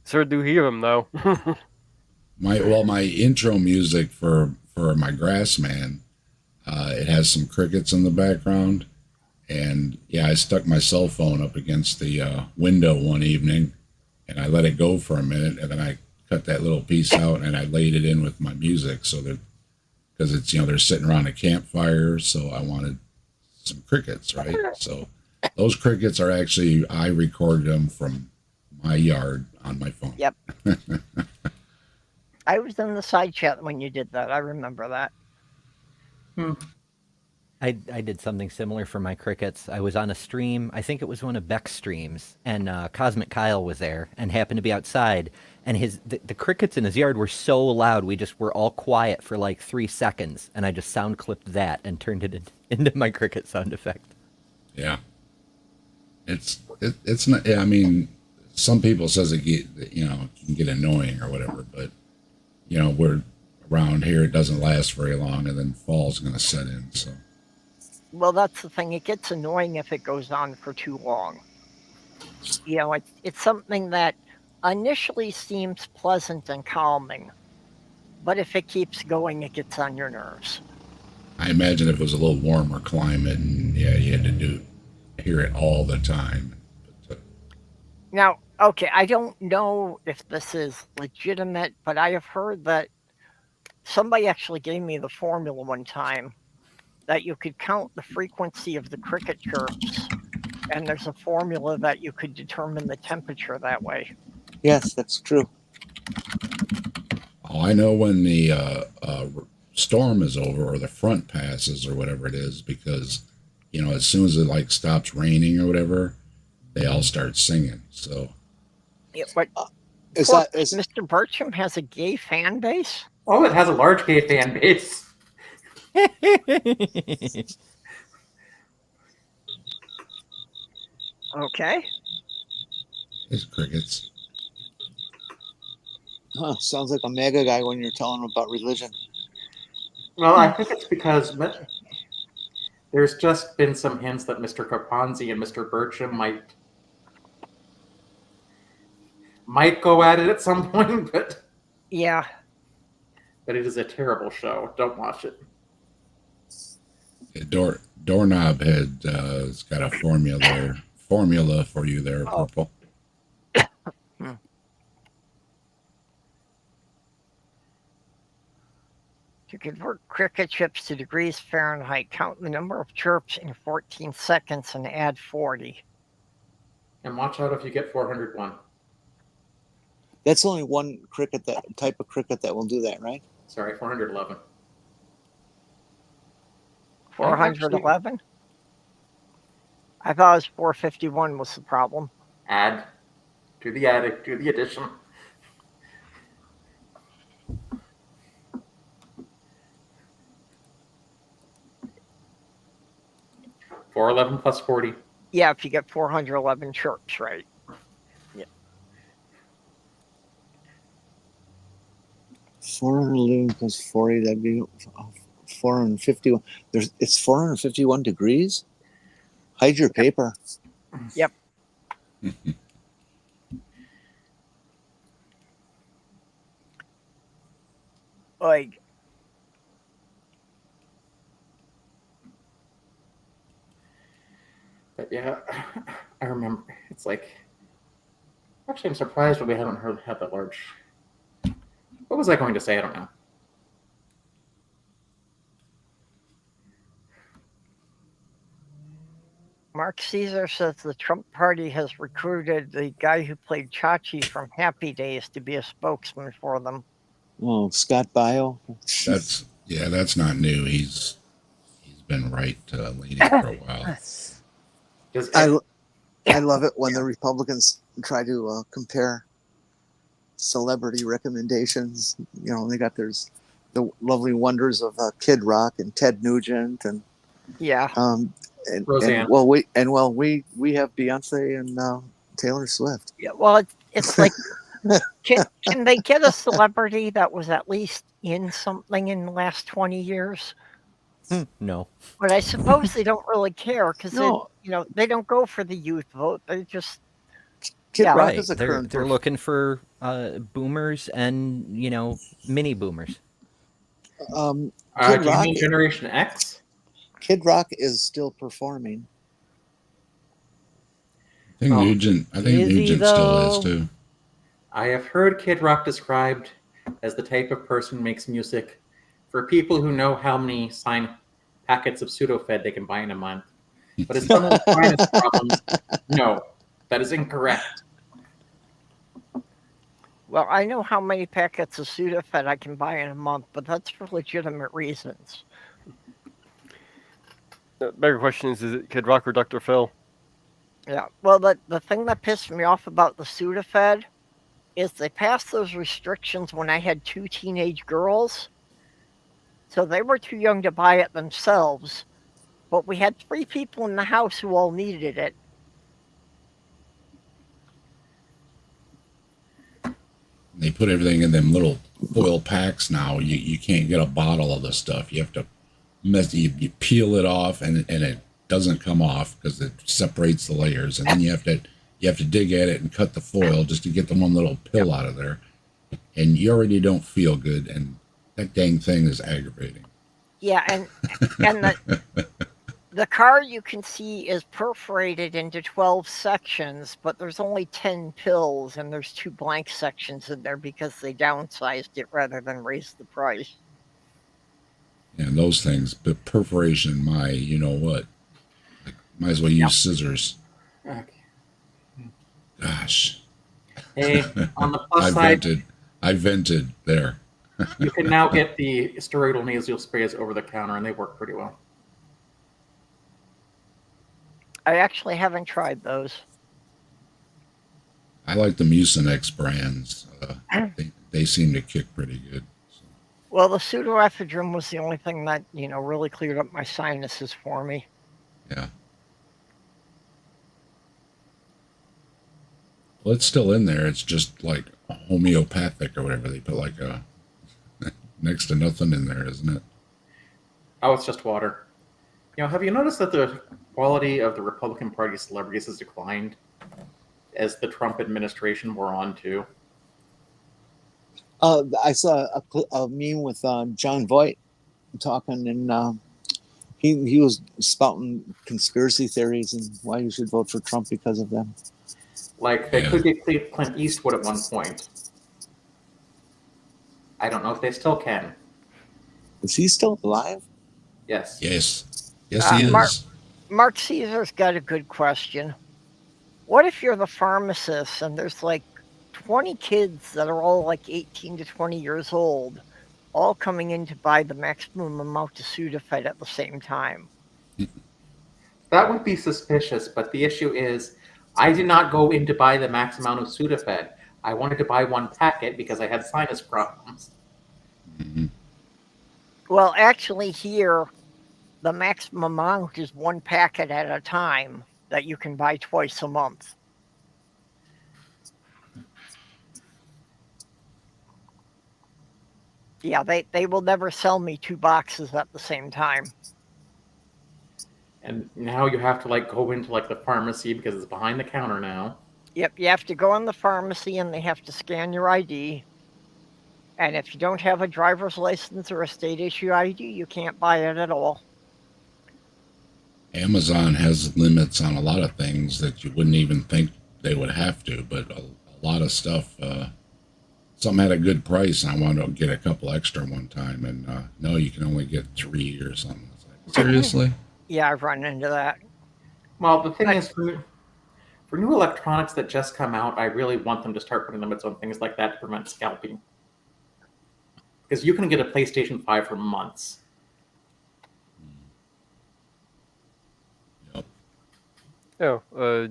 Sure do hear them though. My intro music for my Grassman, it has some crickets in the background, and I stuck my cell phone up against the window one evening, and I let it go for a minute, and then I cut that little piece out and I laid it in with my music, so that because it's they're sitting around a campfire, so I wanted some crickets, right? So those crickets are actually, I recorded them from my yard on my phone. Yep. I was in the side chat when you did that. I remember that. I did something similar for my crickets. I was on a stream. I think it was one of Beck's streams, and Cosmic Kyle was there and happened to be outside. And the crickets in his yard were so loud, we just were all quiet for like 3 seconds, and I just sound clipped that and turned it into my cricket sound effect. Yeah, it's not. I mean, some people says it can get annoying or whatever, but we're around here. It doesn't last very long, and then fall's going to set in. So. Well, that's the thing. It gets annoying if it goes on for too long. It's something that initially seems pleasant and calming, but if it keeps going, it gets on your nerves. I imagine if it was a little warmer climate, and you had to hear it all the time. But, Now, okay, I don't know if this is legitimate, but I have heard that somebody actually gave me the formula one time that you could count the frequency of the cricket chirps, and there's a formula that you could determine the temperature that way. Yes, that's true. Oh, I know when the storm is over or the front passes or whatever it is, because as soon as it stops raining or whatever, they all start singing. So Yeah, but is Mr. Bertram has a gay fan base? Oh, it has a large gay fan base. Okay. it's crickets. Huh, sounds like a mega guy when you're telling him about religion. Well, I think it's because there's just been some hints that Mr. Kaponzi and Mr. Bertram might go at it at some point, but yeah. But it is a terrible show. Don't watch it. Doorknob has got a formula for you there, Purple. To convert cricket chips to degrees Fahrenheit, count the number of chirps in 14 seconds and add 40. And watch out if you get 401. That's only one type of cricket that will do that, right? Sorry, 411. 411? I thought it was 451 was the problem. Add. Do the addition. $411 plus 40. Yeah, if you get 411 chirps, right? Yeah. 411 plus 40, that'd be 451. It's 451 degrees? Hide your paper. Yep. Like, but yeah, I remember. It's actually, I'm surprised that we haven't had that large. What was I going to say? I don't know. Mark Caesar says the Trump party has recruited the guy who played Chachi from Happy Days to be a spokesman for them. Oh, Scott Bio. That's not new. He's been leading for a while. I love it when the Republicans try to compare celebrity recommendations. They got the lovely wonders of Kid Rock and Ted Nugent and yeah. Roseanne. We have Beyonce and Taylor Swift. Yeah, well, it's like, can they get a celebrity that was at least in something in the last 20 years? No. But I suppose they don't really care because they don't go for the youth vote. They just Rock is they're looking for boomers and mini boomers. Do you mean Generation X? Kid Rock is still performing. I think Nugent still is too. I have heard Kid Rock described as the type of person who makes music for people who know how many packets of Sudafed they can buy in a month. But as some of the finest problems, no, that is incorrect. Well, I know how many packets of Sudafed I can buy in a month, but that's for legitimate reasons. The bigger question is it Kid Rock or Dr. Phil? Yeah. Well, the thing that pissed me off about the Sudafed is they passed those restrictions when I had 2 teenage girls. So they were too young to buy it themselves. But we had 3 people in the house who all needed it. They put everything in them little foil packs now. You can't get a bottle of the stuff. You have to you peel it off, and it doesn't come off because it separates the layers, and then you have to dig at it and cut the foil just to get the one little pill out of there, and you already don't feel good, and that dang thing is aggravating. Yeah, and the card you can see is perforated into 12 sections, but there's only 10 pills, and there's 2 blank sections in there because they downsized it rather than raise the price. And those things, but perforation, you know what? Like, might as well use scissors. Okay. Gosh. Hey, on the plus side, I vented there. You can now get the steroidal nasal sprays over the counter, and they work pretty well. I actually haven't tried those. I like the Mucinex brands. They seem to kick pretty good. So. Well, the pseudoephedrine was the only thing that, really cleared up my sinuses for me. Yeah. Well, it's still in there. It's just like homeopathic or whatever. They put like next to nothing in there, isn't it? Oh, it's just water. Have you noticed that the quality of the Republican Party celebrities has declined as the Trump administration wore on too? I saw a meme with John Voight talking, and he was spouting conspiracy theories and why you should vote for Trump because of them. Like they could get Clint Eastwood at one point. I don't know if they still can. Is he still alive? Yes. Yes, he is. Mark Caesar's got a good question. What if you're the pharmacist and there's like 20 kids that are all like 18 to 20 years old, all coming in to buy the maximum amount of Sudafed at the same time? That would be suspicious, but the issue is I did not go in to buy the max amount of Sudafed. I wanted to buy 1 packet because I had sinus problems. Mm-hmm. Well, actually here, the maximum amount is 1 packet at a time that you can buy twice a month. Yeah, they will never sell me 2 boxes at the same time. And now you have to go into the pharmacy because it's behind the counter now. Yep, you have to go in the pharmacy and they have to scan your ID. And if you don't have a driver's license or a state issue ID, you can't buy it at all. Amazon has limits on a lot of things that you wouldn't even think they would have to, but a lot of stuff, something had a good price and I wanted to get a couple extra one time, and no, you can only get 3 or something. Seriously? Yeah, I've run into that. Well, the thing is, for new electronics that just come out, I really want them to start putting limits on things like that to prevent scalping. Because you can get a PlayStation 5 for months. Yep. Oh,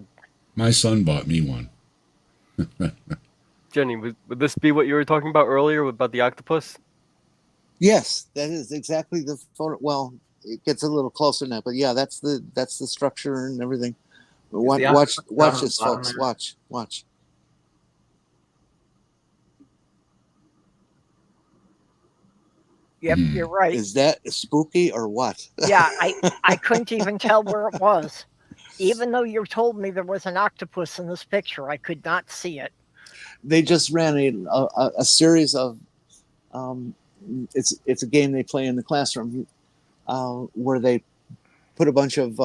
my son bought me one. Jenny, would this be what you were talking about earlier about the octopus? Yes, that is exactly the photo. Well, it gets a little closer now, but yeah, that's the structure and everything. Watch this, folks. Watch. Yep, you're right. Is that spooky or what? Yeah, I couldn't even tell where it was. Even though you told me there was an octopus in this picture, I could not see it. They just ran a series of it's a game they play in the classroom where they put a bunch of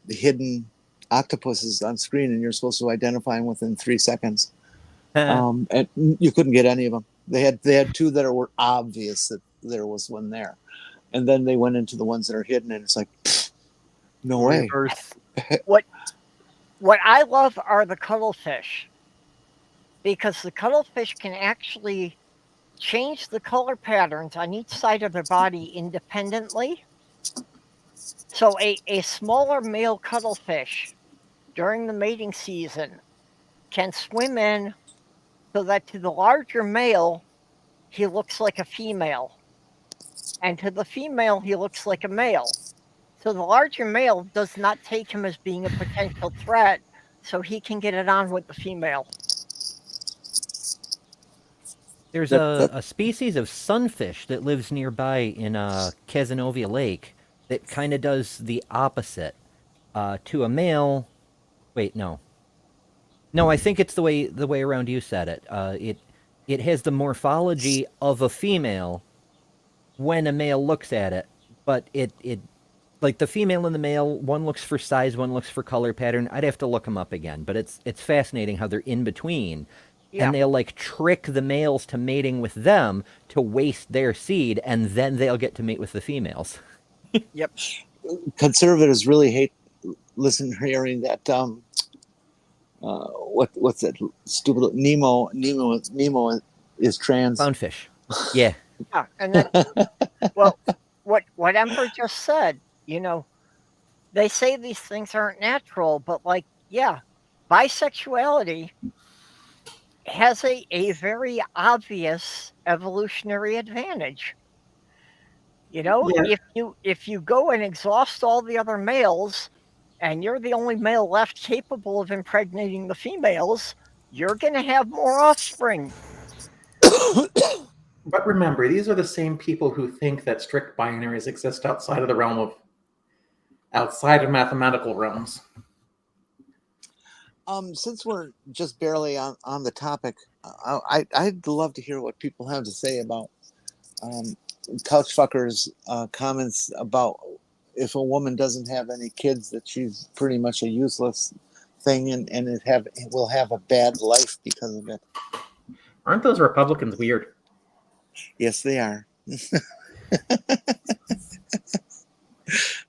hidden octopuses on screen, and you're supposed to identify them within 3 seconds. And you couldn't get any of them. They had 2 that were obvious that there was one there, and then they went into the ones that are hidden, and it's like, no way. What I love are the cuttlefish, because the cuttlefish can actually change the color patterns on each side of their body independently. So a smaller male cuttlefish during the mating season can swim in so that to the larger male, he looks like a female. And to the female, he looks like a male. So the larger male does not take him as being a potential threat, so he can get it on with the female. There's a species of sunfish that lives nearby in Cazenovia Lake that kind of does the opposite. To a male, wait, no, I think it's the way around you said it. It has the morphology of a female when a male looks at it, but it like the female and the male, one looks for size, one looks for color pattern. I'd have to look them up again, but it's fascinating how they're in between. Yeah. And they'll like trick the males to mating with them to waste their seed, and then they'll get to mate with the females. Yep. Conservatives really hate hearing that what's that stupid Nemo is trans. Clownfish. Yeah. Yeah, and then well, what Ember just said, you know, they say these things aren't natural, but like, yeah, bisexuality has a very obvious evolutionary advantage. You know, yeah. if you go and exhaust all the other males and you're the only male left capable of impregnating the females, you're going to have more offspring. But remember, these are the same people who think that strict binaries exist outside of mathematical realms. Since we're just barely on the topic, I'd love to hear what people have to say about Couchfucker's comments about if a woman doesn't have any kids, that she's pretty much a useless thing and it will have a bad life because of it. Aren't those Republicans weird? Yes, they are.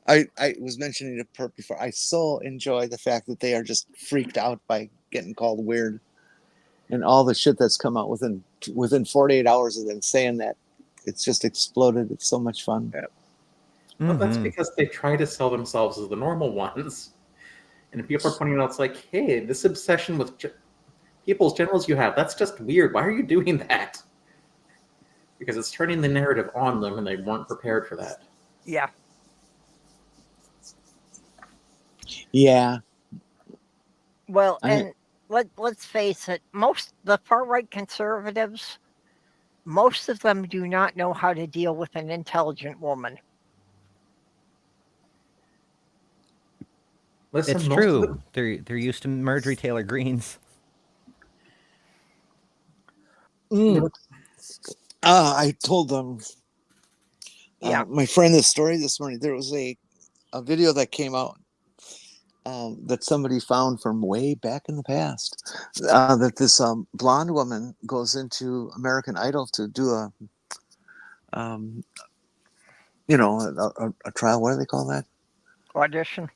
I was mentioning to Perp before, I so enjoy the fact that they are just freaked out by getting called weird and all the shit that's come out within 48 hours of them saying that. It's just exploded. It's so much fun. Yeah. Well, that's because they try to sell themselves as the normal ones. And people are pointing out, it's like, hey, this obsession with people's genitals you have, that's just weird. Why are you doing that? Because it's turning the narrative on them, and they weren't prepared for that. Yeah. Yeah. Well, and let's face it, the far-right conservatives, most of them do not know how to deal with an intelligent woman. Listen, it's true. They're used to Marjorie Taylor Greene's. I told them, my friend, this story this morning. There was a video that came out that somebody found from way back in the past, that this blonde woman goes into American Idol to do a trial. What do they call that? Audition.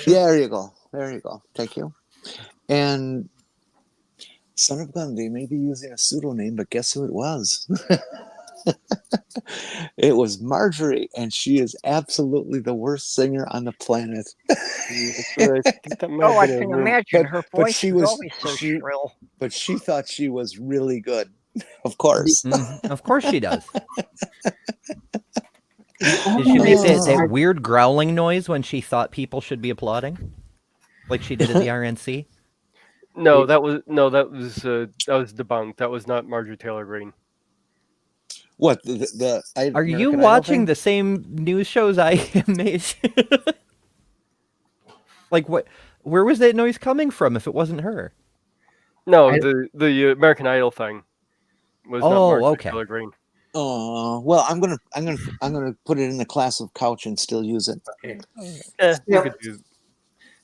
Yeah, there you go. Thank you. And son of a gun, they may be using a pseudonym, but guess who it was? It was Marjorie, and she is absolutely the worst singer on the planet. I can imagine her voice was always so shrill. But she thought she was really good. Of course. Of course she does. Did she make that weird growling noise when she thought people should be applauding? Like she did at the RNC? No, that was debunked. That was not Marjorie Taylor Greene. What are you watching the same news shows I am? Like what? Where was that noise coming from? If it wasn't her? No, the American Idol thing was not Marjorie Taylor Greene. Oh well, I'm gonna put it in the class of couch and still use it. Okay.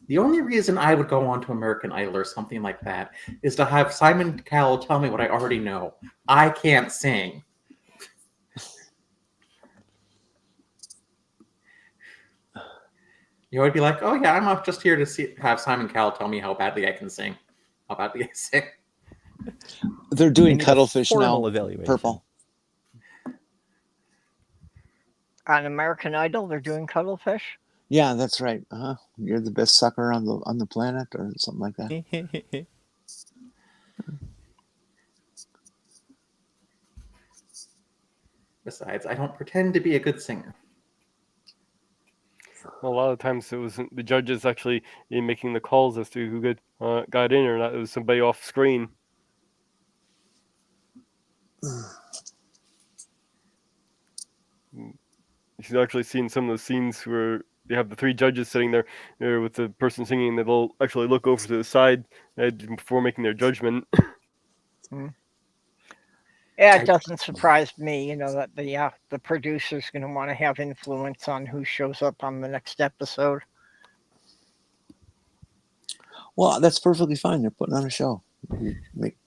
The only reason I would go on to American Idol or something like that is to have Simon Cowell tell me what I already know. I can't sing. You would be like, oh yeah, I'm just here to have Simon Cowell tell me how badly I can sing. How badly I sing. They're doing cuttlefish now. Purple. On American Idol, they're doing cuttlefish? Yeah, that's right. You're the best sucker on the planet, or something like that. Besides, I don't pretend to be a good singer. Well, a lot of times it wasn't the judges actually making the calls as to who got in or not. It was somebody off screen. She's actually seen some of the scenes where they have the three judges sitting there with the person singing. They'll actually look over to the side before making their judgment. Yeah, it doesn't surprise me, that the producer's going to want to have influence on who shows up on the next episode. Well, that's perfectly fine. They're putting on a show.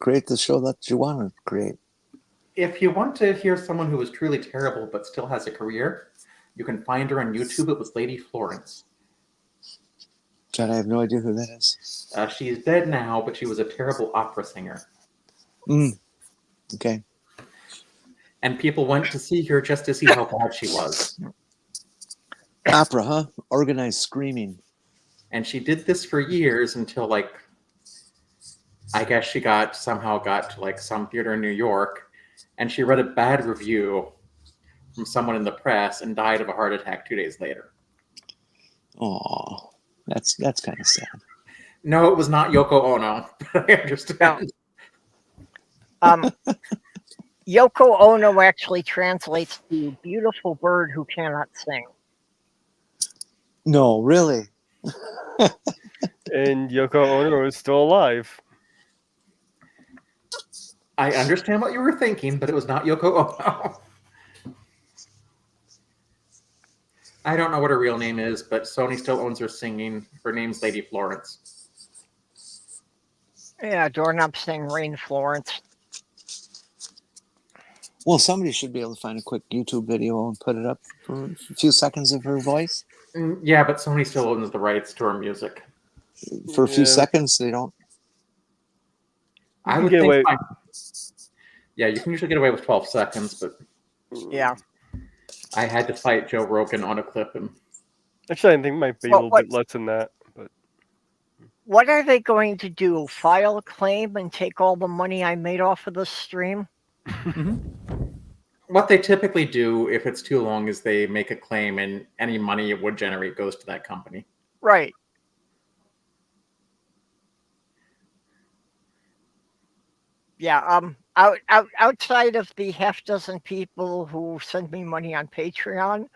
Create the show that you want to create. If you want to hear someone who is truly terrible but still has a career, you can find her on YouTube. It was Lady Florence. God, I have no idea who that is. She's dead now, but she was a terrible opera singer. Okay. And people went to see her just to see how bad she was. Opera, huh? Organized screaming. And she did this for years until, I guess she somehow got to some theater in New York, and she read a bad review from someone in the press and died of a heart attack 2 days later. Oh, that's kind of sad. No, it was not Yoko Ono, but I understand. Yoko Ono actually translates to beautiful bird who cannot sing. No, really? And Yoko Ono is still alive. I understand what you were thinking, but it was not Yoko Ono. I don't know what her real name is, but Sony still owns her singing. Her name's Lady Florence. Yeah, Doorknob sang Rain Florence. Well, somebody should be able to find a quick YouTube video and put it up for a few seconds of her voice. Yeah, but Sony still owns the rights to her music. For a few seconds, they don't. I would think away. Yeah, you can usually get away with 12 seconds, but yeah, I had to fight Joe Rogan on a clip. And actually, I think it might be a little bit less than that. But what are they going to do? File a claim and take all the money I made off of the stream? What they typically do, if it's too long, is they make a claim, and any money it would generate goes to that company. Right. Yeah. Outside of the half dozen people who send me money on Patreon,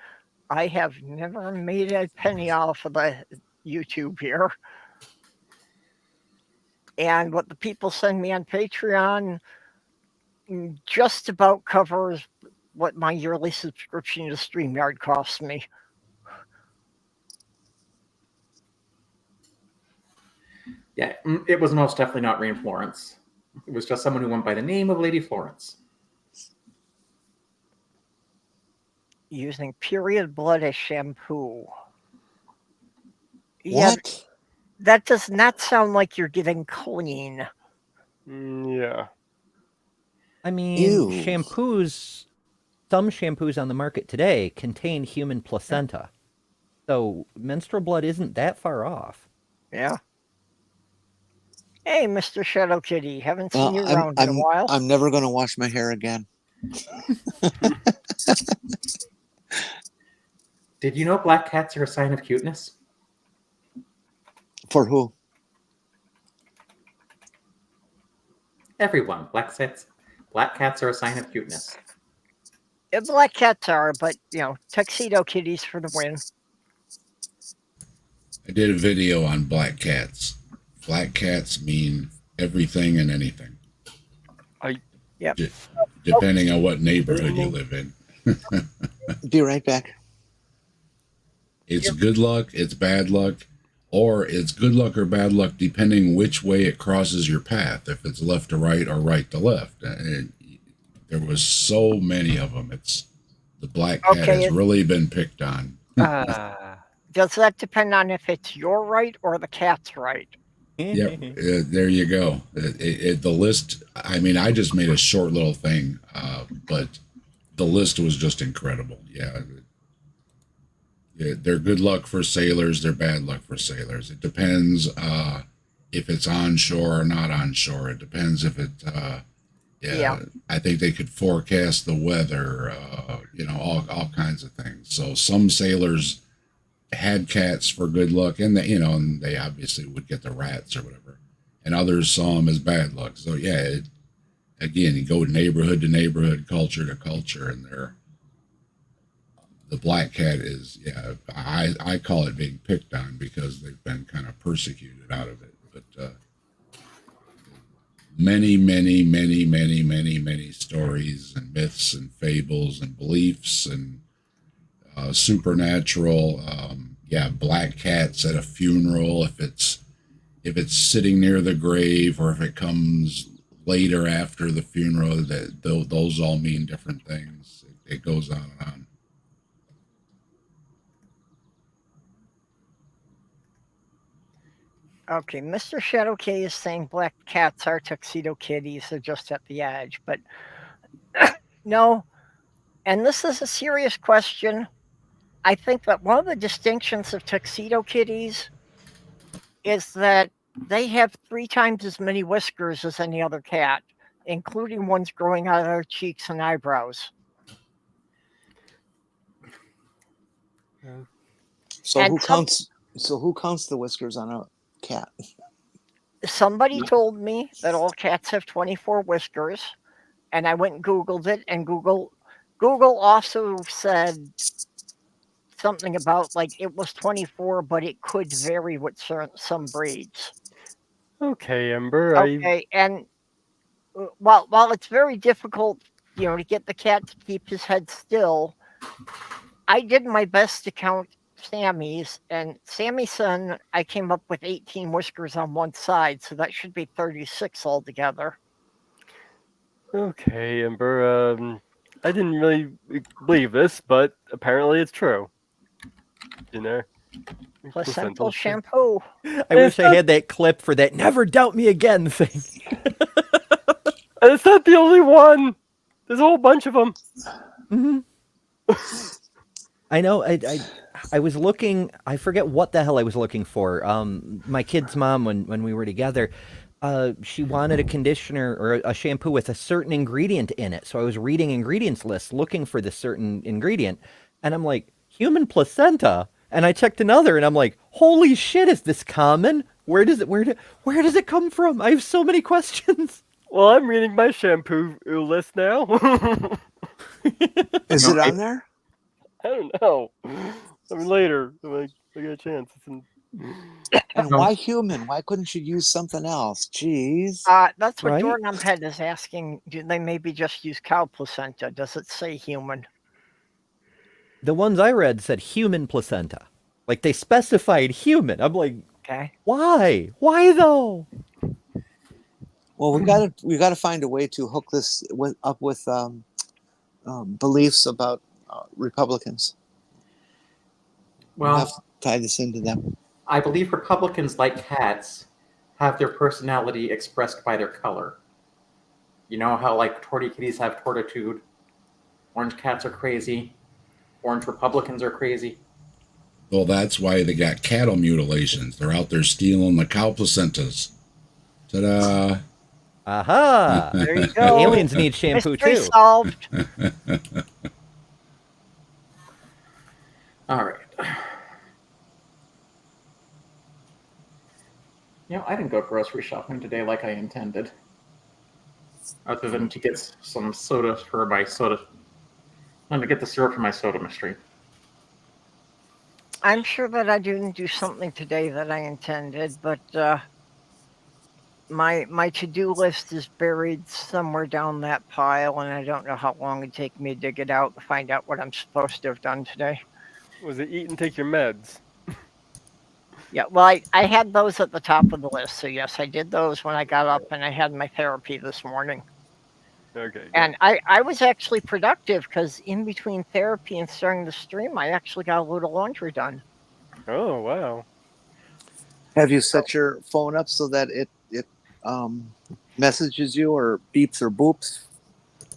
I have never made a penny off of the YouTube here. And what the people send me on Patreon just about covers what my yearly subscription to StreamYard costs me. Yeah, it was most definitely not Rain Florence. It was just someone who went by the name of Lady Florence. Using period blood as shampoo. What? Yeah, that does not sound like you're getting clean. Yeah. I mean, shampoos, some shampoos on the market today contain human placenta. So menstrual blood isn't that far off. Yeah. Hey, Mr. Shadow Kitty, haven't seen you around in a while. I'm never going to wash my hair again. Did you know black cats are a sign of cuteness? For who? Everyone. Black cats are a sign of cuteness. Yeah, black cats are, but, tuxedo kitties for the win. I did a video on black cats. Black cats mean everything and anything. Yep. Depending on what neighborhood you live in. Be right back. It's good luck, it's bad luck, or it's good luck or bad luck depending which way it crosses your path. If it's left to right or right to left. There was so many of them. The black cat has really been picked on. Does that depend on if it's your right or the cat's right? Yep, there you go. The list, I mean, I just made a short little thing, but the list was just incredible. Yeah. They're good luck for sailors. They're bad luck for sailors. It depends if it's onshore or not onshore. It depends if it. I think they could forecast the weather. All kinds of things. So some sailors had cats for good luck, and and they obviously would get the rats or whatever, and others saw them as bad luck. So again, you go neighborhood to neighborhood, culture to culture, and the black cat is, I call it being picked on because they've been kind of persecuted out of it. But many, many, many, many, many, many stories and myths and fables and beliefs and supernatural. Black cats at a funeral, if it's sitting near the grave or if it comes later after the funeral, those all mean different things. It goes on and on. Okay, Mr. Shadow K is saying black cats are tuxedo kitties. They're just at the edge. But no, and this is a serious question. I think that one of the distinctions of tuxedo kitties is that they have 3 times as many whiskers as any other cat, including ones growing out of their cheeks and eyebrows. So who counts the whiskers on a cat? Somebody told me that all cats have 24 whiskers, and I went and Googled it, and Google also said something about like it was 24, but it could vary with some breeds. Okay, Ember. Okay, and while it's very difficult, to get the cat to keep his head still, I did my best to count Sammy's, and Sammy's son, I came up with 18 whiskers on one side, so that should be 36 altogether. Okay, Ember. I didn't really believe this, but apparently it's true. Placental shampoo. I wish I had that clip for that "never doubt me again" thing. And it's not the only one. There's a whole bunch of them. Mm-hmm. I know. I was looking. I forget what the hell I was looking for. My kid's mom, when we were together, she wanted a conditioner or a shampoo with a certain ingredient in it. So I was reading ingredients lists, looking for this certain ingredient, and I'm like, human placenta. And I checked another, and I'm like, holy shit, is this common? Where does it come from? I have so many questions. Well, I'm reading my shampoo list now. Is it on there? I don't know. I mean, later, I get a chance. And why human? Why couldn't you use something else? Jeez. That's what Jordan Head is asking. Do they maybe just use cow placenta? Does it say human? The ones I read said human placenta. Like they specified human. I'm like, okay. Why? Why though? Well, we got to find a way to hook this up with beliefs about Republicans. Well, we'll have to tie this into them. I believe Republicans, like cats, have their personality expressed by their color. You know how like torty kitties have tortitude, orange cats are crazy, orange Republicans are crazy. Well, that's why they got cattle mutilations. They're out there stealing the cow placentas. Ta-da! Aha! There you go. The aliens need shampoo Mystery too. Solved. All right. I didn't go grocery shopping today like I intended. Other than to get some soda for my soda. I'm to get the syrup for my soda mystery. I'm sure that I didn't do something today that I intended, but my to-do list is buried somewhere down that pile, and I don't know how long it'd take me to dig it out to find out what I'm supposed to have done today. Was it eat and take your meds? Yeah, well, I had those at the top of the list, so yes, I did those when I got up, and I had my therapy this morning. Okay. And I was actually productive because in between therapy and starting the stream, I actually got a load of laundry done. Oh, wow. Have you set your phone up so that it messages you or beeps or boops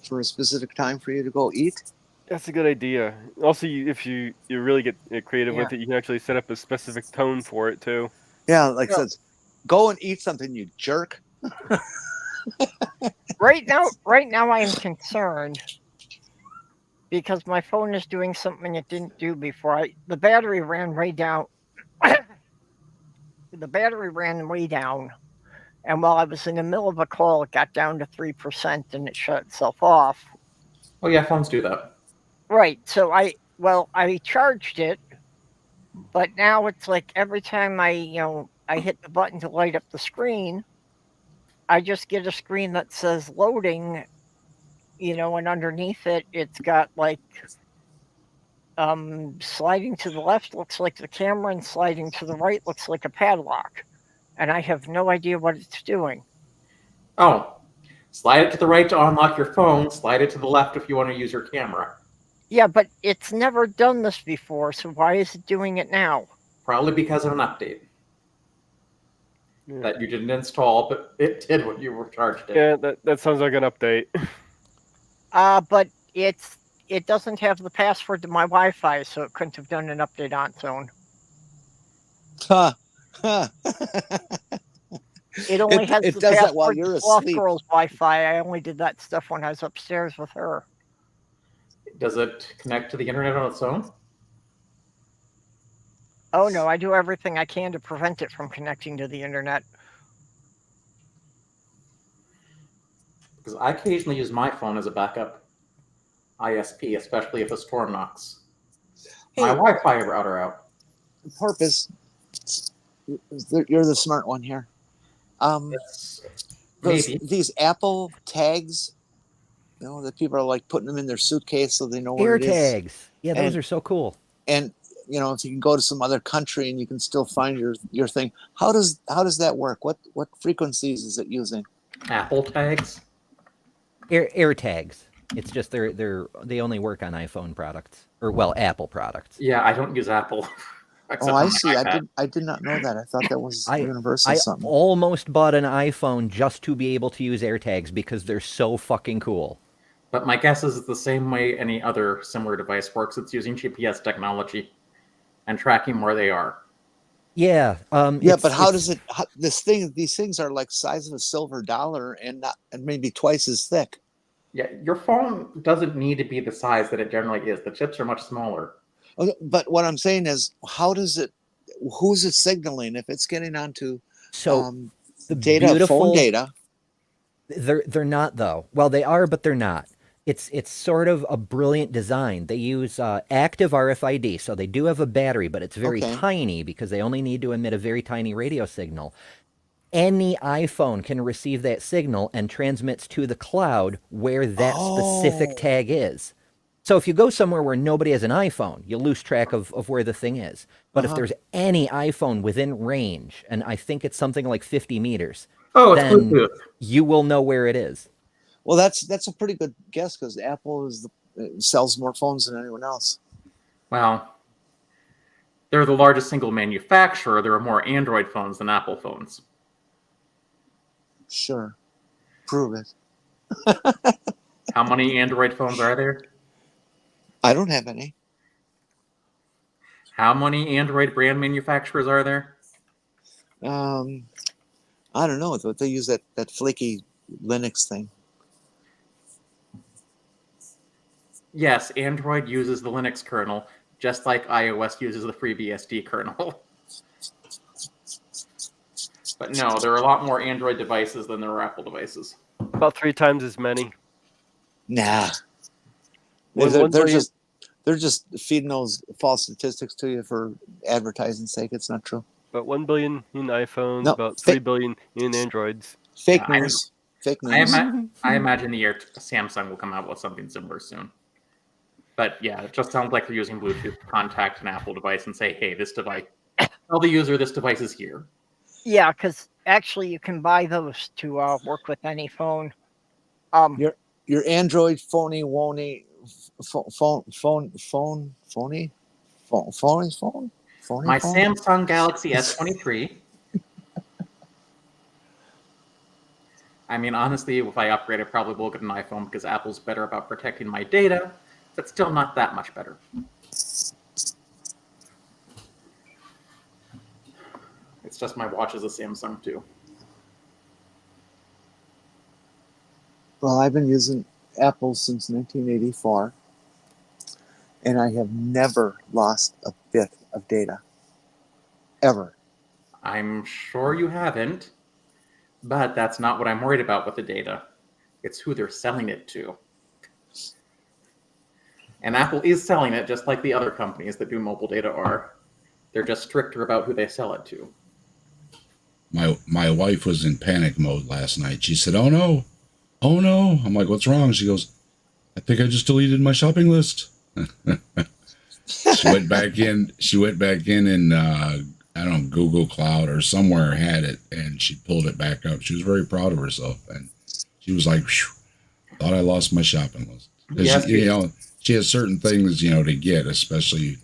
for a specific time for you to go eat? That's a good idea. Also, if you really get creative with Yeah. it, you can actually set up a specific tone for it too. Yeah, like Well- says, go and eat something, you jerk. Right now I am concerned because my phone is doing something it didn't do before. The battery ran way down. The battery ran way down, and while I was in the middle of a call, it got down to 3% and it shut itself off. Oh yeah, phones do that. Right. So I charged it, but now it's like every time I hit the button to light up the screen, I just get a screen that says loading, and underneath it, it's got like sliding to the left looks like the camera and sliding to the right looks like a padlock. And I have no idea what it's doing. Oh, slide it to the right to unlock your phone, slide it to the left if you want to use your camera. Yeah, but it's never done this before, so why is it doing it now? Probably because of an update that you didn't install, but it did when you were charged it. Yeah, that sounds like an update. But it doesn't have the password to my Wi-Fi, so it couldn't have done an update on its own. It only has the does that while password you're to asleep. Slothgirl's Wi-Fi. I only did that stuff when I was upstairs with her. Does it connect to the internet on its own? Oh no, I do everything I can to prevent it from connecting to the internet. Because I occasionally use my phone as a backup ISP, especially if a storm knocks my Wi-Fi router out. Purpose. You're the smart one here. These Apple tags, that people are like putting them in their suitcase so they know where it is. AirTags. Yeah, those are so cool. And if you can go to some other country and you can still find your thing, how does that work? What frequencies is it using? Apple tags. AirTags. It's just they only work on iPhone products or Apple products. Yeah, I don't use Apple. Oh, I see. I did not know that. I thought that was universal. I almost bought an iPhone just to be able to use AirTags because they're so fucking cool. But my guess is it's the same way any other similar device works. It's using GPS technology and tracking where they are. Yeah. But how does it? These things are like size of a silver dollar and maybe twice as thick. Yeah, your phone doesn't need to be the size that it generally is. The chips are much smaller. Okay, but what I'm saying is, who's it signaling if it's getting onto the data, phone data? They're not though. Well, they are, but they're not. It's sort of a brilliant design. They use active RFID, so they do have a battery, but it's very tiny because they only need to emit a very tiny radio signal. Any iPhone can receive that signal and transmits to the cloud where that specific tag is. So if you go somewhere where nobody has an iPhone, you'll lose track of where the thing is. But if there's any iPhone within range, and I think it's something like 50 meters, then Bluetooth. You will know where it is. Well, that's a pretty good guess because Apple sells more phones than anyone else. Well, they're the largest single manufacturer. There are more Android phones than Apple phones. Sure. Prove it. How many Android phones are there? I don't have any. How many Android brand manufacturers are there? I don't know. They use that flaky Linux thing. Yes, Android uses the Linux kernel, just like iOS uses the FreeBSD kernel. But no, there are a lot more Android devices than there are Apple devices. About 3 times as many. Nah. They're just feeding those false statistics to you for advertising's sake. It's not true. About 1 billion in iPhones, about 3 billion in Androids. Fake news. Fake news. I imagine the year Samsung will come out with something similar soon. But yeah, it just sounds like they're using Bluetooth to contact an Apple device and say, hey, this device, tell the user this device is here. Yeah, because actually you can buy those to work with any phone. Your Android phony. My Samsung Galaxy S23. I mean, honestly, if I upgrade, I probably will get an iPhone because Apple's better about protecting my data but still not that much better. It's just my watch is a Samsung too. Well, I've been using Apple since 1984, and I have never lost a bit of data. Ever. I'm sure you haven't, but that's not what I'm worried about with the data. It's who they're selling it to. And Apple is selling it just like the other companies that do mobile data are. They're just stricter about who they sell it to. My wife was in panic mode last night. She said, "Oh no. Oh no." I'm like, "What's wrong?" She goes, "I think I just deleted my shopping list." She went back in and I don't know, Google Cloud or somewhere had it, and she pulled it back up. She was very proud of herself, and she was like, "Phew, thought I lost my shopping list." Yes, she, you know, she has certain things, to get, especially,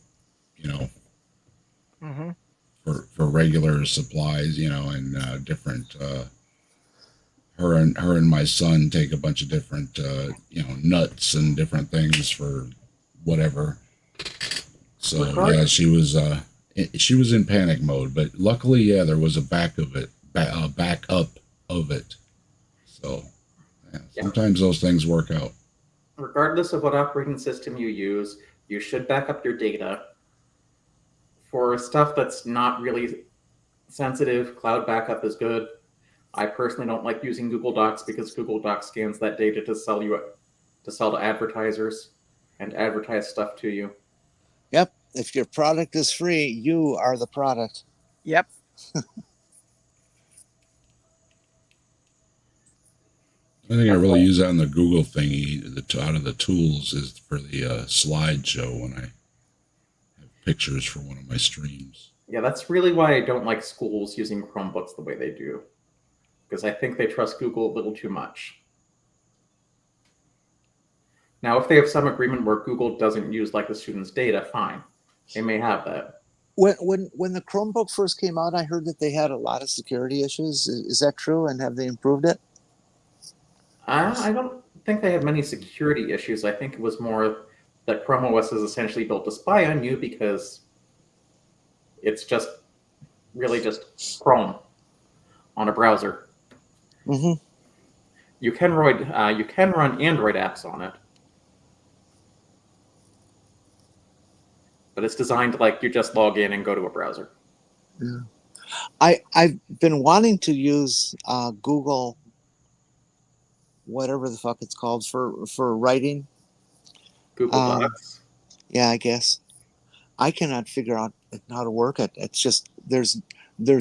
Mm-hmm. for regular supplies, and different. Her and my son take a bunch of different, nuts and different things for whatever. So yeah, she was in panic mode, but luckily, yeah, there was a backup of it. So yeah, sometimes those things work out. Regardless of what operating system you use, you should back up your data. For stuff that's not really sensitive, cloud backup is good. I personally don't like using Google Docs because Google Docs scans that data to sell to advertisers and advertise stuff to you. Yep. If your product is free, you are the product. Yep. I think I really use that on the Google thingy. Out of the tools is for the slideshow when I have pictures for one of my streams. Yeah, that's really why I don't like schools using Chromebooks the way they do, because I think they trust Google a little too much. Now, if they have some agreement where Google doesn't use the student's data, fine. They may have that. When the Chromebook first came out, I heard that they had a lot of security issues. Is that true? And have they improved it? I don't think they had many security issues. I think it was more that Chrome OS is essentially built to spy on you because it's just really just Chrome on a browser. Mm-hmm. You can run Android apps on it, but it's designed you just log in and go to a browser. Yeah. I've been wanting to use Google, whatever the fuck it's called, for writing. Google Docs. Yeah, I guess. I cannot figure out how to work it. It's just there's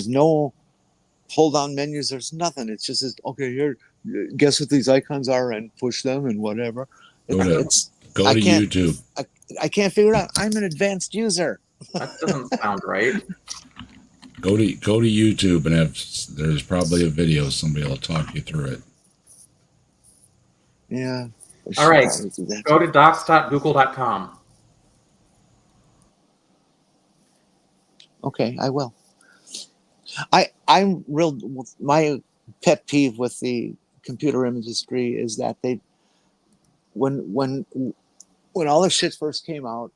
no hold down menus. There's nothing. It's just okay. Here, guess what these icons are, and push them and whatever. Go to YouTube. I can't figure it out. I'm an advanced user. That doesn't sound right. Go to YouTube and there's probably a video. Somebody will talk you through it. Yeah. All right. Go to docs.google.com. Okay, I will. I'm real. My pet peeve with the computer industry is that when all this shit first came out,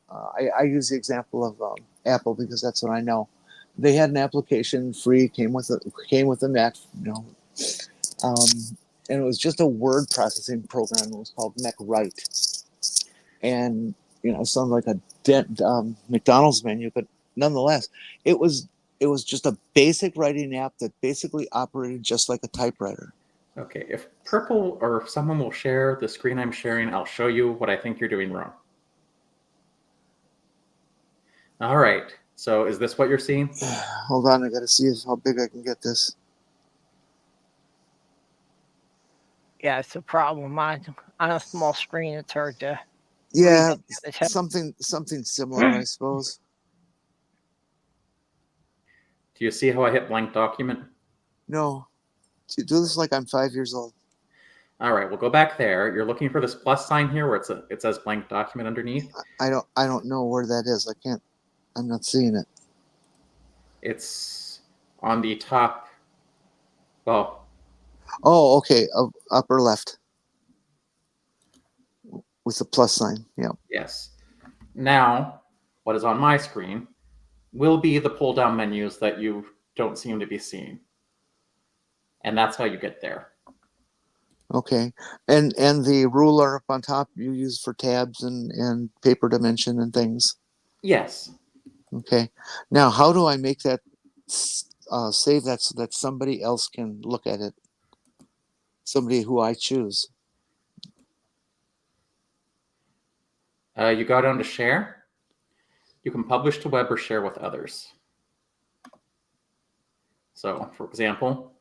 I use the example of Apple because that's what I know. They had an application free, came with a Mac, and it was just a word processing program. It was called MacWrite, and it sounded like a McDonald's menu, but nonetheless, it was just a basic writing app that basically operated just like a typewriter. Okay, if Purple or if someone will share the screen I'm sharing, I'll show you what I think you're doing wrong. All right, so is this what you're seeing? Hold on, I gotta see how big I can get this. Yeah, it's a problem. On a small screen, it's hard to. Yeah, something similar, I suppose. Do you see how I hit blank document? No. Do this like I'm 5 years old. All right, we'll go back there. You're looking for this plus sign here where it says blank document underneath. I don't know where that is. I'm not seeing it. It's on the top. Well. Oh, okay. Upper left. With the plus sign, yeah. Yes. Now, what is on my screen will be the pull-down menus that you don't seem to be seeing. And that's how you get there. Okay. And the ruler up on top you use for tabs and paper dimension and things? Yes. Okay. Now, how do I make that save that so that somebody else can look at it? Somebody who I choose. You go down to share. You can publish to web or share with others. So, for example,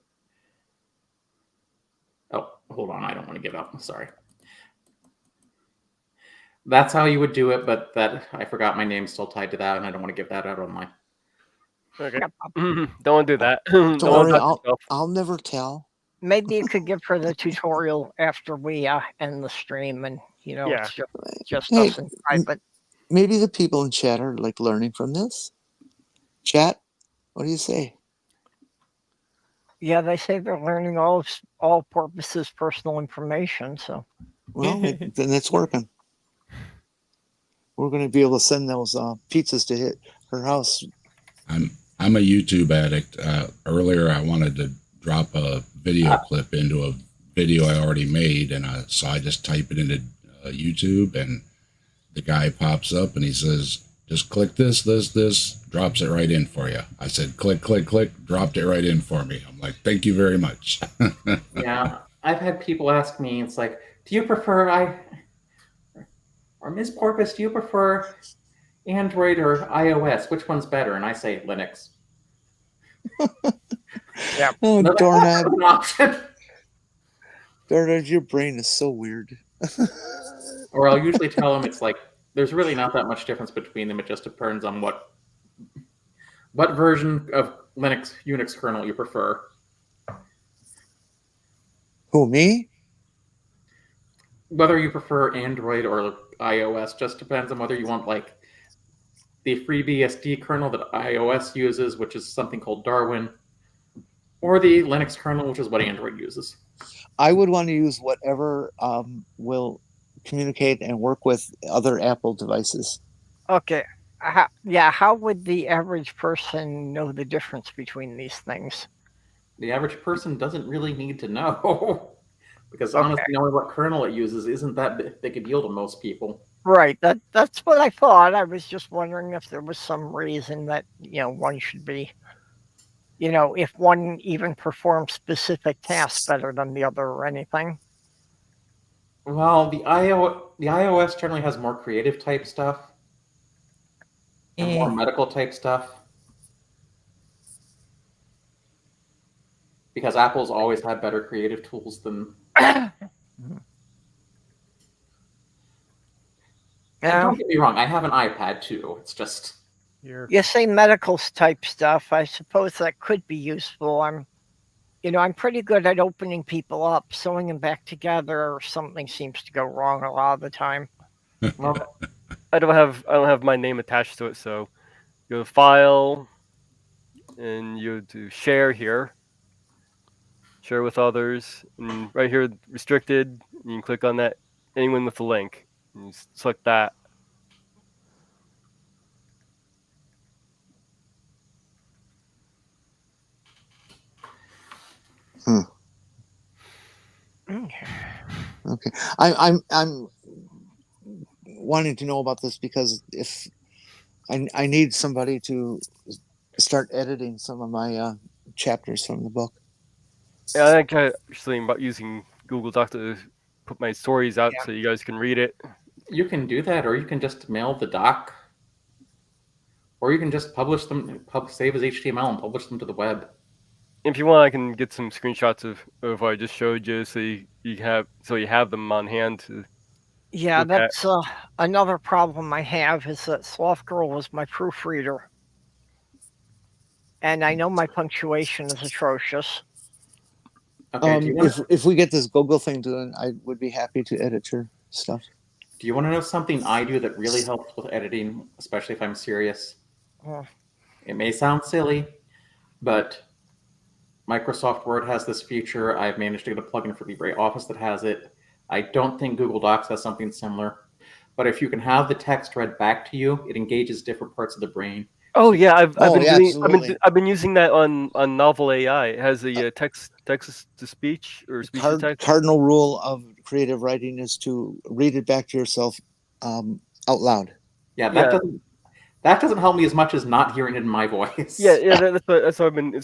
oh, hold on, I don't want to give up. Sorry. That's how you would do it, but that I forgot my name's still tied to that, and I don't want to give that out online. Okay. Don't do that. Don't worry, I'll never tell. Maybe you could give her the tutorial after we end the stream, and it's just Hey, us in private. Maybe the people in chat are like learning from this. Chat, what do you say? Yeah, they say they're learning all purposes personal information. So, well, then it's working. We're going to be able to send those pizzas to hit her house. I'm a YouTube addict. Earlier, I wanted to drop a video clip into a video I already made, and so I just type it into YouTube, and the guy pops up and he says, "Just click this, drops it right in for you." I said, "Click, click, click," dropped it right in for me. I'm like, "Thank you very much." Yeah, I've had people ask me, it's like, do you prefer or Ms. Porpoise, do you prefer Android or iOS? Which one's better? And I say Linux. Yeah. Oh, no, Dornad. An option. Dornad, your brain is so weird. Or I'll usually tell them it's like, there's really not that much difference between them. It just depends on what version of Unix kernel you prefer. Who, me? Whether you prefer Android or iOS just depends on whether you want like the FreeBSD kernel that iOS uses, which is something called Darwin, or the Linux kernel, which is what Android uses. I would want to use whatever will communicate and work with other Apple devices. Okay. How would the average person know the difference between these things? The average person doesn't really need to know. Because honestly, knowing what kernel it uses isn't that big a deal to most people. Right. That's what I thought. I was just wondering if there was some reason that one should be, if one even performs specific tasks better than the other or anything. Well, the iOS generally has more creative type stuff and more medical type stuff. Because Apple's always had better creative tools than. Don't get me wrong, I have an iPad too. It's just. You say medical type stuff. I suppose that could be useful. I'm pretty good at opening people up, sewing them back together, or something seems to go wrong a lot of the time. Well, I don't have my name attached to it, so you go to File, and you do Share here. Share with others, and right here, restricted. You can click on that. Anyone with the link, and you select that. Okay. I'm wanting to know about this because if I need somebody to start editing some of my chapters from the book. Yeah, I think I actually about using Google Doc to put my stories out so you guys can read it. You can do that, or you can just mail the doc, or you can just publish them, save as HTML and publish them to the web. If you want, I can get some screenshots of what I just showed you, so you have them on hand to. Yeah, that's another problem I have is that Slothgirl was my proofreader, and I know my punctuation is atrocious. Okay, if we get this Google thing done, I would be happy to edit your stuff. Do you want to know something I do that really helps with editing, especially if I'm serious? It may sound silly, but Microsoft Word has this feature. I've managed to get a plugin for LibreOffice that has it. I don't think Google Docs has something similar. But if you can have the text read back to you, it engages different parts of the brain. Oh yeah, I've been using that on Novel AI. It has a text to speech or speech to text. Cardinal rule of creative writing is to read it back to yourself out loud. Yeah, that doesn't help me as much as not hearing it in my voice. Yeah, that's what I've been.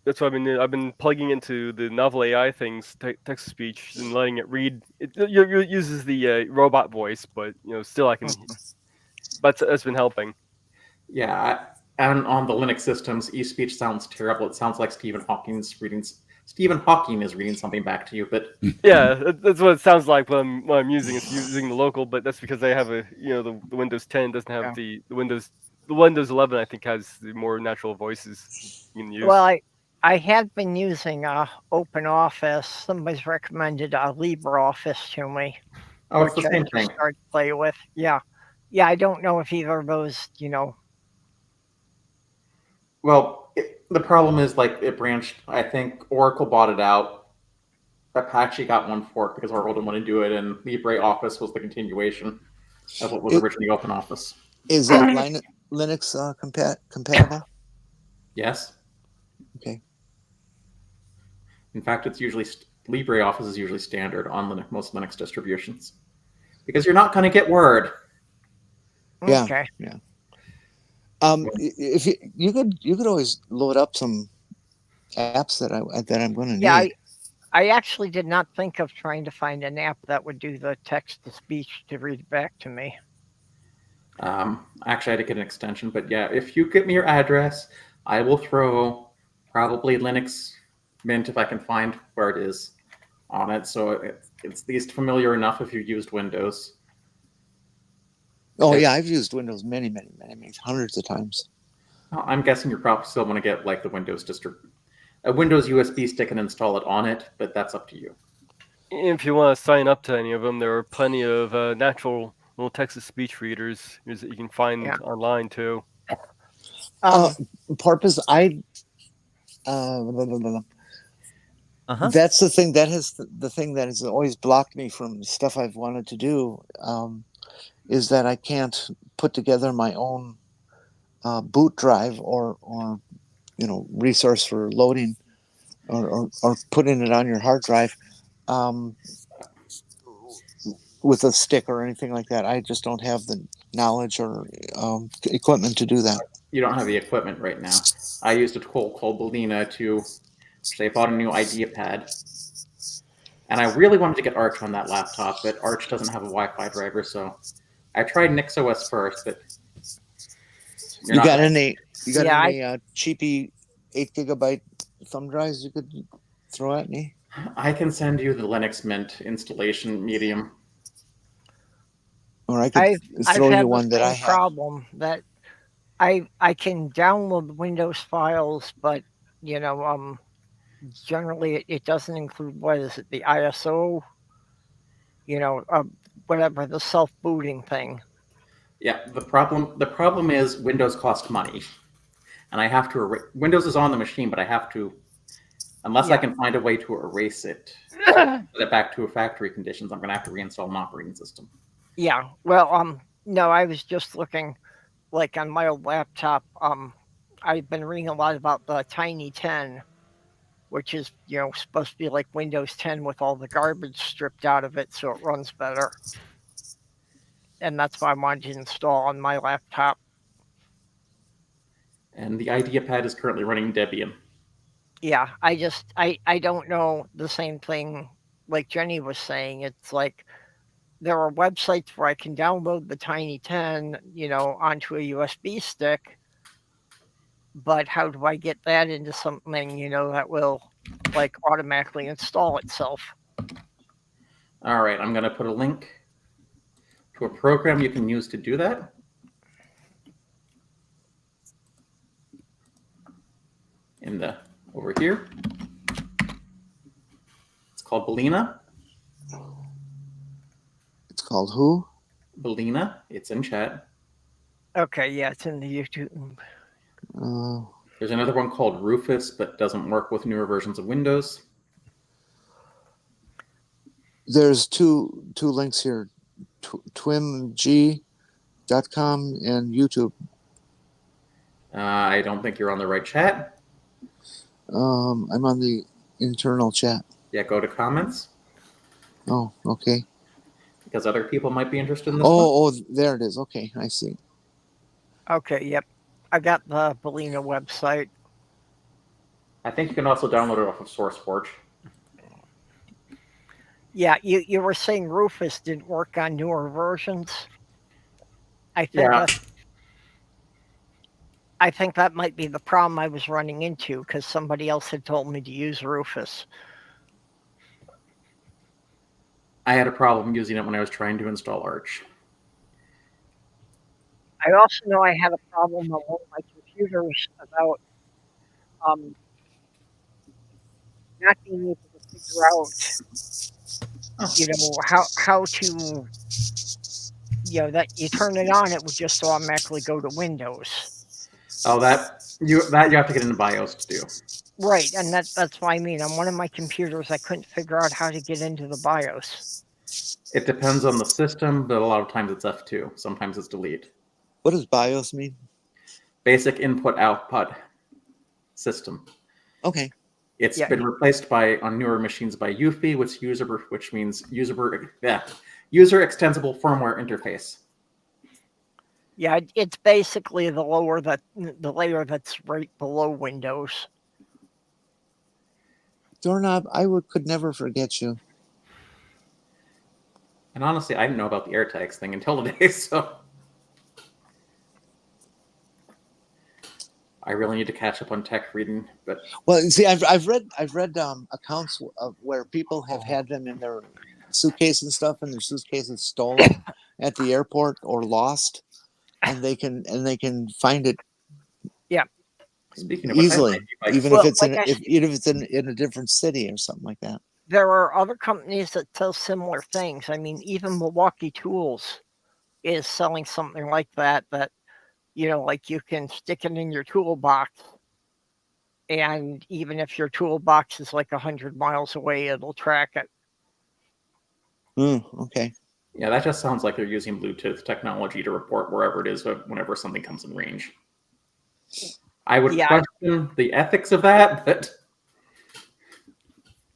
That's what I've been doing. I've been plugging into the Novel AI things, text to speech, and letting it read. It uses the robot voice, but still I can. That's been helping. Yeah, and on the Linux systems, eSpeech sounds terrible. It sounds like Stephen Hawking is reading something back to you. But yeah, that's what it sounds like when I'm using the local. But that's because they have the Windows 10 doesn't have the Windows 11. I think has the more natural voices you can use. Well, I had been using OpenOffice. Somebody's recommended LibreOffice to me. Oh, it's the same thing. Start to play with. Yeah. I don't know if either of those, Well, the problem is it branched. I think Oracle bought it out. Apache got one fork because Oracle didn't want to do it, and LibreOffice was the continuation of what was originally OpenOffice. Is that Linux compatible? Yes. Okay. In fact, it's usually LibreOffice is usually standard on most Linux distributions because you're not going to get Word. Yeah. Okay. Yeah. If you could always load up some apps that I'm going to need. Yeah, I actually did not think of trying to find an app that would do the text to speech to read back to me. Actually, I had to get an extension, but yeah, if you give me your address, I will throw probably Linux Mint if I can find where it is on it. So it's at least familiar enough if you've used Windows. Oh yeah, I've used Windows many, hundreds of times. I'm guessing you're probably still going to get the Windows a Windows USB stick and install it on it, but that's up to you. If you want to sign up to any of them, there are plenty of natural little text-to-speech readers that you can find online too. Purpose, that's the thing that has always blocked me from stuff I've wanted to do. Is that I can't put together my own boot drive or resource for loading or putting it on your hard drive with a stick or anything like that. I just don't have the knowledge or equipment to do that. You don't have the equipment right now. I used a tool called Belina I bought a new IdeaPad. And I really wanted to get Arch on that laptop, but Arch doesn't have a Wi-Fi driver, so I tried NixOS first, but you got any cheapy 8 gigabyte thumb drives you could throw at me? I can send you the Linux Mint installation medium. Or I could throw you one that I have. Problem that I can download Windows files, but generally it doesn't include the ISO, whatever, the self-booting thing. Yeah, the problem is Windows costs money, and I have to Windows is on the machine, but I have to, unless I can find a way to erase it, put it back to factory conditions, I'm going to have to reinstall an operating system. Yeah, well, no, I was just looking, on my old laptop. I've been reading a lot about the Tiny 10, which is supposed to be like Windows 10 with all the garbage stripped out of it, so it runs better. And that's what I wanted to install on my laptop. And the IdeaPad is currently running Debian. Yeah, I don't know the same thing like Jenny was saying. It's like there are websites where I can download the Tiny 10, onto a USB stick. But how do I get that into something, that will automatically install itself? All right, I'm going to put a link to a program you can use to do that. Over here. It's called Belina. It's called who? Belina. It's in chat. Okay, yeah, it's in the YouTube. There's another one called Rufus, but doesn't work with newer versions of Windows. There's two links here, twimg.com and YouTube. I don't think you're on the right chat. I'm on the internal chat. Yeah, go to comments. Oh, okay. Because other people might be interested in this one. Oh, there it is. Okay, I see. Okay, yep. I got the Bellina website. I think you can also download it off of SourceForge. Yeah, you were saying Rufus didn't work on newer versions. I think that might be the problem I was running into, because somebody else had told me to use Rufus. I had a problem using it when I was trying to install Arch. I also know I had a problem on one of my computers about not being able to figure out, how to, that you turn it on, it would just automatically go to Windows. Oh, that you have to get into BIOS to do. Right, and that's what I mean. On one of my computers, I couldn't figure out how to get into the BIOS. It depends on the system, but a lot of times it's F2. Sometimes it's delete. What does BIOS mean? Basic Input-Output System. Okay. It's been replaced on newer machines by UFI, which means user extensible firmware interface. Yeah, it's basically the layer that's right below Windows. Doorknob, could never forget you. And honestly, I didn't know about the AirTags thing until today, so I really need to catch up on tech reading. But see, I've read accounts of where people have had them in their suitcase and stuff, and their suitcases stolen at the airport or lost, and they can find it. Yeah. Speaking of easily, which, even if it's in a different city or something like that. There are other companies that sell similar things. I mean, even Milwaukee Tools is selling something like that. Like you can stick it in your toolbox, and even if your toolbox is like 100 miles away, it'll track it. Okay. Yeah, that just sounds like they're using Bluetooth technology to report wherever it is whenever something comes in range. I would question the ethics of that, but...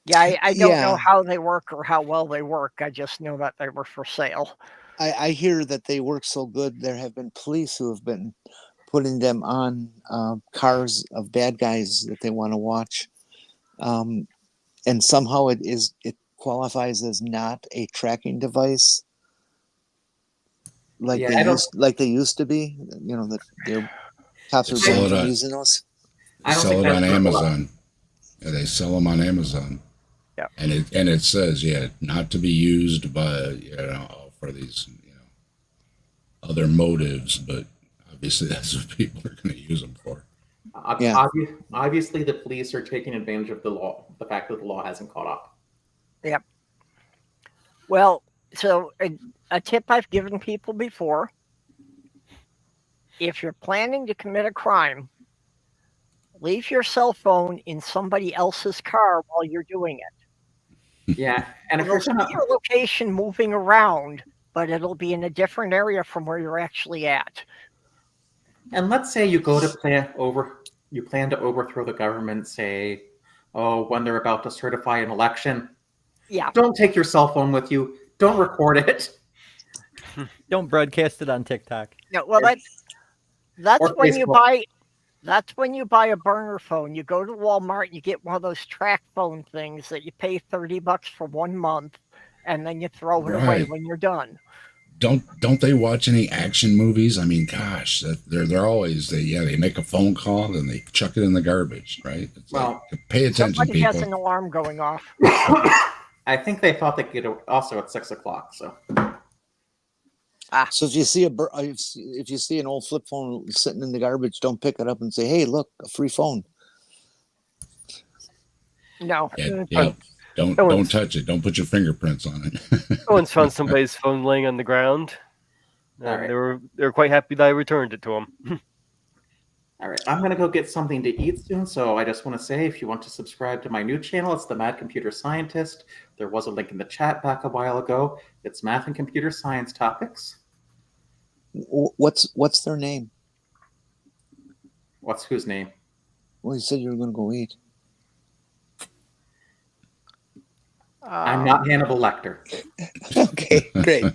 Yeah, I don't know how they work or how well they work. I just know that they were for sale. I hear that they work so good. There have been police who have been putting them on cars of bad guys that they want to watch, and somehow it qualifies as not a tracking device, like they used to be. That their cops are banned from using those. They sell it on Amazon. Yeah, they sell them on Amazon. Yeah, and it says not to be used by for these other motives, but obviously that's what people are going to use them for. Obviously, the police are taking advantage of the law, the fact that the law hasn't caught up. Yep. Well, so a tip I've given people before: if you're planning to commit a crime, leave your cell phone in somebody else's car while you're doing it. Yeah, and if you'll see your location moving around, but it'll be in a different area from where you're actually at. And let's say you go to plan to overthrow the government, say, when they're about to certify an election. Yeah. Don't take your cell phone with you. Don't record it. Don't broadcast it on TikTok. No, well, that's when you buy. That's when you buy a burner phone. You go to Walmart, you get one of those track phone things that you pay $30 for 1 month, and then you throw it away when you're done. Don't they watch any action movies? I mean, gosh, they're always they make a phone call and they chuck it in the garbage, right? It's pay attention, somebody people. Has an alarm going off. I think they thought they could also at 6 o'clock. So. So if you see an old flip phone sitting in the garbage, don't pick it up and say, "Hey, look, a free phone." No. Don't touch it. Don't put your fingerprints on it. I once found somebody's phone laying on the ground. They were quite happy that I returned it to them. All right, I'm gonna go get something to eat soon. So I just want to say, if you want to subscribe to my new channel, it's the Mad Computer Scientist. There was a link in the chat back a while ago. It's math and computer science topics. What's their name? What's whose name? Well, you said you were going to go eat. I'm not Hannibal Lecter. Okay, great.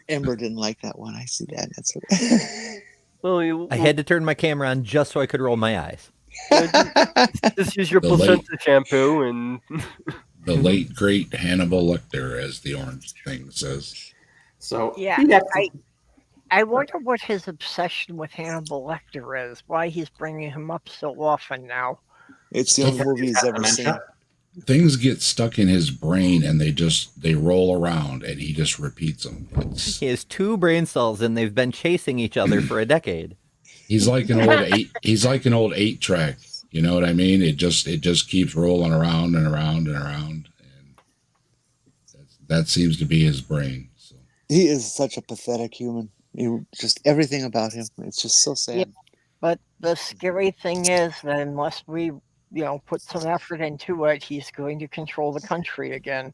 Ember didn't like that one. I see that. That's okay. Well, I had to turn my camera on just so I could roll my eyes. Just use your The placenta shampoo and The late great Hannibal Lecter, as the orange thing says. So yeah, I wonder what his obsession with Hannibal Lecter is. Why he's bringing him up so often now. It's the only movie he's ever seen. Things get stuck in his brain and they roll around and he just repeats them. He has 2 brain cells and they've been chasing each other for a decade. He's like an old 8-track. You know what I mean? It just keeps rolling around and around and around, and that seems to be his brain. So he is such a pathetic human. Just everything about him. It's just so sad. Yeah, but the scary thing is that unless we, put some effort into it, he's going to control the country again.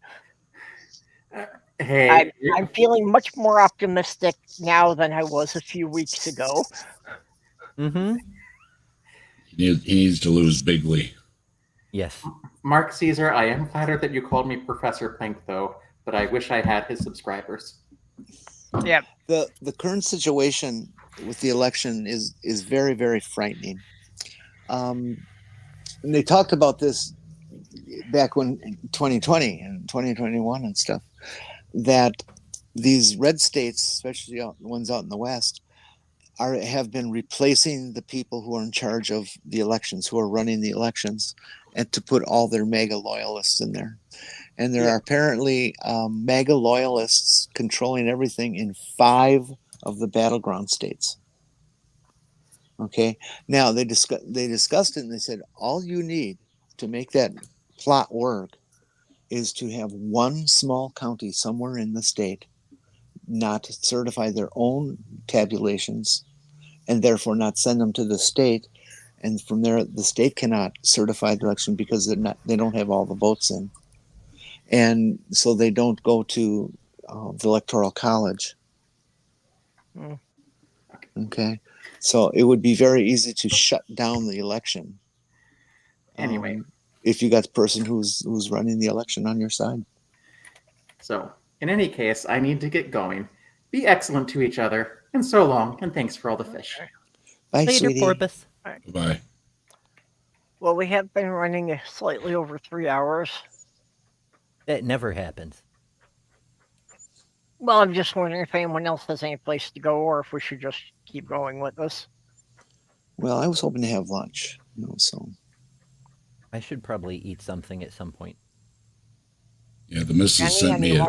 Hey, I'm feeling much more optimistic now than I was a few weeks ago. Mm-hmm. he needs to lose bigly. Yes. Mark Caesar, I am flattered that you called me Professor Plank, though, but I wish I had his subscribers. Yeah. The current situation with the election is very, very frightening. And they talked about this back when 2020 and 2021 and stuff, that these red states, especially the ones out in the West, have been replacing the people who are in charge of the elections, who are running the elections, and to put all their MAGA loyalists in there. And there are apparently MAGA loyalists controlling everything in 5 of the battleground states. Okay. Now they discussed it and they said all you need to make that plot work is to have one small county somewhere in the state not certify their own tabulations and therefore not send them to the state, and from there the state cannot certify the election because they don't have all the votes in, and so they don't go to the electoral college. Okay, so it would be very easy to shut down the election. Anyway, if you got the person who's running the election on your side. So, in any case, I need to get going. Be excellent to each other, and so long, and thanks for all the fish. Bye, Later, sweetie. porpoise. Bye. Well, we have been running slightly over 3 hours. That never happens. Well, I'm just wondering if anyone else has any place to go, or if we should just keep going with this. Well, I was hoping to have lunch, so. I should probably eat something at some point. Yeah, the missus sent me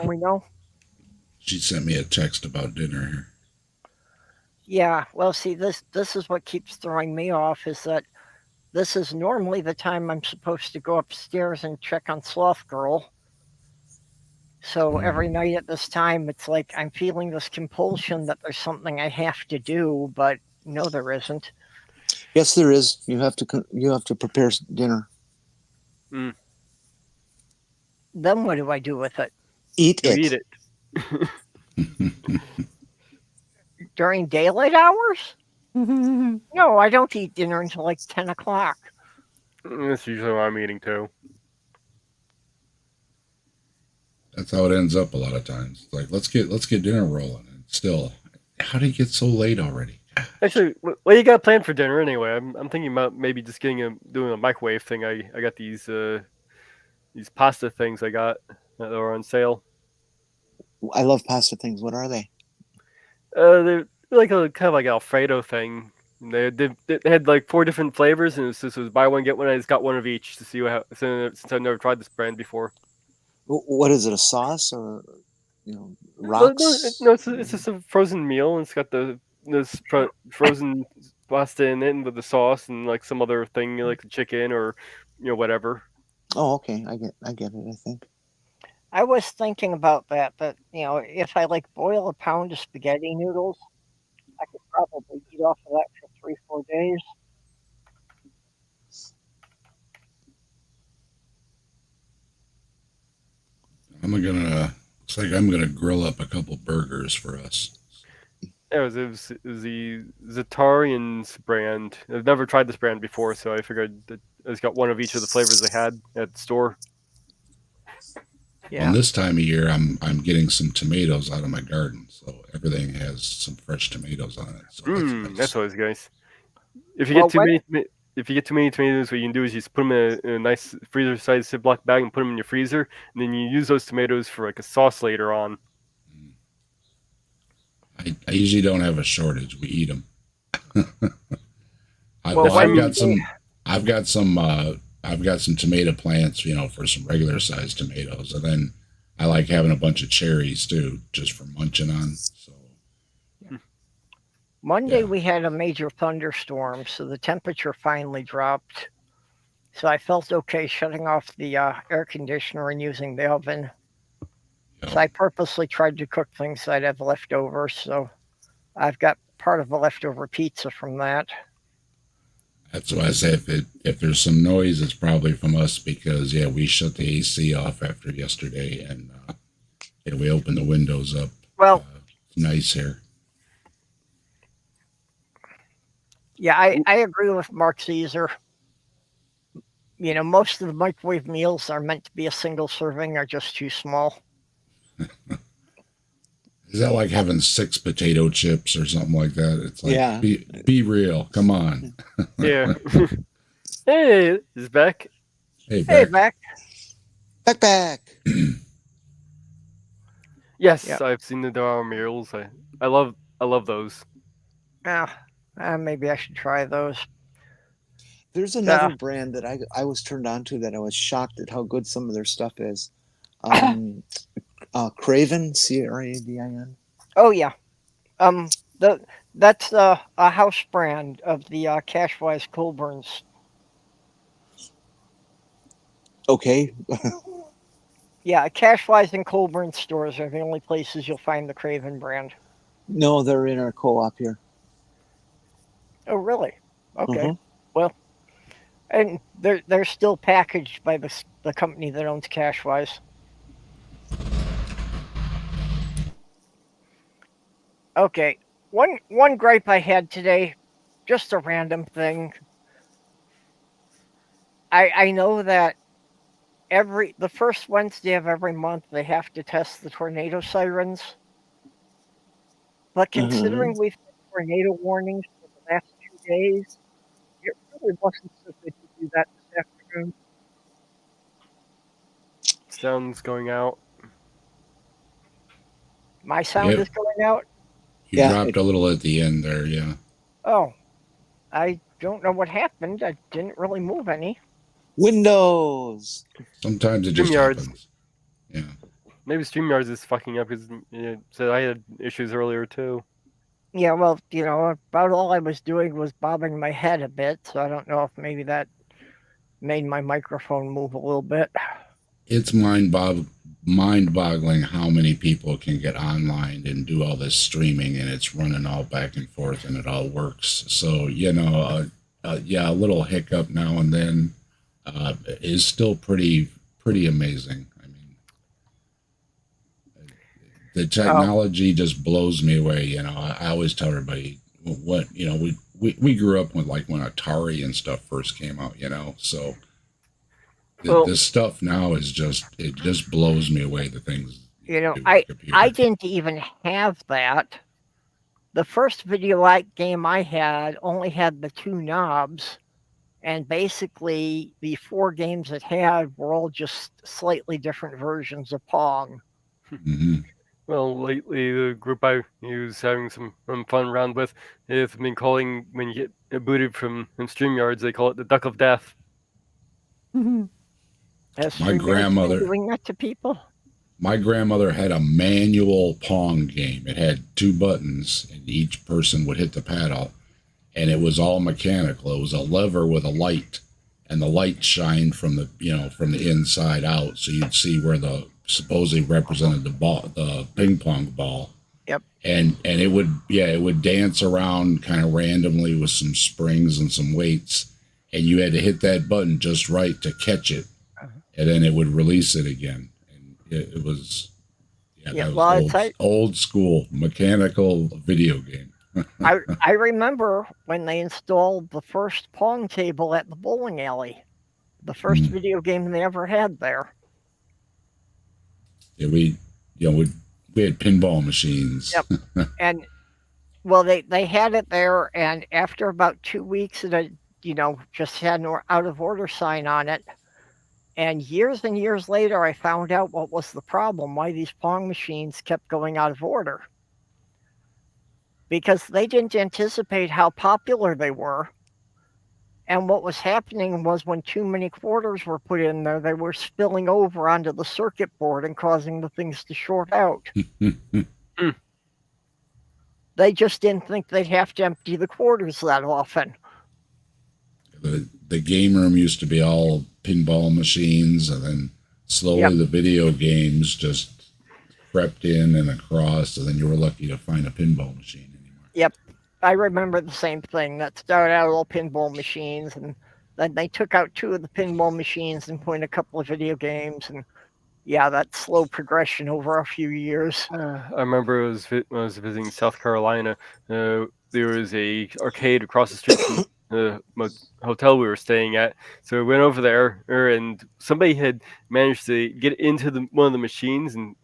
She sent me a text about dinner here. Yeah, well, see, this is what keeps throwing me off, is that this is normally the time I'm supposed to go upstairs and check on Sloth Girl. So every night at this time, it's like I'm feeling this compulsion that there's something I have to do, but no, there isn't. Yes, there is. You have to prepare dinner. Then what do I do with it? Eat Eat it. During daylight hours? No, I don't eat dinner until like 10 o'clock. That's usually what I'm eating too. That's how it ends up a lot of times. It's like, let's get dinner rolling. And still, how did it get so late already? Actually, what do you got planned for dinner anyway? I'm thinking about maybe just doing a microwave thing. I got these pasta things I got that are on sale. I love pasta things. What are they? They're like a kind of like Alfredo thing. They had like 4 different flavors, and it was buy one get one. I just got one of each to see since I've never tried this brand before. What is it? A sauce or rocks? No, it's just a frozen meal, and it's got this frozen pasta in it with the sauce and like some other thing like the chicken or whatever. Oh, okay. I get it. I think. I was thinking about that if I boil a pound of spaghetti noodles, I could probably eat off of that for 3-4 days. Looks like I'm gonna grill up a couple burgers for us. Yeah, it was the Zatarian's brand. I've never tried this brand before, so I figured that it's got one of each of the flavors they had at the store. Yeah. On this time of year, I'm getting some tomatoes out of my garden, so everything has some fresh tomatoes on it. So that's always nice. If you get too many tomatoes, what you can do is you just put them in a nice freezer-sized Ziploc bag and put them in your freezer, and then you use those tomatoes for like a sauce later on. I usually don't have a shortage. We eat them. I've got some tomato plants, for some regular sized tomatoes, and then I like having a bunch of cherries too, just for munching on. So Monday we had a major thunderstorm, so the temperature finally dropped. So I felt okay shutting off the air conditioner and using the oven. So I purposely tried to cook things I'd have left over. So I've got part of the leftover pizza from that. That's why I say if there's some noise, it's probably from us because, we shut the AC off after yesterday and we opened the windows up. Well, it's nice here. Yeah, I agree with Mark Caesar. Most of the microwave meals are meant to be a single serving are just too small. Is that like having 6 potato chips or something like that? It's like, be real. Come on. Yeah. Hey, is Beck? Hey, Beck. Back. Yes, yep. I've seen the Dara murals. I love those. Yeah, maybe I should try those. There's another brand that I was turned on to that I was shocked at how good some of their stuff is. Craven, Cradin. Oh yeah, that's a house brand of the Cashwise Colburns. Okay. Yeah, Cashwise and Colburn stores are the only places you'll find the Craven brand. No, they're in our co-op here. Oh really? Okay. Well, and they're still packaged by the company that owns Cashwise. Okay, one gripe I had today, just a random thing. I know that the first Wednesday of every month they have to test the tornado sirens. But considering we've had tornado warnings for the last 2 days, it really wasn't so good to do that this afternoon. Sound's going out. My sound is going out? You dropped a little at the end there, yeah. Oh, I don't know what happened. I didn't really move any. Windows. Sometimes it just happens. Yeah. Maybe StreamYards is fucking up because said I had issues earlier too. Yeah, well, about all I was doing was bobbing my head a bit, so I don't know if maybe that made my microphone move a little bit. It's mind-boggling how many people can get online and do all this streaming, and it's running all back and forth, and it all works. So, a little hiccup now and then is still pretty amazing. I mean, the technology just blows me away. I always tell everybody we grew up with when Atari and stuff first came out. So. This stuff now is it just blows me away, the things. I didn't even have that. The first video game I had only had the 2 knobs, and basically the 4 games it had were all just slightly different versions of Pong. Well, lately the group I was having some fun around with has been calling, when you get booted from StreamYards, they call it the Duck of Death. My grandmother doing that to people. My grandmother had a manual Pong game. It had 2 buttons, and each person would hit the paddle, and it was all mechanical. It was a lever with a light, and the light shined from the inside out, so you'd see where the supposedly represented the ball, the ping pong ball. Yep. And it would dance around kind of randomly with some springs and some weights, and you had to hit that button just right to catch it, and then it would release it again. And it was that was old school mechanical video game. I remember when they installed the first Pong table at the bowling alley, the first video game they ever had there. Yeah, we had pinball machines. Yep. And well, they had it there, and after about 2 weeks, it just had an out of order sign on it. And years later, I found out what was the problem, why these Pong machines kept going out of order. Because they didn't anticipate how popular they were. And what was happening was when too many quarters were put in there, they were spilling over onto the circuit board and causing the things to short out. They just didn't think they'd have to empty the quarters that often. The game room used to be all pinball machines, and then slowly the video games just crept in and across, and then you were lucky to find a pinball machine anymore. Yep. I remember the same thing. That started out all pinball machines, and then they took out 2 of the pinball machines and put in a couple of video games, and that slow progression over a few years. I remember when I was visiting South Carolina, there was a arcade across the street from the hotel we were staying at. So we went over there, and somebody had managed to get into one of the machines and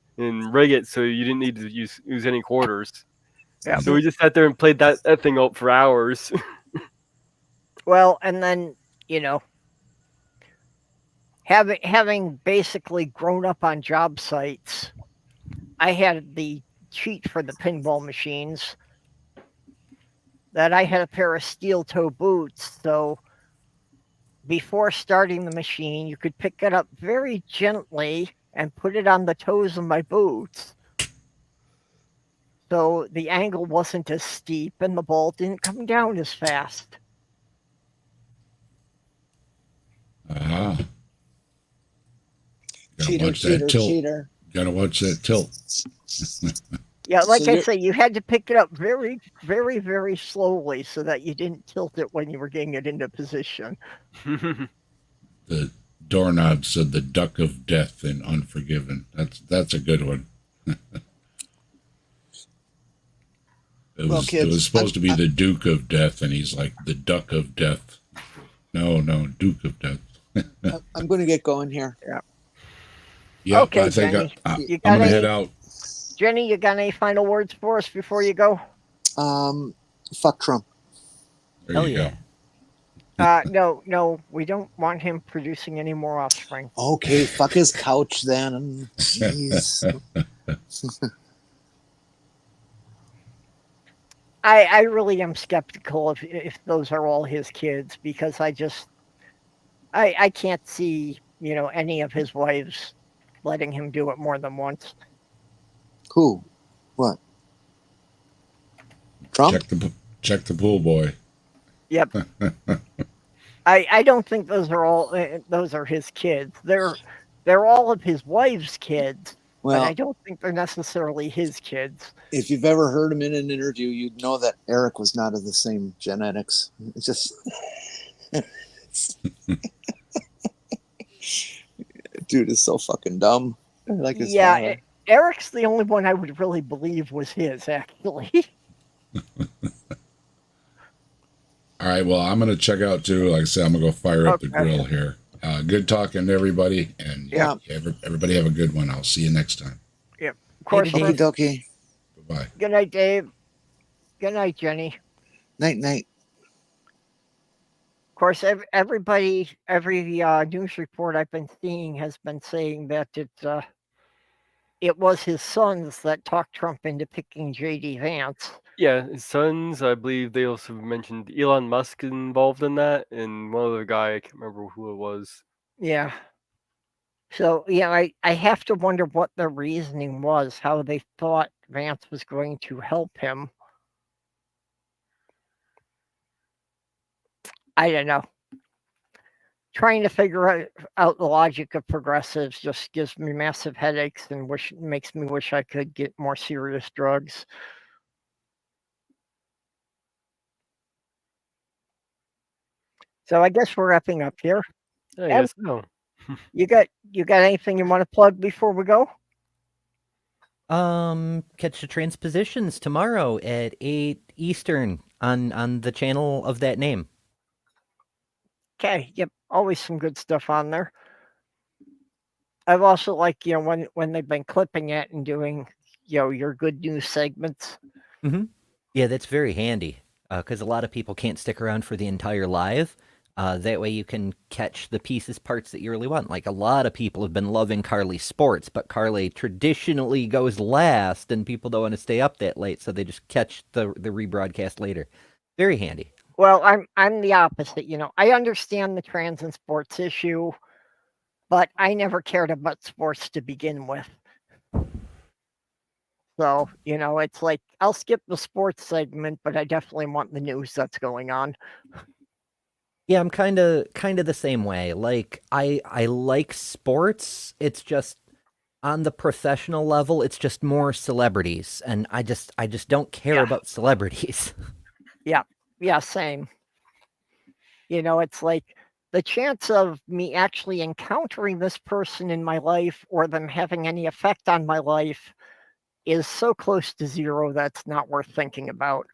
rig it so you didn't need to use any quarters. Yeah. So we just sat there and played that thing up for hours. Well, and then, having basically grown up on job sites, I had the cheat for the pinball machines that I had a pair of steel toe boots. So before starting the machine, you could pick it up very gently and put it on the toes of my boots. So the angle wasn't as steep and the ball didn't come down as fast. Cheater. Gotta watch that tilt. Yeah, like I say, you had to pick it up very, very, very slowly so that you didn't tilt it when you were getting it into position. The doorknob said the Duck of Death in Unforgiven. That's a good one. It was supposed to be the Duke of Death, and he's like the Duck of Death. No, Duke of Death. I'm going to get going here. Yeah. Okay, I think Jenny, I'm going to head out. Jenny, you got any final words for us before you go? Fuck Trump. There you go. No, we don't want him producing any more offspring. Okay, fuck his couch then. Jeez. I really am skeptical if those are all his kids, because I can't see, any of his wives letting him do it more than once. Who? What? Trump? Check the pool boy. Yep. I don't think those are his kids. They're all of his wife's kids. Well, but I don't think they're necessarily his kids. If you've ever heard him in an interview, you'd know that Eric was not of the same genetics. It's just dude is so fucking dumb. Like his father. Eric's the only one I would really believe was his, actually. All right, well, I'm going to check out too. Like I said, I'm going to go fire up the grill here. Good talking to everybody, and everybody have a good one. I'll see you next time. Yep. Of course. Okie. Bye. Good night, Dave. Good night, Jenny. Night. Of course, every news report I've been seeing has been saying that it was his sons that talked Trump into picking J.D. Vance. Yeah, his sons. I believe they also mentioned Elon Musk involved in that, and one other guy, I can't remember who it was. Yeah. So, I have to wonder what their reasoning was, how they thought Vance was going to help him. I don't know. trying to figure out the logic of progressives just gives me massive headaches and makes me wish I could get more serious drugs. So I guess we're wrapping up here. Yes. No. You got anything you want to plug before we go? Catch the transpositions tomorrow at 8 Eastern on the channel of that name. Okay. Yep. Always some good stuff on there. I've also liked, when they've been clipping it and doing, your good news segments. Mm-hmm. Yeah, that's very handy because a lot of people can't stick around for the entire live. That way you can catch the parts that you really want. Like a lot of people have been loving Carly's sports, but Carly traditionally goes last and people don't want to stay up that late, so they just catch the rebroadcast later. Very handy. Well, I'm the opposite, I understand the trans and sports issue, but I never cared about sports to begin with. So, it's like I'll skip the sports segment, but I definitely want the news that's going on. Yeah, I'm kind of the same way. Like I like sports. It's just on the professional level, it's just more celebrities, and I just don't care about celebrities. Yeah, same. It's like the chance of me actually encountering this person in my life or them having any effect on my life is so close to zero that's not worth thinking about.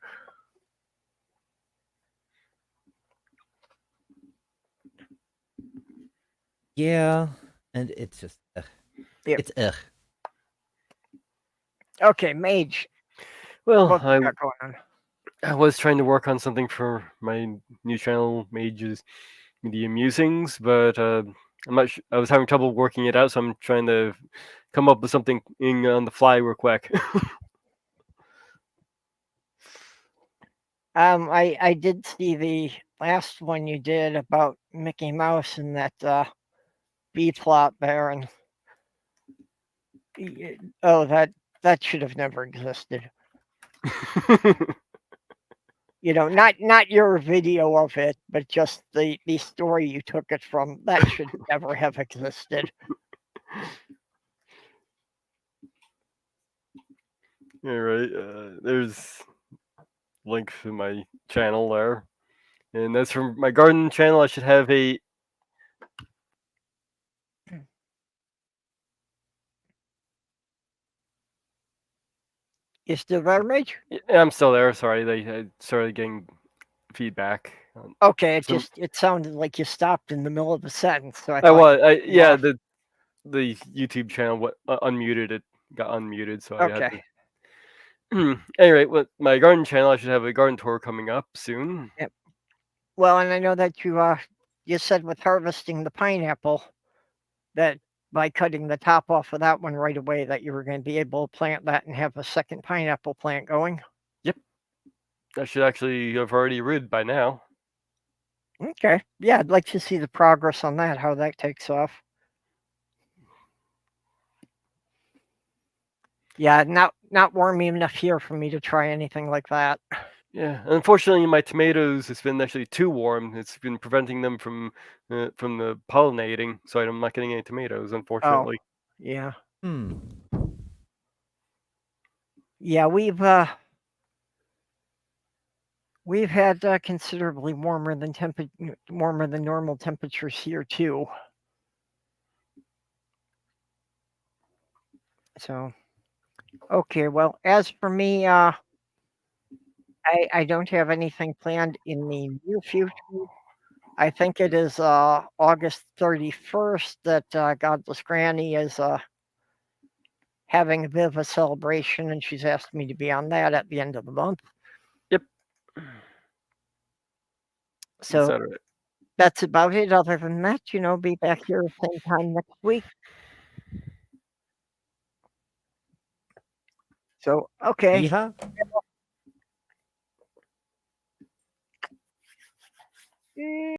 Yeah, and it's just it's ugh. Okay, Mage. Well, what you got going on? I was trying to work on something for my new channel, Mage's Media Musings, but I'm not. I was having trouble working it out, so I'm trying to come up with something on the fly real quick. I did see the last one you did about Mickey Mouse and that B plot there, and that should have never existed. Not your video of it, but just the story you took it from. That should never have existed. All right, there's link to my channel there, and that's from my garden channel. I should have a. You still there, Mage? Yeah, I'm still there. Sorry, I started getting feedback. Okay, it sounded like you stopped in the middle of a sentence. So yeah, the YouTube channel unmuted it, got unmuted, so I had to. Anyway, with my garden channel, I should have a garden tour coming up soon. Yep. Well, and I know that you said with harvesting the pineapple that by cutting the top off of that one right away that you were going to be able to plant that and have a second pineapple plant going. Yep. I should actually have already rooted by now. Okay. Yeah, I'd like to see the progress on that, how that takes off. Yeah, not warm enough here for me to try anything like that. Yeah, unfortunately, my tomatoes has been actually too warm. It's been preventing them from the pollinating, so I'm not getting any tomatoes, unfortunately. Oh, yeah. Yeah, we've had considerably warmer than normal temperatures here too. So, okay. Well, as for me, I don't have anything planned in the near future. I think it is August 31st that Godless Granny is having a bit of a celebration, and she's asked me to be on that at the end of the month. Yep. So that's about it. Other than that, be back here at the same time next week. So, okay. Yeehaw.